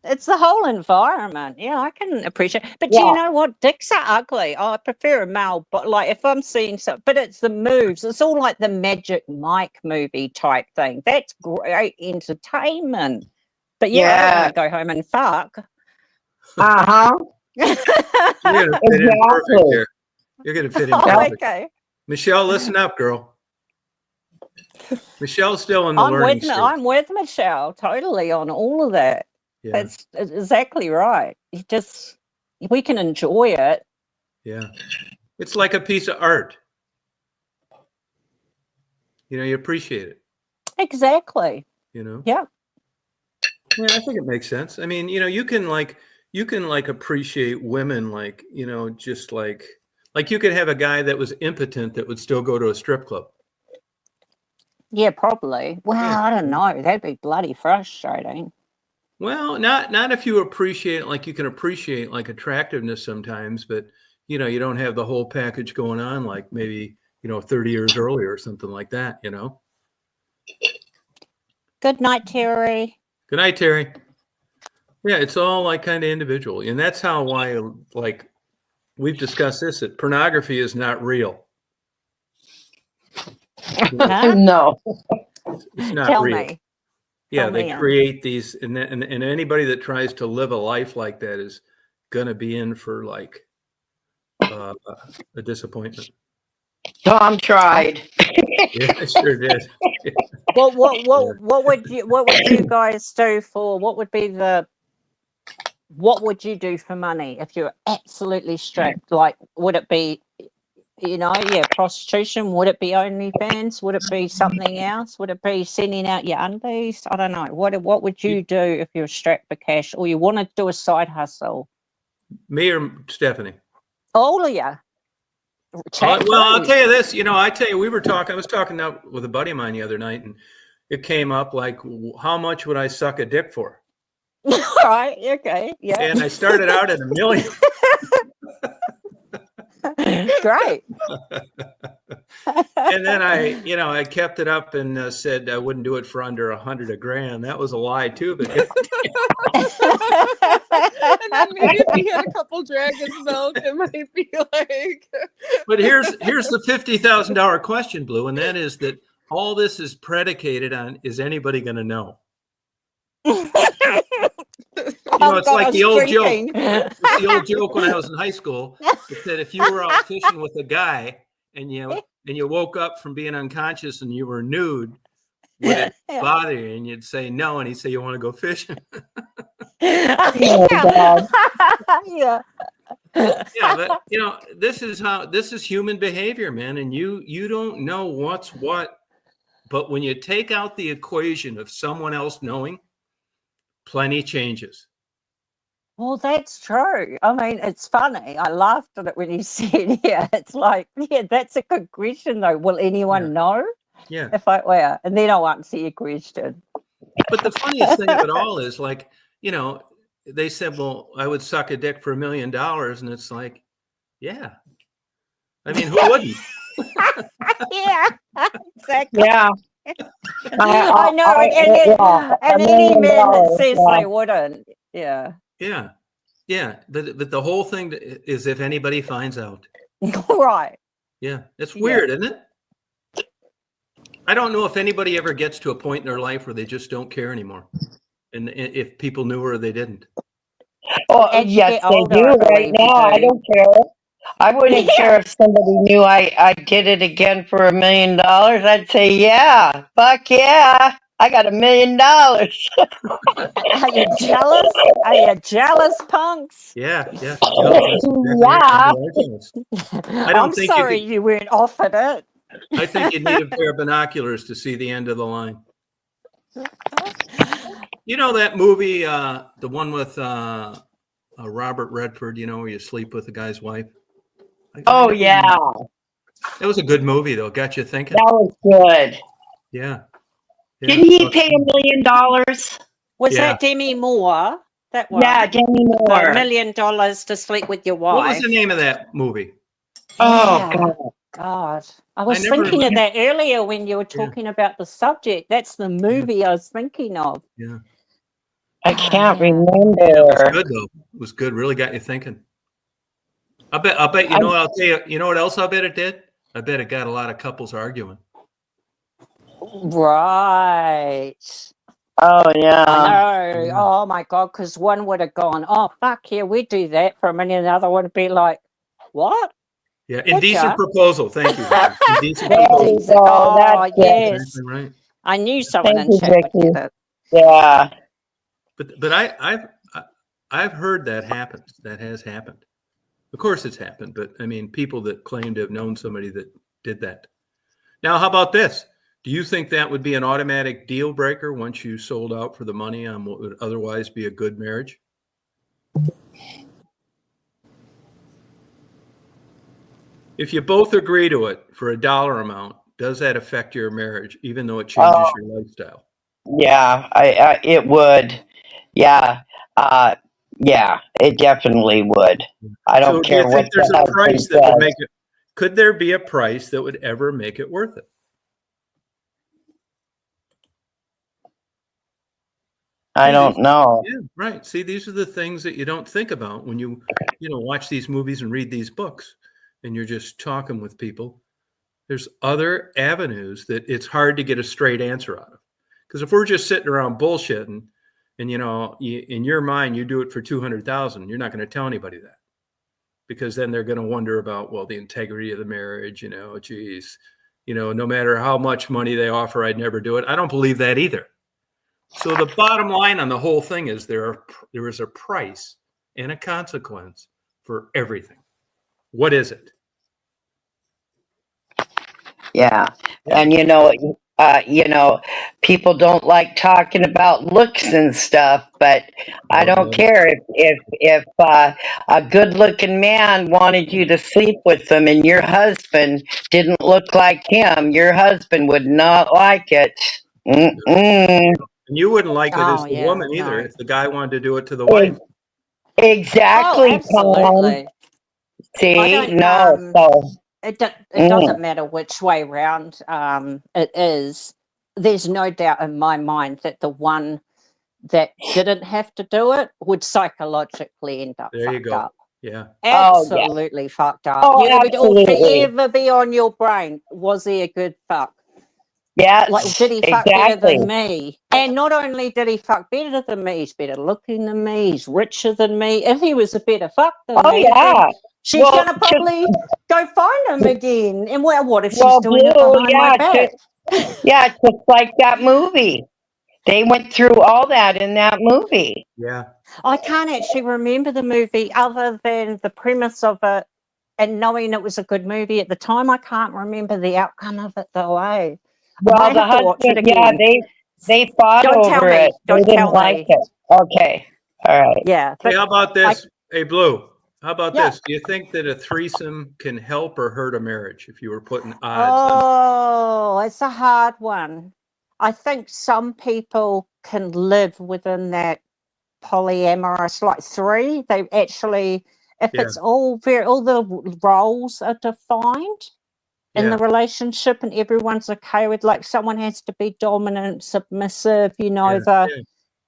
Speaker 3: it's the whole environment. Yeah, I can appreciate. But
Speaker 4: Yeah.
Speaker 3: you know what? Dicks are ugly. I prefer a male, but like if I'm seeing some, but it's the moves. It's all like the Magic Mike movie type thing. That's great entertainment. But yeah, I don't want to go home and fuck.
Speaker 4: Uh-huh.
Speaker 1: You're going to fit in perfect here. You're going to fit in perfect.
Speaker 3: Okay.
Speaker 1: Michelle, listen up, girl. Michelle's still in the learning stage.
Speaker 3: I'm with Michelle totally on all of that.
Speaker 1: Yeah.
Speaker 3: That's exactly right. We can enjoy it.
Speaker 1: Yeah. It's like a piece of art. You appreciate it.
Speaker 3: Exactly.
Speaker 1: Yeah, I think it makes sense. I mean, you can appreciate women just like you could have a guy that was impotent that would still go to a strip club.
Speaker 3: Yeah, probably. Well,
Speaker 1: Yeah.
Speaker 3: I don't know. That'd be bloody frustrating.
Speaker 1: Well, not if you appreciate like you can appreciate like attractiveness sometimes, but you don't have the whole package going on like maybe 30 years earlier or something like that.
Speaker 3: Good night, Terry.
Speaker 1: Good night, Terry. Yeah, it's all like kind of individual, and that's why like we've discussed this, that pornography is not real.
Speaker 3: Huh?
Speaker 4: No.
Speaker 1: It's not
Speaker 3: Tell
Speaker 1: real.
Speaker 3: me.
Speaker 1: Yeah,
Speaker 3: Tell
Speaker 1: they
Speaker 3: me.
Speaker 1: create these, and anybody that tries to live a life like that is gonna be in for like a disappointment.
Speaker 4: Tom tried.
Speaker 1: Yeah, I sure did.
Speaker 3: What would you guys do for what would you do for money if you're absolutely strapped? Like, would it be prostitution? Would it be OnlyFans? Would it be something else? Would it be sending out your undies? I don't know. What would you do if you're strapped for cash or you want to do a side hustle?
Speaker 1: Me or Stephanie?
Speaker 3: All of you.
Speaker 1: I'll tell you this. I was talking out with a buddy of mine the other night, and it came up like, how much would I suck a dick for?
Speaker 3: Right. Okay. Yeah.
Speaker 1: And I started out at $1 million.
Speaker 3: Great.
Speaker 1: And then I kept it up and said I wouldn't do it for under $100,000. That was a lie too, but
Speaker 2: And then maybe if he had a couple dragons milk, it might be like.
Speaker 1: But here's the $50,000 question, Blue, and that is that all this is predicated on, is anybody going to know?
Speaker 3: Oh,
Speaker 1: It's
Speaker 3: God,
Speaker 1: like
Speaker 3: I
Speaker 1: the
Speaker 3: was
Speaker 1: old joke.
Speaker 3: drinking.
Speaker 1: It's the old joke when I was in high school. It said if you were out fishing with a guy and you woke up from being unconscious and you were nude, would it
Speaker 3: Yeah.
Speaker 1: bother you? And you'd say no, and he'd say you want to go fishing.
Speaker 4: Oh, God.
Speaker 3: Yeah.
Speaker 1: Yeah, but this is human behavior, man, and you don't know what's what. But when you take out the equation of someone else knowing, plenty changes.
Speaker 3: Well, that's true. I mean, it's funny. I laughed at it when you said, yeah, it's like, yeah, that's a good question, though. Will anyone know
Speaker 1: Yeah.
Speaker 3: if I wear? And then I'll answer your question.
Speaker 1: But the funniest thing of it all is like, they said, well, I would suck a dick for $1 million. And it's like, yeah. I mean, who wouldn't?
Speaker 3: Yeah, exactly.
Speaker 4: Yeah.
Speaker 3: I know.
Speaker 4: Yeah,
Speaker 3: And
Speaker 4: $1
Speaker 3: any
Speaker 4: million,
Speaker 3: man that says
Speaker 4: yeah.
Speaker 3: they wouldn't. Yeah.
Speaker 1: Yeah. Yeah. But the whole thing is if anybody finds out.
Speaker 3: Right.
Speaker 1: Yeah. It's
Speaker 3: Yeah.
Speaker 1: weird, isn't it? I don't know if anybody ever gets to a point in their life where they just don't care anymore. And if people knew her or they didn't.
Speaker 4: Oh,
Speaker 3: As you
Speaker 4: yes,
Speaker 3: get
Speaker 4: they
Speaker 3: older,
Speaker 4: do
Speaker 3: I
Speaker 4: right
Speaker 3: believe you
Speaker 4: now. I
Speaker 3: do.
Speaker 4: don't care. I wouldn't care if somebody knew I did it again for $1 million. I'd say, yeah, fuck yeah. I got $1 million.
Speaker 3: Are you jealous? Are you jealous, punks?
Speaker 1: Yeah. Yeah. No, that's exactly right.
Speaker 4: Yeah.
Speaker 1: Congratulations. I don't
Speaker 3: I'm
Speaker 1: think
Speaker 3: sorry you weren't offered it.
Speaker 1: I think you need a pair of binoculars to see the end of the line. You know that movie, the one with Robert Redford, where you sleep with the guy's wife?
Speaker 4: Oh, yeah.
Speaker 1: That was a good movie, though. Got you thinking.
Speaker 4: That was good.
Speaker 1: Yeah.
Speaker 4: Didn't he pay $1 million?
Speaker 3: Was
Speaker 1: Yeah.
Speaker 3: that Demi Moore? That one?
Speaker 4: Yeah, Demi
Speaker 3: The
Speaker 4: Moore.
Speaker 3: $1 million to sleep with your wife.
Speaker 1: What was the name of that movie?
Speaker 4: Oh,
Speaker 3: Yeah.
Speaker 4: God.
Speaker 3: God. I was
Speaker 1: never
Speaker 3: thinking of
Speaker 1: remember-
Speaker 3: that earlier when you were talking about the subject. That's the movie I was thinking of.
Speaker 1: Yeah.
Speaker 4: I can't
Speaker 3: yeah.
Speaker 4: remember.
Speaker 1: Yeah, it was good, though. It was good. Really got you thinking. I'll bet, I'll tell you, you know what else I bet it did? I bet it got a lot of couples arguing.
Speaker 3: Right.
Speaker 4: Oh, yeah.
Speaker 3: I know.
Speaker 1: Yeah.
Speaker 3: Oh, my God, because one would have gone, oh, fuck, yeah, we do that for a minute. Another one would be like, what?
Speaker 1: Yeah. Indecent
Speaker 3: Gotcha.
Speaker 1: proposal. Thank you. Indecent
Speaker 4: There
Speaker 1: proposal.
Speaker 4: you go.
Speaker 3: Oh,
Speaker 4: That's it.
Speaker 3: yes.
Speaker 1: Exactly right.
Speaker 3: I knew someone
Speaker 4: Thank
Speaker 3: in
Speaker 4: you,
Speaker 3: chat would
Speaker 4: Vicky.
Speaker 3: get it.
Speaker 4: Yeah.
Speaker 1: But I've heard that happens. That has happened. Of course it's happened, but I mean, people that claim to have known somebody that did that. Now, how about this? Do you think that would be an automatic deal breaker once you sold out for the money on what would otherwise be a good marriage? If you both agree to it for a dollar amount, does that affect your marriage, even though it changes your lifestyle?
Speaker 4: Yeah, it would. Yeah. Yeah, it definitely would. I don't
Speaker 1: So do you
Speaker 4: care what
Speaker 1: think there's
Speaker 4: the
Speaker 1: a
Speaker 4: husband
Speaker 1: price that would
Speaker 4: says.
Speaker 1: make it? Could there be a price that would ever make it worth it?
Speaker 4: I don't know.
Speaker 1: Yeah, right. See, these are the things that you don't think about when you watch these movies and read these books, and you're just talking with people. There's other avenues that it's hard to get a straight answer out of. Because if we're just sitting around bullshitting, and in your mind you do it for 200,000, you're not going to tell anybody that, because then they're going to wonder about, well, the integrity of the marriage. Geez, no matter how much money they offer, I'd never do it. I don't believe that either. So the bottom line on the whole thing is there is a price and a consequence for everything. What is it?
Speaker 4: Yeah. And people don't like talking about looks and stuff, but I don't care if a good-looking man wanted you to sleep with them and your husband didn't look like him, your husband would not like it. Mm-mm.
Speaker 1: And you wouldn't like it as
Speaker 3: Oh,
Speaker 1: the
Speaker 3: yeah,
Speaker 1: woman either
Speaker 3: no.
Speaker 1: if the guy wanted to do it to the wife.
Speaker 4: Exactly,
Speaker 3: Oh, absolutely.
Speaker 4: Tom. See,
Speaker 3: don't,
Speaker 4: no, so
Speaker 3: It doesn't matter which way round it is. There's no doubt in my mind that the one that didn't have to do it would psychologically end up
Speaker 1: There you
Speaker 3: fucked
Speaker 1: go.
Speaker 3: up.
Speaker 1: Yeah.
Speaker 4: Oh, yeah.
Speaker 3: Absolutely fucked up.
Speaker 4: Oh,
Speaker 3: It would all
Speaker 4: absolutely.
Speaker 3: forever be on your brain. Was he a good fuck?
Speaker 4: Yeah,
Speaker 3: Like, did he fuck better
Speaker 4: exactly.
Speaker 3: than me? And not only did he fuck better than me, he's better looking than me, he's richer than me. If he was a better fuck than
Speaker 4: Oh
Speaker 3: me,
Speaker 4: yeah.
Speaker 3: then she's
Speaker 4: Well,
Speaker 3: going to probably go find him again. And well, what if she's
Speaker 4: well,
Speaker 3: doing it
Speaker 4: Blue,
Speaker 3: behind my back?
Speaker 4: just like that movie. They went through all that in that movie.
Speaker 1: Yeah.
Speaker 3: I can't actually remember the movie other than the premise of it and knowing it was a good movie at the time. I can't remember the outcome of it though, eh? I
Speaker 4: Well,
Speaker 3: might
Speaker 4: the
Speaker 3: have to watch it
Speaker 4: husband, yeah,
Speaker 3: again.
Speaker 4: they fought
Speaker 3: Don't tell
Speaker 4: over
Speaker 3: me.
Speaker 4: it. They
Speaker 3: Don't
Speaker 4: didn't
Speaker 3: tell
Speaker 4: like
Speaker 3: me.
Speaker 4: it. Okay. All right.
Speaker 3: Yeah.
Speaker 1: Hey,
Speaker 3: But
Speaker 1: how about this? Hey, Blue, how about
Speaker 3: Yeah.
Speaker 1: this? Do you think that a threesome can help or hurt a marriage if you were putting odds on?
Speaker 3: oh, it's a hard one. I think some people can live within that polyamorous, like three. They actually, if
Speaker 1: Yeah.
Speaker 3: it's all the roles are defined in the
Speaker 1: Yeah.
Speaker 3: relationship and everyone's okay with, like, someone has to be dominant, submissive, you know,
Speaker 1: Yeah.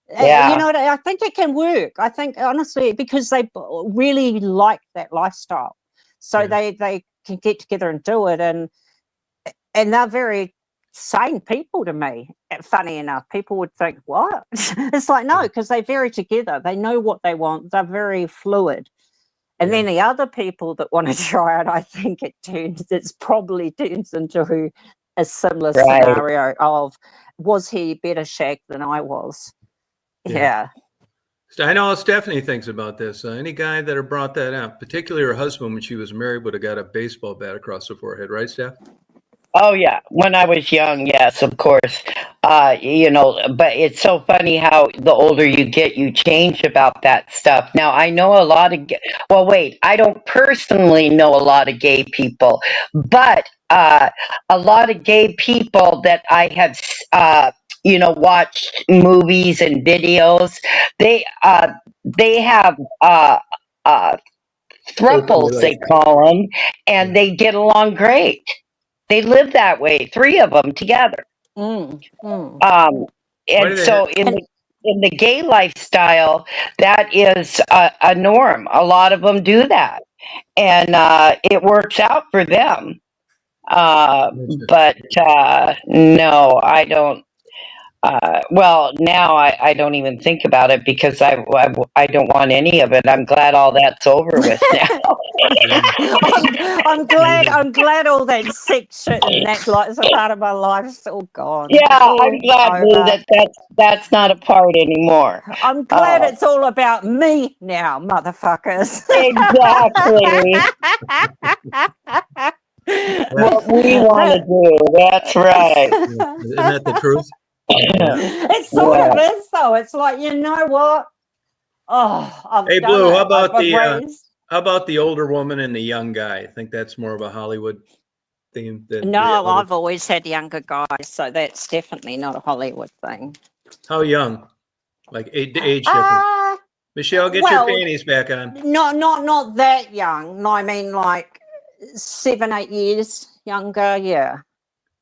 Speaker 4: Yeah.
Speaker 3: you know what, I think it can work. I think honestly, because they really like that lifestyle. So
Speaker 1: Yeah.
Speaker 3: they can get together and do it. And they're very sane people to me. Funny enough, people would think, what? It's like, no,
Speaker 1: Yeah.
Speaker 3: because they vary together. They know what they want. They're very fluid. And
Speaker 1: Yeah.
Speaker 3: then the other people that want to try it, I think it's probably turns into a similar
Speaker 4: Right.
Speaker 3: scenario of, was he better shagged than I was? Yeah.
Speaker 1: I know how Stephanie thinks about this. Any guy that had brought that up, particularly her husband when she was married, would have got a baseball bat across the forehead, right, Steph?
Speaker 4: Oh yeah, when I was young, yes, of course. But it's so funny how the older you get, you change about that stuff. Now I know a lot of. Well, wait, I don't personally know a lot of gay people, but a lot of gay people that I have, watched movies and videos. They have thruples, they call them, and they get along great. They live that way, three of them together.
Speaker 3: Mm, mm.
Speaker 1: Why do
Speaker 4: And
Speaker 1: they
Speaker 4: so in the gay lifestyle, that is a norm. A lot of them do that, and it works out for them. But no, I don't. Well, now I don't even think about it because I don't want any of it. I'm glad all that's over with now.
Speaker 3: I'm glad all that sex shit and that, like, is a part of my life is all gone.
Speaker 4: Yeah,
Speaker 3: It's all
Speaker 4: I'm glad, Lou,
Speaker 3: over.
Speaker 4: that's not a part anymore.
Speaker 3: I'm glad it's all about me now, motherfuckers.
Speaker 4: Exactly what we want to do. That's right.
Speaker 1: Isn't that the truth?
Speaker 3: It sort of is, though. It's like, you know what? Oh, I've
Speaker 1: Hey,
Speaker 3: done
Speaker 1: Blue,
Speaker 3: it.
Speaker 1: how about
Speaker 3: I've raised.
Speaker 1: how about the older woman and the young guy? I think that's more of a Hollywood theme.
Speaker 3: No, I've always had younger guys, so that's definitely not a Hollywood thing.
Speaker 1: How young? Like age difference. Michelle, get your panties back on.
Speaker 3: Not that young. No, I mean like 7, 8 years younger. Yeah,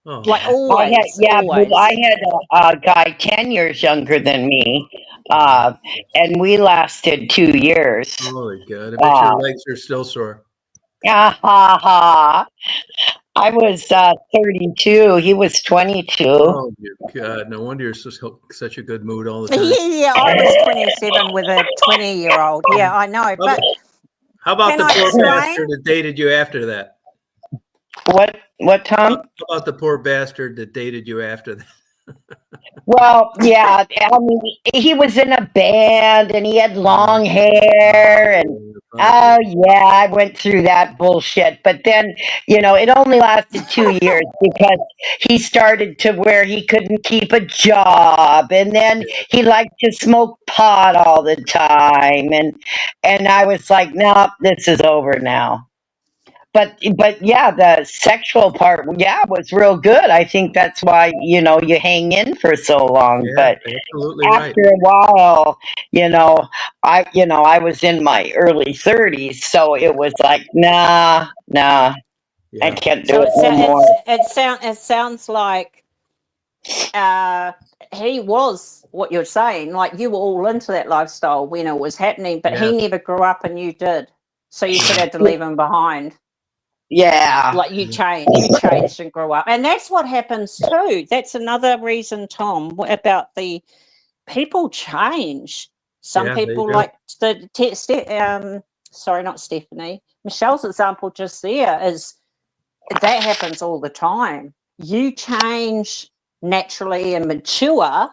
Speaker 1: Oh,
Speaker 3: like always. Always.
Speaker 4: I had a guy 10 years younger than me, and we lasted 2 years.
Speaker 1: holy God. I bet your legs are still sore.
Speaker 4: Ha ha. I was 32. He was 22.
Speaker 1: Oh, dear God. No wonder you're such a good mood all the time.
Speaker 3: Yeah, I was 27 with a 20-year-old. Yeah, I know. But
Speaker 1: How about
Speaker 3: Can
Speaker 1: the
Speaker 3: I
Speaker 1: poor
Speaker 3: explain?
Speaker 1: bastard that dated you after that?
Speaker 4: What, Tom?
Speaker 1: How about the poor bastard that dated you after that?
Speaker 4: Well, yeah, I mean, he was in a band and he had long hair and oh yeah, I went through that bullshit. But then, it only lasted 2 years because he started to where he couldn't keep a job, and then he liked to smoke pot all the time, and I was like, no, this is over now. But yeah, the sexual part, yeah, was real good. I think that's why you hang in for so long.
Speaker 1: Yeah,
Speaker 4: But
Speaker 1: absolutely right.
Speaker 4: after a while, I was in my early 30s, so it was like, nah, I
Speaker 1: Yeah.
Speaker 4: can't do
Speaker 3: so
Speaker 4: it no more.
Speaker 3: it sounds like he was what you're saying. Like, you were all into that lifestyle when it was happening, but he never grew up and you did. So you sort of had to leave him behind.
Speaker 4: Yeah.
Speaker 3: Like you changed and grew up. And that's what happens too. That's another reason, Tom, about the people change. Some
Speaker 1: Yeah, they
Speaker 3: people
Speaker 1: do.
Speaker 3: like sorry, not Stephanie. Michelle's example just there is that happens all the time. You change naturally and mature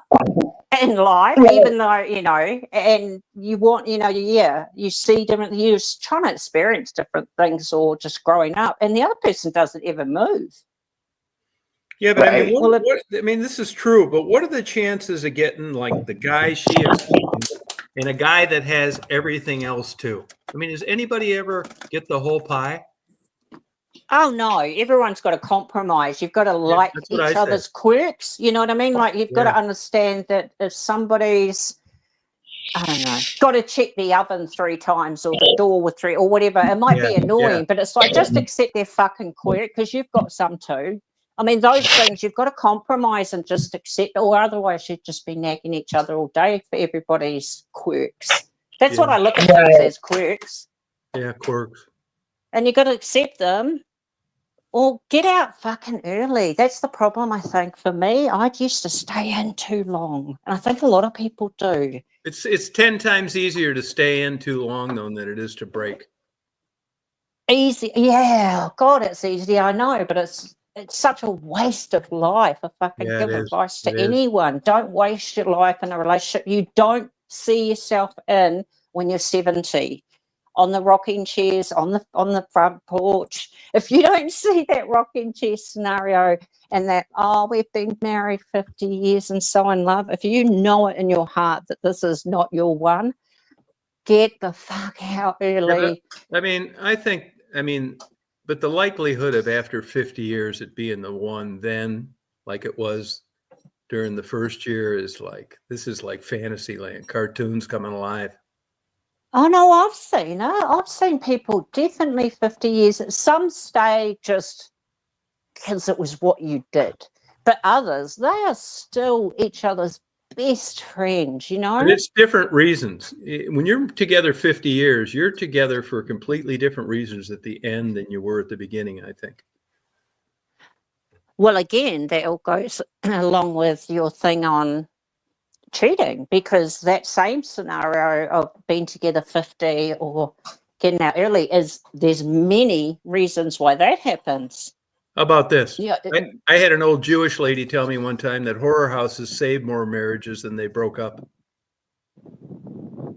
Speaker 3: in life, even though, and you want, you see different, you're trying to experience different things or just growing up, and the other person doesn't ever move.
Speaker 1: Yeah, but I mean,
Speaker 4: Right.
Speaker 1: I mean, this is true, but what are the chances of getting like the guy she expected and a guy that has everything else too? I mean, does anybody ever get the whole pie?
Speaker 3: Oh no, everyone's got to compromise. You've got to like
Speaker 1: that's what I
Speaker 3: each
Speaker 1: say.
Speaker 3: other's quirks. You know what I mean? Like you've got to
Speaker 1: Yeah.
Speaker 3: understand that if somebody's, I don't know, got to check the oven 3 times or the door with 3 or whatever, it might be
Speaker 1: Yeah,
Speaker 3: annoying,
Speaker 1: yeah.
Speaker 3: but it's like just accept their fucking quirk because you've got some too. I mean, those things you've got to compromise and just accept, or otherwise you'd just be nagging each other all day for everybody's quirks. That's what
Speaker 1: Yeah.
Speaker 3: I look at things as, quirks.
Speaker 1: Yeah, quirks.
Speaker 3: And you've got to accept them. Or get out fucking early. That's the problem, I think, for me. I used to stay in too long. And I think a lot of people do.
Speaker 1: It's 10 times easier to stay in too long though than it is to break.
Speaker 3: Easy. Yeah. God, it's easy. I know, but it's such a waste of life. If I can give advice to anyone, don't waste your life in a relationship you don't see yourself in when you're 70. On the rocking chairs, on the front porch. If you don't see that rocking chair scenario and that, we've been married 50 years and so in love, if you know it in your heart that this is not your one, get the fuck out early.
Speaker 1: Yeah, but the likelihood of after 50 years it being the one then, like it was during the first year, is like, this is like fantasy land, cartoons coming alive.
Speaker 3: Oh no, I've seen it. I've seen people definitely 50 years. Some stay just because it was what you did. But others, they are still each other's best friends,
Speaker 1: But it's different reasons. When you're together 50 years, you're together for completely different reasons at the end than you were at the beginning, I think.
Speaker 3: Well, again, that all goes along with your thing on cheating, because that same scenario of being together 50 or getting out early there's many reasons why that happens.
Speaker 1: How about this?
Speaker 3: Yeah,
Speaker 1: I had an old Jewish lady tell me one time that horror houses saved more marriages than they broke up. What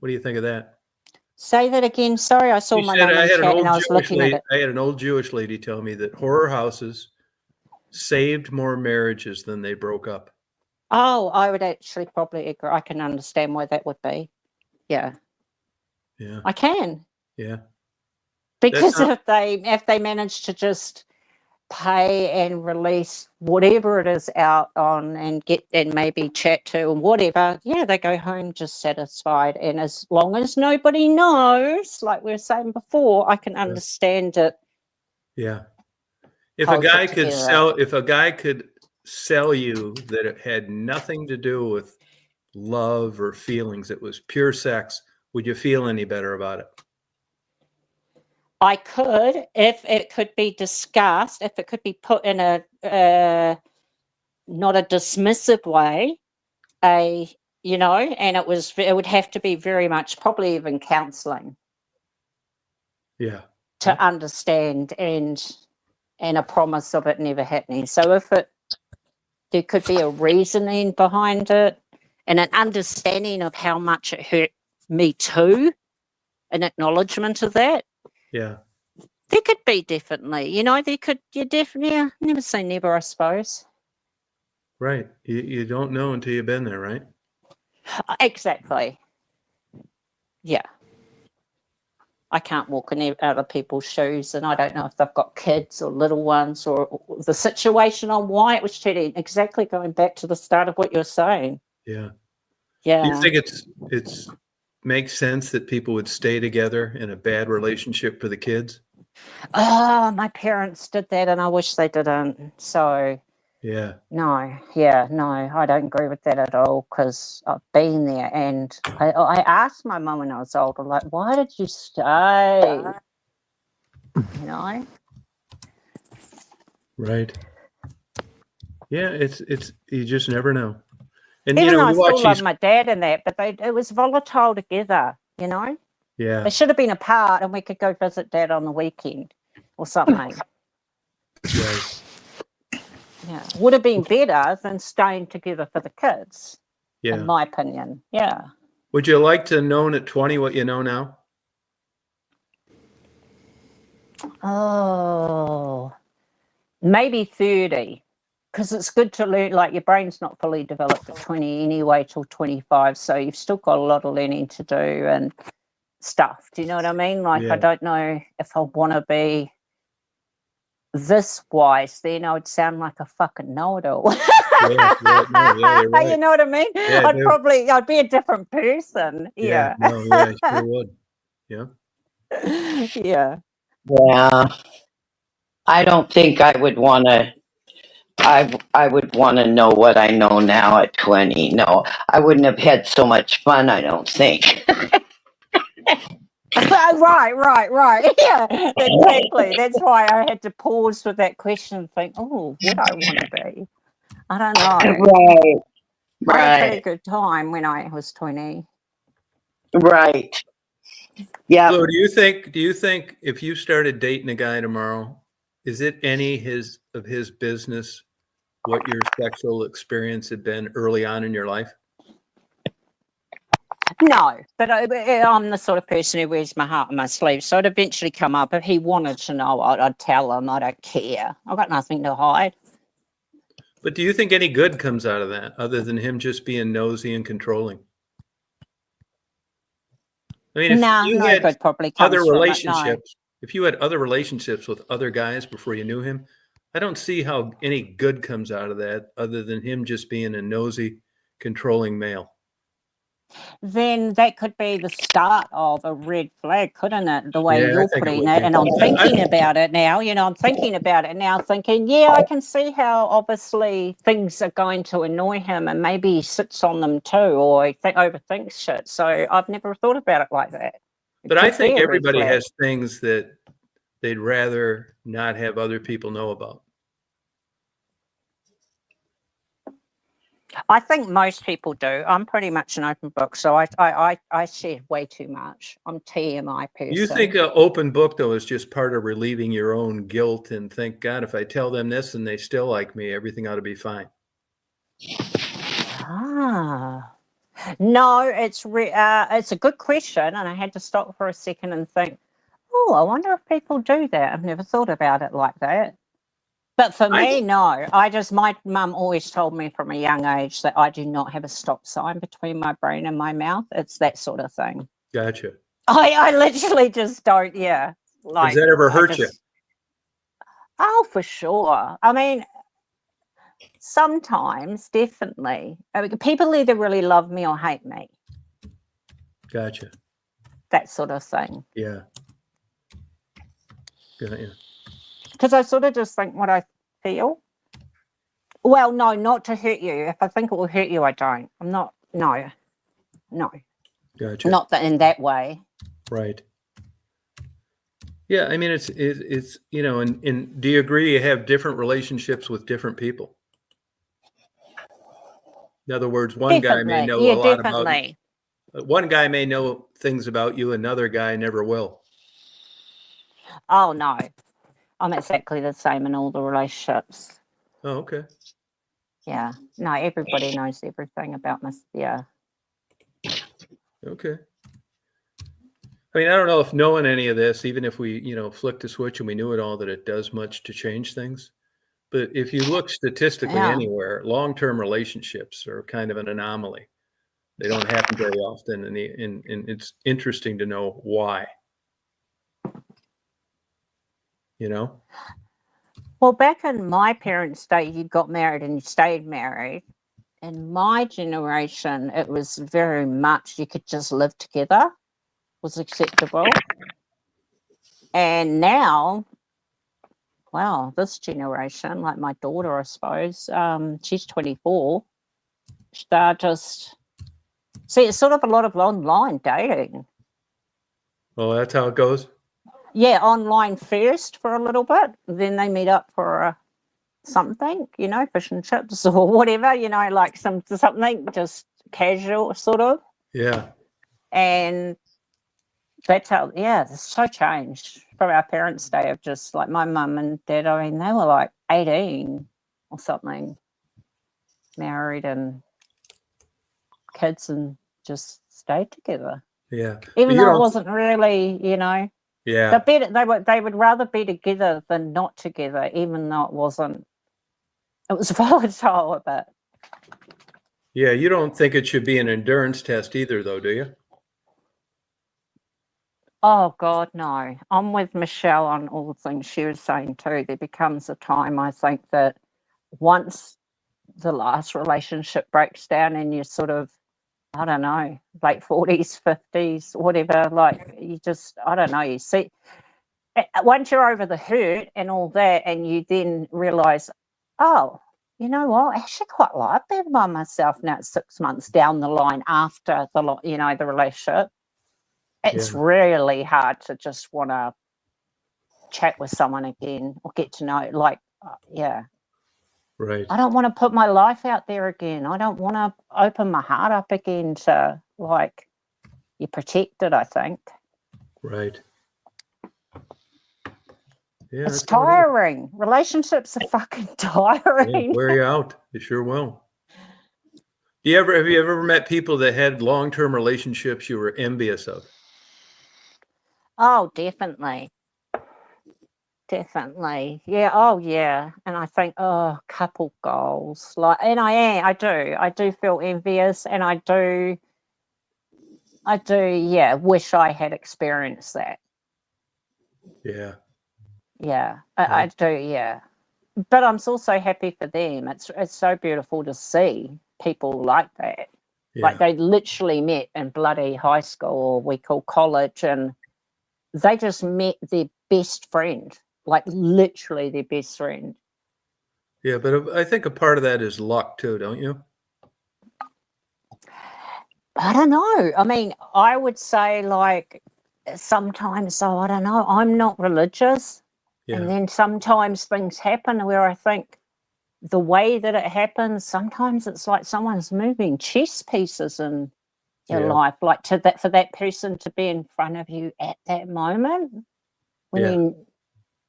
Speaker 1: do you think of that?
Speaker 3: say that again. Sorry, I saw
Speaker 1: She
Speaker 3: my
Speaker 1: said,
Speaker 3: name in chat and I was looking at it.
Speaker 1: I had an old Jewish lady tell me that horror houses saved more marriages than they broke up.
Speaker 3: Oh, I would actually probably agree. I can understand why that would be. Yeah.
Speaker 1: Yeah.
Speaker 3: I can.
Speaker 1: Yeah.
Speaker 3: Because if they manage to just pay and release whatever it is out on and get and maybe chat to and whatever, yeah, they go home just satisfied. And as long as nobody knows, like we were saying before, I can understand it.
Speaker 1: Yeah. If a guy could sell you that it had nothing to do with love or feelings, it was pure sex, would you feel any better about it?
Speaker 3: I could, if it could be discussed, if it could be put in a not a dismissive way, and it would have to be very much, probably even counselling.
Speaker 1: Yeah.
Speaker 3: To understand and a promise of it never happening. So if there could be a reasoning behind it and an understanding of how much it hurt me too, an acknowledgement of that.
Speaker 1: Yeah.
Speaker 3: There could be definitely, never say never, I suppose.
Speaker 1: Right. You don't know until you've been there, right?
Speaker 3: Exactly. Yeah. I can't walk in other people's shoes, and I don't know if they've got kids or little ones or the situation on why it was cheating. Exactly, going back to the start of what you're saying.
Speaker 1: Yeah.
Speaker 3: Yeah.
Speaker 1: Do you think it's makes sense that people would stay together in a bad relationship for the kids?
Speaker 3: Oh, my parents did that, and I wish they didn't. So,
Speaker 1: yeah.
Speaker 3: No, I don't agree with that at all, because I've been there, and I asked my mum when I was older, like, why did you stay? You know?
Speaker 1: Right. Yeah, it's you just never know. And
Speaker 3: Even though I
Speaker 1: you watch
Speaker 3: still love
Speaker 1: these.
Speaker 3: my dad and that, but it was volatile together, you know?
Speaker 1: Yeah.
Speaker 3: They should have been apart and we could go visit dad on the weekend or something.
Speaker 1: Right.
Speaker 3: Yeah. Would have been better than staying together for the kids,
Speaker 1: Yeah.
Speaker 3: in my opinion. Yeah.
Speaker 1: Would you like to have known at 20 what you know now?
Speaker 3: Oh, maybe 30. Because it's good to learn, like your brain's not fully developed at 20 anyway till 25. So you've still got a lot of learning to do and stuff. Do you know what I mean? Like,
Speaker 1: Yeah.
Speaker 3: I don't know if I want to be this wise, then I would sound like a fucking know-it-all.
Speaker 1: Yeah, no, yeah, you're right.
Speaker 3: You know what I mean?
Speaker 1: Yeah, I do.
Speaker 3: I'd be a different person.
Speaker 1: Yeah,
Speaker 3: Yeah.
Speaker 1: no, yeah, I sure would. Yeah.
Speaker 3: Yeah.
Speaker 4: Yeah. I don't think I would want to. I would want to know what I know now at 20. No, I wouldn't have had so much fun, I don't think.
Speaker 3: Right. Yeah, exactly. That's why I had to pause with that question and think, oh, would I want to be? I don't know.
Speaker 4: Right.
Speaker 3: I had a pretty
Speaker 4: Right.
Speaker 3: good time when I was 20.
Speaker 4: Right. Yeah.
Speaker 1: So do you think if you started dating a guy tomorrow, is it any of his business what your sexual experience had been early on in your life?
Speaker 3: No, but I'm the sort of person who wears my heart on my sleeve. So it'd eventually come up. If he wanted to know, I'd tell him. I don't care. I've got nothing to hide.
Speaker 1: But do you think any good comes out of that other than him just being nosy and controlling? I mean, if you
Speaker 3: No
Speaker 1: had
Speaker 3: good probably
Speaker 1: other
Speaker 3: comes from it. No.
Speaker 1: relationships, if you had other relationships with other guys before you knew him, I don't see how any good comes out of that other than him just being a nosy, controlling male.
Speaker 3: Then that could be the start of a red flag, couldn't it? The way
Speaker 1: Yeah, I
Speaker 3: you're
Speaker 1: think it
Speaker 3: putting
Speaker 1: would
Speaker 3: it.
Speaker 1: be.
Speaker 3: And I'm thinking about it now, I'm thinking about it now, thinking, yeah, I can see how obviously things are going to annoy him and maybe he sits on them too, or he overthinks shit. So I've never thought about it like that.
Speaker 1: But I
Speaker 3: Could be
Speaker 1: think
Speaker 3: a red
Speaker 1: everybody
Speaker 3: flag.
Speaker 1: has things that they'd rather not have other people know about.
Speaker 3: I think most people do. I'm pretty much an open book, so I share way too much. I'm TMI person.
Speaker 1: You think an open book, though, is just part of relieving your own guilt and think, God, if I tell them this and they still like me, everything ought to be fine.
Speaker 3: No, it's a good question, and I had to stop for a second and think, oh, I wonder if people do that. I've never thought about it like that. But for me, no. My mum always told me from a young age that I do not have a stop sign between my brain and my mouth. It's that sort of thing.
Speaker 1: Gotcha.
Speaker 3: I literally just don't, yeah. Like,
Speaker 1: Has that ever hurt you?
Speaker 3: Oh, for sure. I mean, sometimes, definitely. I mean, people either really love me or hate me.
Speaker 1: Gotcha.
Speaker 3: That sort of thing.
Speaker 1: Yeah. Got you.
Speaker 3: Because I sort of just think what I feel. Well, no, not to hurt you. If I think it will hurt you, I don't. I'm not, no.
Speaker 1: Gotcha.
Speaker 3: Not that in that way.
Speaker 1: Right. Yeah, I mean, it's and do you agree you have different relationships with different people? In other words, one guy may know a lot about you. One guy may know things about you, another guy never will.
Speaker 3: Oh, no. I'm exactly the same in all the relationships.
Speaker 1: Oh, okay.
Speaker 3: Yeah. No, everybody knows everything about me. Yeah.
Speaker 1: Okay. I mean, I don't know if knowing any of this, even if we, flicked a switch and we knew it all, that it does much to change things. But if you look statistically anywhere, long-term relationships are kind of an anomaly. They don't happen very often, and it's interesting to know why.
Speaker 3: Well, back in my parents' day, you got married and you stayed married. In my generation, it was very much you could just live together was acceptable. And now, wow, this generation, like my daughter, I suppose, she's 24. They're just, see, it's sort of a lot of online dating.
Speaker 1: Well, that's how it goes.
Speaker 3: yeah, online first for a little bit. Then they meet up for something, you know, fish and chips or whatever, you know, like something just casual sort of.
Speaker 1: Yeah.
Speaker 3: And that's how, yeah, it's so changed from our parents' day of just like my mum and dad. I mean, they were like 18 or something, married and kids, and just stayed together.
Speaker 1: Yeah. But
Speaker 3: Even
Speaker 1: you
Speaker 3: though it
Speaker 1: don't.
Speaker 3: wasn't really, you know,
Speaker 1: Yeah.
Speaker 3: they would rather be together than not together, even though it was volatile a bit.
Speaker 1: Yeah. You don't think it should be an endurance test either, though, do you?
Speaker 3: Oh God, no. I'm with Michelle on all the things she was saying too. There becomes a time, I think, that once the last relationship breaks down and you're sort of, I don't know, late 40s, 50s, whatever, like you just, I don't know, you see, once you're over the hurt and all that, and you then realize, oh, you know what, I actually quite like being by myself now, 6 months down the line after the relationship. It's
Speaker 1: Yeah.
Speaker 3: really hard to just want to chat with someone again or get to know, like, yeah.
Speaker 1: Right.
Speaker 3: I don't want to put my life out there again. I don't want to open my heart up again to, like, you're protected, I think.
Speaker 1: Right. Yeah.
Speaker 3: It's
Speaker 1: that's how it is.
Speaker 3: tiring. Relationships are fucking
Speaker 1: Yeah,
Speaker 3: tiring.
Speaker 1: wear you out. They sure will. Have you ever met people that had long-term relationships you were envious of?
Speaker 3: Oh, definitely. Definitely. Yeah. Oh, yeah. And I think, oh, couple goals. Like, and I do feel envious, and I do, yeah, wish I had experienced that.
Speaker 1: Yeah.
Speaker 3: Yeah. I do, yeah. But I'm also happy for them. It's so beautiful to see people like that. Like
Speaker 1: Yeah.
Speaker 3: they literally met in bloody high school, or we call college, and they just met their best friend, like literally their best friend.
Speaker 1: Yeah. But I think a part of that is luck too, don't you?
Speaker 3: I don't know. I mean, I would say like sometimes, so I don't know, I'm not religious. And
Speaker 1: Yeah.
Speaker 3: then sometimes things happen where I think the way that it happens, sometimes it's like someone's moving chess pieces in your
Speaker 1: Yeah.
Speaker 3: life, like to that, for that person to be in front of you at that moment. When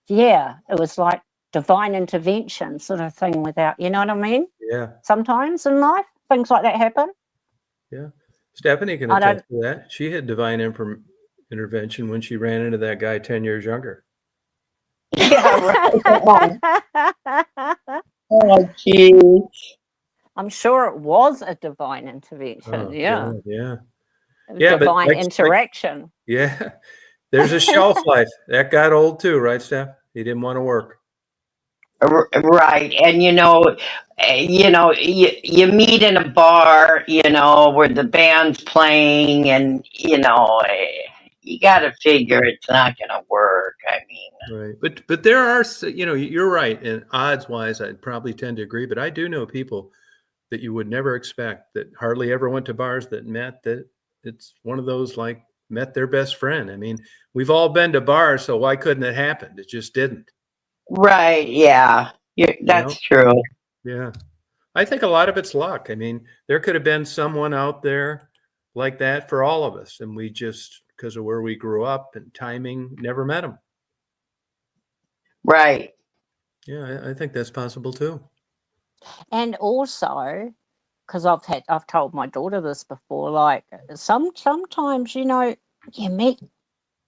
Speaker 1: Yeah.
Speaker 3: it was like divine intervention sort of thing without, you know what I mean?
Speaker 1: Yeah.
Speaker 3: Sometimes in life, things like that happen.
Speaker 1: Yeah. Stephanie can
Speaker 3: I don't,
Speaker 1: attest to that. She had divine intervention when she ran into that guy 10 years younger.
Speaker 4: Yeah, right. Oh, geez.
Speaker 3: I'm sure it was a divine intervention.
Speaker 1: Oh,
Speaker 3: Yeah.
Speaker 1: God, yeah.
Speaker 3: A
Speaker 1: Yeah, but
Speaker 3: divine interaction.
Speaker 1: yeah, there's a shelf life. That got old too, right, Steph? He didn't want to work.
Speaker 4: Right. And you meet in a bar, where the band's playing, and you got to figure it's not going to work. I mean,
Speaker 1: Right. But there are, you're right. And odds wise, I'd probably tend to agree. But I do know people that you would never expect, that hardly ever went to bars, that met, that it's one of those like met their best friend. I mean, we've all been to bars, so why couldn't it happen? It just didn't.
Speaker 4: right. Yeah.
Speaker 1: You know?
Speaker 4: That's true.
Speaker 1: Yeah. I think a lot of it's luck. I mean, there could have been someone out there like that for all of us, and we just, because of where we grew up and timing, never met them.
Speaker 4: Right.
Speaker 1: Yeah, I think that's possible too.
Speaker 3: And also, because I've told my daughter this before, like sometimes, you meet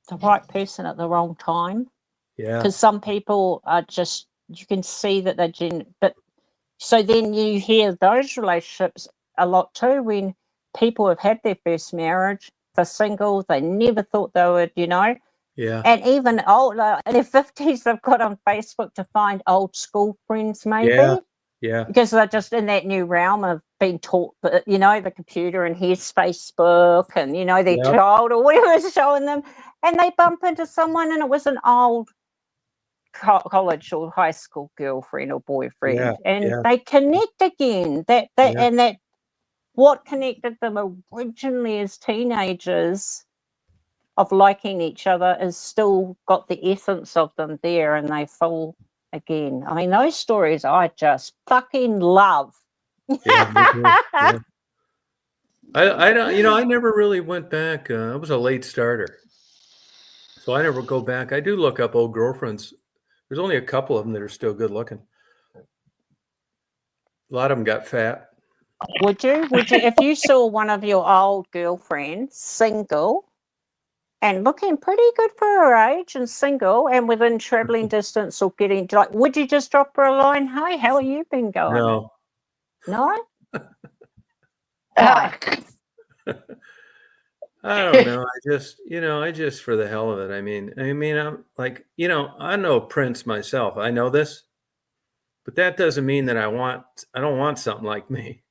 Speaker 3: the right person at the wrong time.
Speaker 1: Yeah.
Speaker 3: Because some people are just, you can see that they're but so then you hear those relationships a lot too, when people have had their first marriage, they're single, they never thought they would,
Speaker 1: Yeah.
Speaker 3: and even old, in their 50s, they've got on Facebook to find old school friends, maybe.
Speaker 1: Yeah. Yeah.
Speaker 3: Because they're just in that new realm of being taught, the computer and his Facebook and, their
Speaker 1: Yep.
Speaker 3: child or whatever is showing them. And they bump into someone and it was an old college or high school girlfriend or boyfriend.
Speaker 1: Yeah.
Speaker 3: And
Speaker 1: Yeah.
Speaker 3: they connect again. And that what connected them originally as teenagers of liking each other is still got the essence of them there, and they fall again. I mean, those stories I just fucking love.
Speaker 1: Yeah, me too. Yeah. I don't, you know, I never really went back. I was a late starter, so I never go back. I do look up old girlfriends. There's only a couple of them that are still good looking. A lot of them got fat.
Speaker 3: Would you, if you saw one of your old girlfriends single and looking pretty good for her age and single and within traveling distance or getting, like, would you just drop her a line? Hey, how are you been going?
Speaker 1: No,
Speaker 3: No?
Speaker 4: Uh,
Speaker 1: I don't know. I just for the hell of it. I mean, I'm like, I know Prince myself. I know this, but that doesn't mean that I don't want something like me.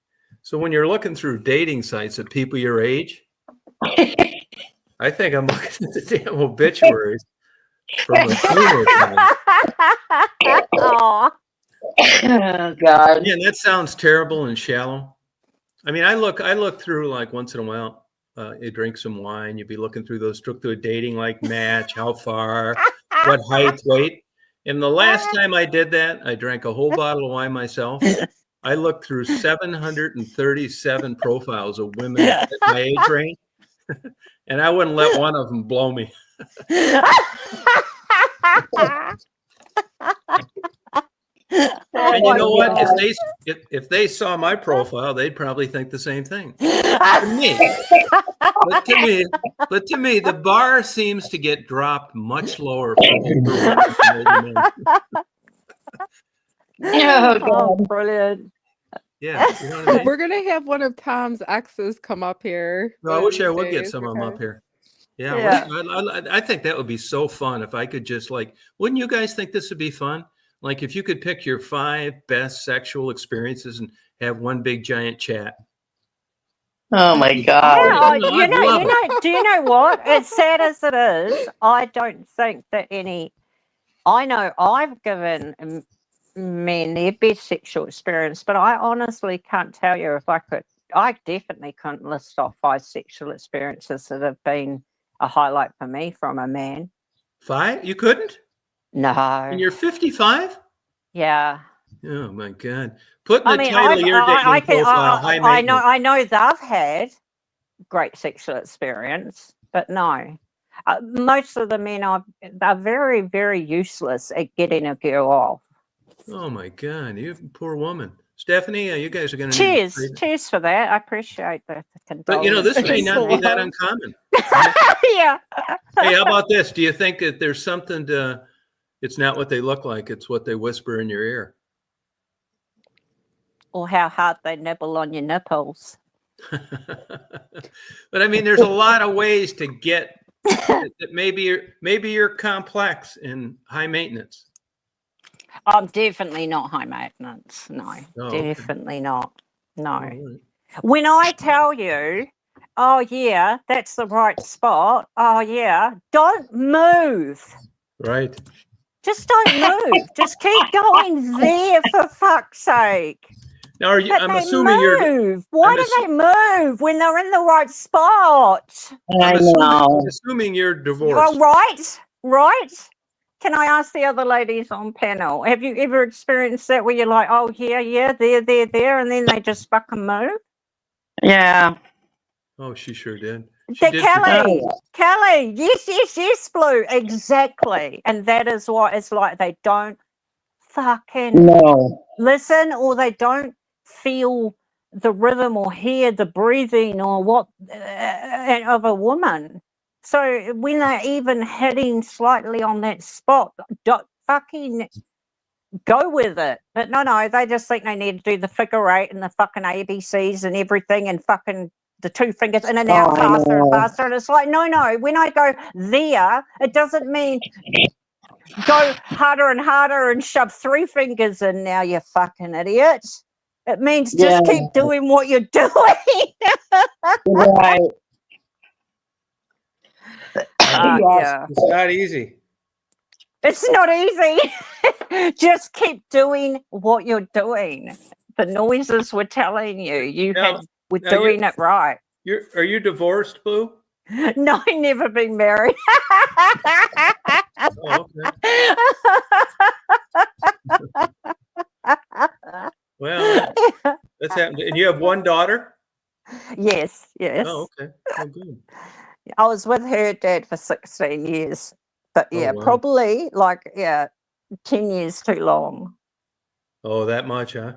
Speaker 1: So when you're looking through dating sites of people your age, I think I'm looking at the damn obituaries from a funeral time.
Speaker 3: Oh,
Speaker 4: oh God.
Speaker 1: Yeah, that sounds terrible and shallow. I mean, I look through like once in a while. You drink some wine. You'd be looking through those, took to a dating like match, how far, what height, weight. And the last time I did that, I drank a whole bottle of wine myself. I looked through 737 profiles of women at my age range, and I wouldn't let one of them blow me. And you know what? If they saw my profile, they'd probably think the same thing. To me, the bar seems to get dropped much lower for older women than older men.
Speaker 4: Oh,
Speaker 3: Oh,
Speaker 4: God.
Speaker 3: brilliant.
Speaker 1: Yeah, you know what I mean?
Speaker 2: We're gonna have one of Tom's exes come up here.
Speaker 1: Well, I
Speaker 2: one of
Speaker 1: wish I
Speaker 2: these
Speaker 1: would get
Speaker 2: days,
Speaker 1: some of them
Speaker 2: okay?
Speaker 1: up here. Yeah,
Speaker 3: Yeah.
Speaker 1: I think that would be so fun if I could just like, wouldn't you guys think this would be fun? Like if you could pick your 5 best sexual experiences and have one big giant chat.
Speaker 4: Oh my
Speaker 3: Yeah,
Speaker 4: God.
Speaker 1: I'd love it.
Speaker 3: do you know what? As sad as it is, I don't think that I know I've given men their best sexual experience, but I honestly can't tell you if I could. I definitely couldn't list off 5 sexual experiences that have been a highlight for me from a man.
Speaker 1: 5? You couldn't?
Speaker 3: No.
Speaker 1: And you're 55?
Speaker 3: Yeah.
Speaker 1: Oh my God! Put in
Speaker 3: I
Speaker 1: the
Speaker 3: mean,
Speaker 1: title of your dating profile, high maintenance.
Speaker 3: I know they've had great sexual experience, but no. Most of the men are very, very useless at getting a girl off.
Speaker 1: Oh my God! You poor woman, Stephanie. You guys are going to need.
Speaker 3: Cheers for that. I appreciate the
Speaker 1: But this may
Speaker 2: Thanks
Speaker 1: not
Speaker 2: a
Speaker 1: be that
Speaker 2: lot.
Speaker 1: uncommon.
Speaker 3: yeah.
Speaker 1: Hey, how about this? Do you think that there's something to? It's not what they look like; it's what they whisper in your ear.
Speaker 3: Or how hard they nibble on your nipples.
Speaker 1: But I mean, there's a lot of ways to get that. Maybe you're complex and high maintenance.
Speaker 3: I'm definitely not high maintenance. No,
Speaker 1: Okay.
Speaker 3: definitely not. No.
Speaker 1: All right.
Speaker 3: When I tell you, oh yeah, that's the right spot. Oh yeah, don't move.
Speaker 1: Right.
Speaker 3: Just don't move. Just keep going there for fuck's sake.
Speaker 1: Now,
Speaker 3: But
Speaker 1: I'm
Speaker 3: they
Speaker 1: assuming
Speaker 3: move. Why do they move when they're in the right spot?
Speaker 4: I know.
Speaker 1: I'm assuming you're
Speaker 3: Oh,
Speaker 1: divorced.
Speaker 3: right. Can I ask the other ladies on panel? Have you ever experienced that where you're like, oh yeah, there, and then they just fucking move?
Speaker 4: Yeah.
Speaker 1: Oh, she sure did. She did.
Speaker 3: Kelly, yes, Blue, exactly. And that is what it's like. They don't fucking
Speaker 4: No.
Speaker 3: listen, or they don't feel the rhythm or hear the breathing or what of a woman. So when they're even hitting slightly on that spot, don't fucking go with it. But no, they just think they need to do the figure 8 and the fucking ABCs and everything and fucking the 2 fingers in and out faster and faster. And it's like, no, when I go there, it doesn't mean go harder and harder and shove 3 fingers in now, you fucking idiot. It means just keep doing what you're doing.
Speaker 4: Right.
Speaker 3: Yeah.
Speaker 1: It's not easy.
Speaker 3: It's not easy. Just keep doing what you're doing. The noises were telling you we're doing it right.
Speaker 1: Are you divorced, Boo?
Speaker 3: No, I never been married.
Speaker 1: Oh, okay. Well, that's happened. And you have one daughter?
Speaker 3: Yes, yes.
Speaker 1: Oh, okay. Oh, good.
Speaker 3: I was with her dad for 16 years. But
Speaker 1: Oh,
Speaker 3: yeah,
Speaker 1: wow.
Speaker 3: probably like 10 years too long.
Speaker 1: Oh, that much, huh?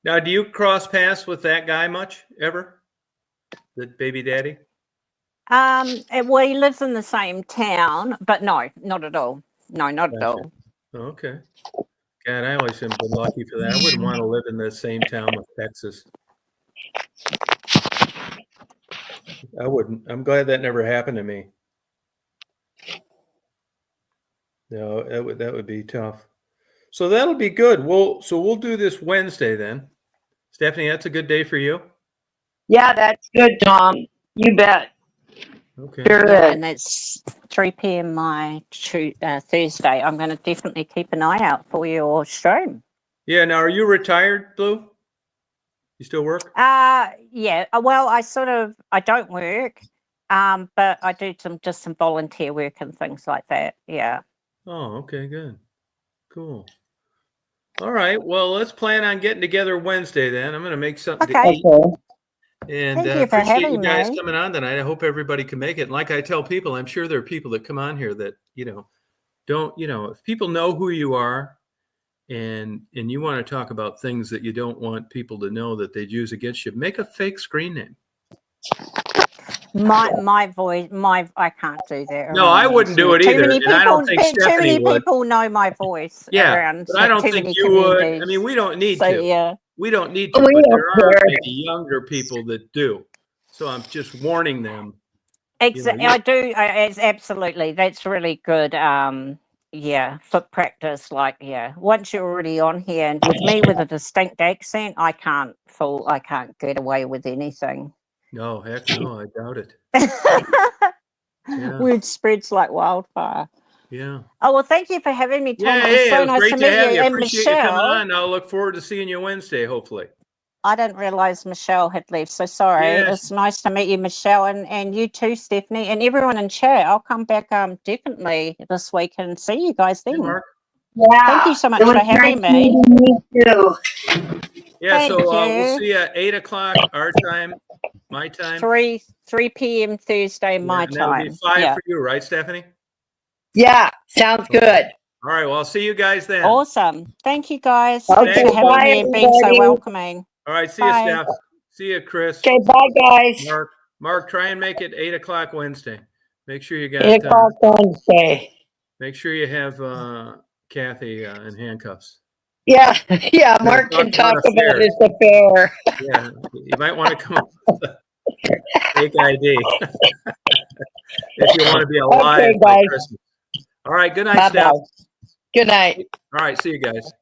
Speaker 1: Now, do you cross paths with that guy much ever? The baby daddy?
Speaker 3: Well, he lives in the same town, but no, not at all. No, not at
Speaker 1: Gotcha.
Speaker 3: all.
Speaker 1: Oh, okay. God, I always have been lucky for that. I wouldn't want to live in the same town with Texas. I wouldn't. I'm glad that never happened to me. No, that would be tough. So that'll be good. We'll do this Wednesday then. Stephanie, that's a good day for you.
Speaker 4: Yeah, that's good, Tom. You bet.
Speaker 1: Okay.
Speaker 4: Sure
Speaker 3: Yeah,
Speaker 4: is.
Speaker 3: and it's 3 p.m. my Thursday. I'm going to definitely keep an eye out for your stream.
Speaker 1: Yeah. Now, are you retired, Blue? You still work?
Speaker 3: Yeah. Well, I don't work, but I do just some volunteer work and things like that. Yeah.
Speaker 1: Oh, okay, good. Cool. All right. Well, let's plan on getting together Wednesday then. I'm going to make something to
Speaker 3: Okay.
Speaker 1: eat.
Speaker 4: Okay.
Speaker 1: And
Speaker 3: Thank you for
Speaker 1: appreciate you
Speaker 3: having
Speaker 1: guys
Speaker 3: me.
Speaker 1: coming on tonight. I hope everybody can make it. And like I tell people, I'm sure there are people that come on here that, don't, if people know who you are and you want to talk about things that you don't want people to know that they'd use against you, make a fake screen name.
Speaker 3: My voice, I can't do that.
Speaker 1: No, I
Speaker 3: around
Speaker 1: wouldn't
Speaker 3: the
Speaker 1: do it
Speaker 3: internet. Too
Speaker 1: either.
Speaker 3: many
Speaker 1: And
Speaker 3: people.
Speaker 1: I don't think
Speaker 3: Too
Speaker 1: Stephanie
Speaker 3: many
Speaker 1: would.
Speaker 3: people know my voice
Speaker 1: Yeah,
Speaker 3: around
Speaker 1: but I don't
Speaker 3: too
Speaker 1: think
Speaker 3: many
Speaker 1: you would. I
Speaker 3: communities.
Speaker 1: mean, we don't need
Speaker 3: So
Speaker 1: to.
Speaker 3: yeah.
Speaker 1: We don't need to,
Speaker 4: We
Speaker 1: but
Speaker 4: don't
Speaker 1: there are
Speaker 4: care.
Speaker 1: maybe younger people that do. So I'm just warning them.
Speaker 3: Exactly. I do. It's absolutely. That's really good. Yeah, for practice. Like, yeah, once you're already on here, and with me with a distinct accent, I can't get away with anything.
Speaker 1: No, heck no, I doubt it. Yeah.
Speaker 3: Word spreads like wildfire.
Speaker 1: Yeah.
Speaker 3: Oh well, thank you for having me, Tom.
Speaker 1: Yeah,
Speaker 3: It was
Speaker 1: hey,
Speaker 3: so
Speaker 1: it was
Speaker 3: nice
Speaker 1: great
Speaker 3: to
Speaker 1: to
Speaker 3: meet you.
Speaker 1: have you.
Speaker 3: And
Speaker 1: Appreciate you coming
Speaker 3: Michelle,
Speaker 1: on. I'll look forward to seeing you Wednesday, hopefully.
Speaker 3: I didn't realize Michelle had left. So sorry.
Speaker 1: Yes.
Speaker 3: It's nice to meet you, Michelle, and you too, Stephanie, and everyone in chat. I'll come back definitely this week and see you guys
Speaker 1: Hey,
Speaker 3: then.
Speaker 1: Mark.
Speaker 4: Yeah.
Speaker 3: Thank you so much
Speaker 4: It was
Speaker 3: for having
Speaker 4: nice
Speaker 3: me.
Speaker 4: meeting you too.
Speaker 1: Yeah,
Speaker 3: Thank
Speaker 1: so we'll
Speaker 3: you.
Speaker 1: see you at 8 o'clock our time, my time.
Speaker 3: 3 p.m. Thursday,
Speaker 1: Yeah,
Speaker 3: my
Speaker 1: and that'll be
Speaker 3: time.
Speaker 1: 5
Speaker 3: Yeah.
Speaker 1: for you, right, Stephanie?
Speaker 4: Yeah, sounds good.
Speaker 1: All right, well, I'll see you guys then.
Speaker 3: Awesome. Thank you guys.
Speaker 4: Okay,
Speaker 3: Thanks for having
Speaker 4: bye,
Speaker 3: me and being so
Speaker 4: everybody.
Speaker 3: welcoming.
Speaker 1: All right, see
Speaker 3: Bye.
Speaker 1: you, Steph. See you, Chris.
Speaker 4: Okay, bye, guys.
Speaker 1: Mark, try and make it 8 o'clock Wednesday. Make sure you got
Speaker 4: 8 o'clock Wednesday.
Speaker 1: make sure you have Kathy in handcuffs.
Speaker 4: Yeah, yeah.
Speaker 1: We're
Speaker 4: Mark
Speaker 1: gonna
Speaker 4: can talk
Speaker 1: about
Speaker 4: about
Speaker 1: affairs.
Speaker 4: his affair.
Speaker 1: Yeah, you might want to come up with a fake ID if you want to be alive
Speaker 4: Okay,
Speaker 1: by
Speaker 4: guys.
Speaker 1: Christmas. All right, good night,
Speaker 4: Bye
Speaker 1: Steph.
Speaker 4: bye. Good night.
Speaker 1: All right, see you guys.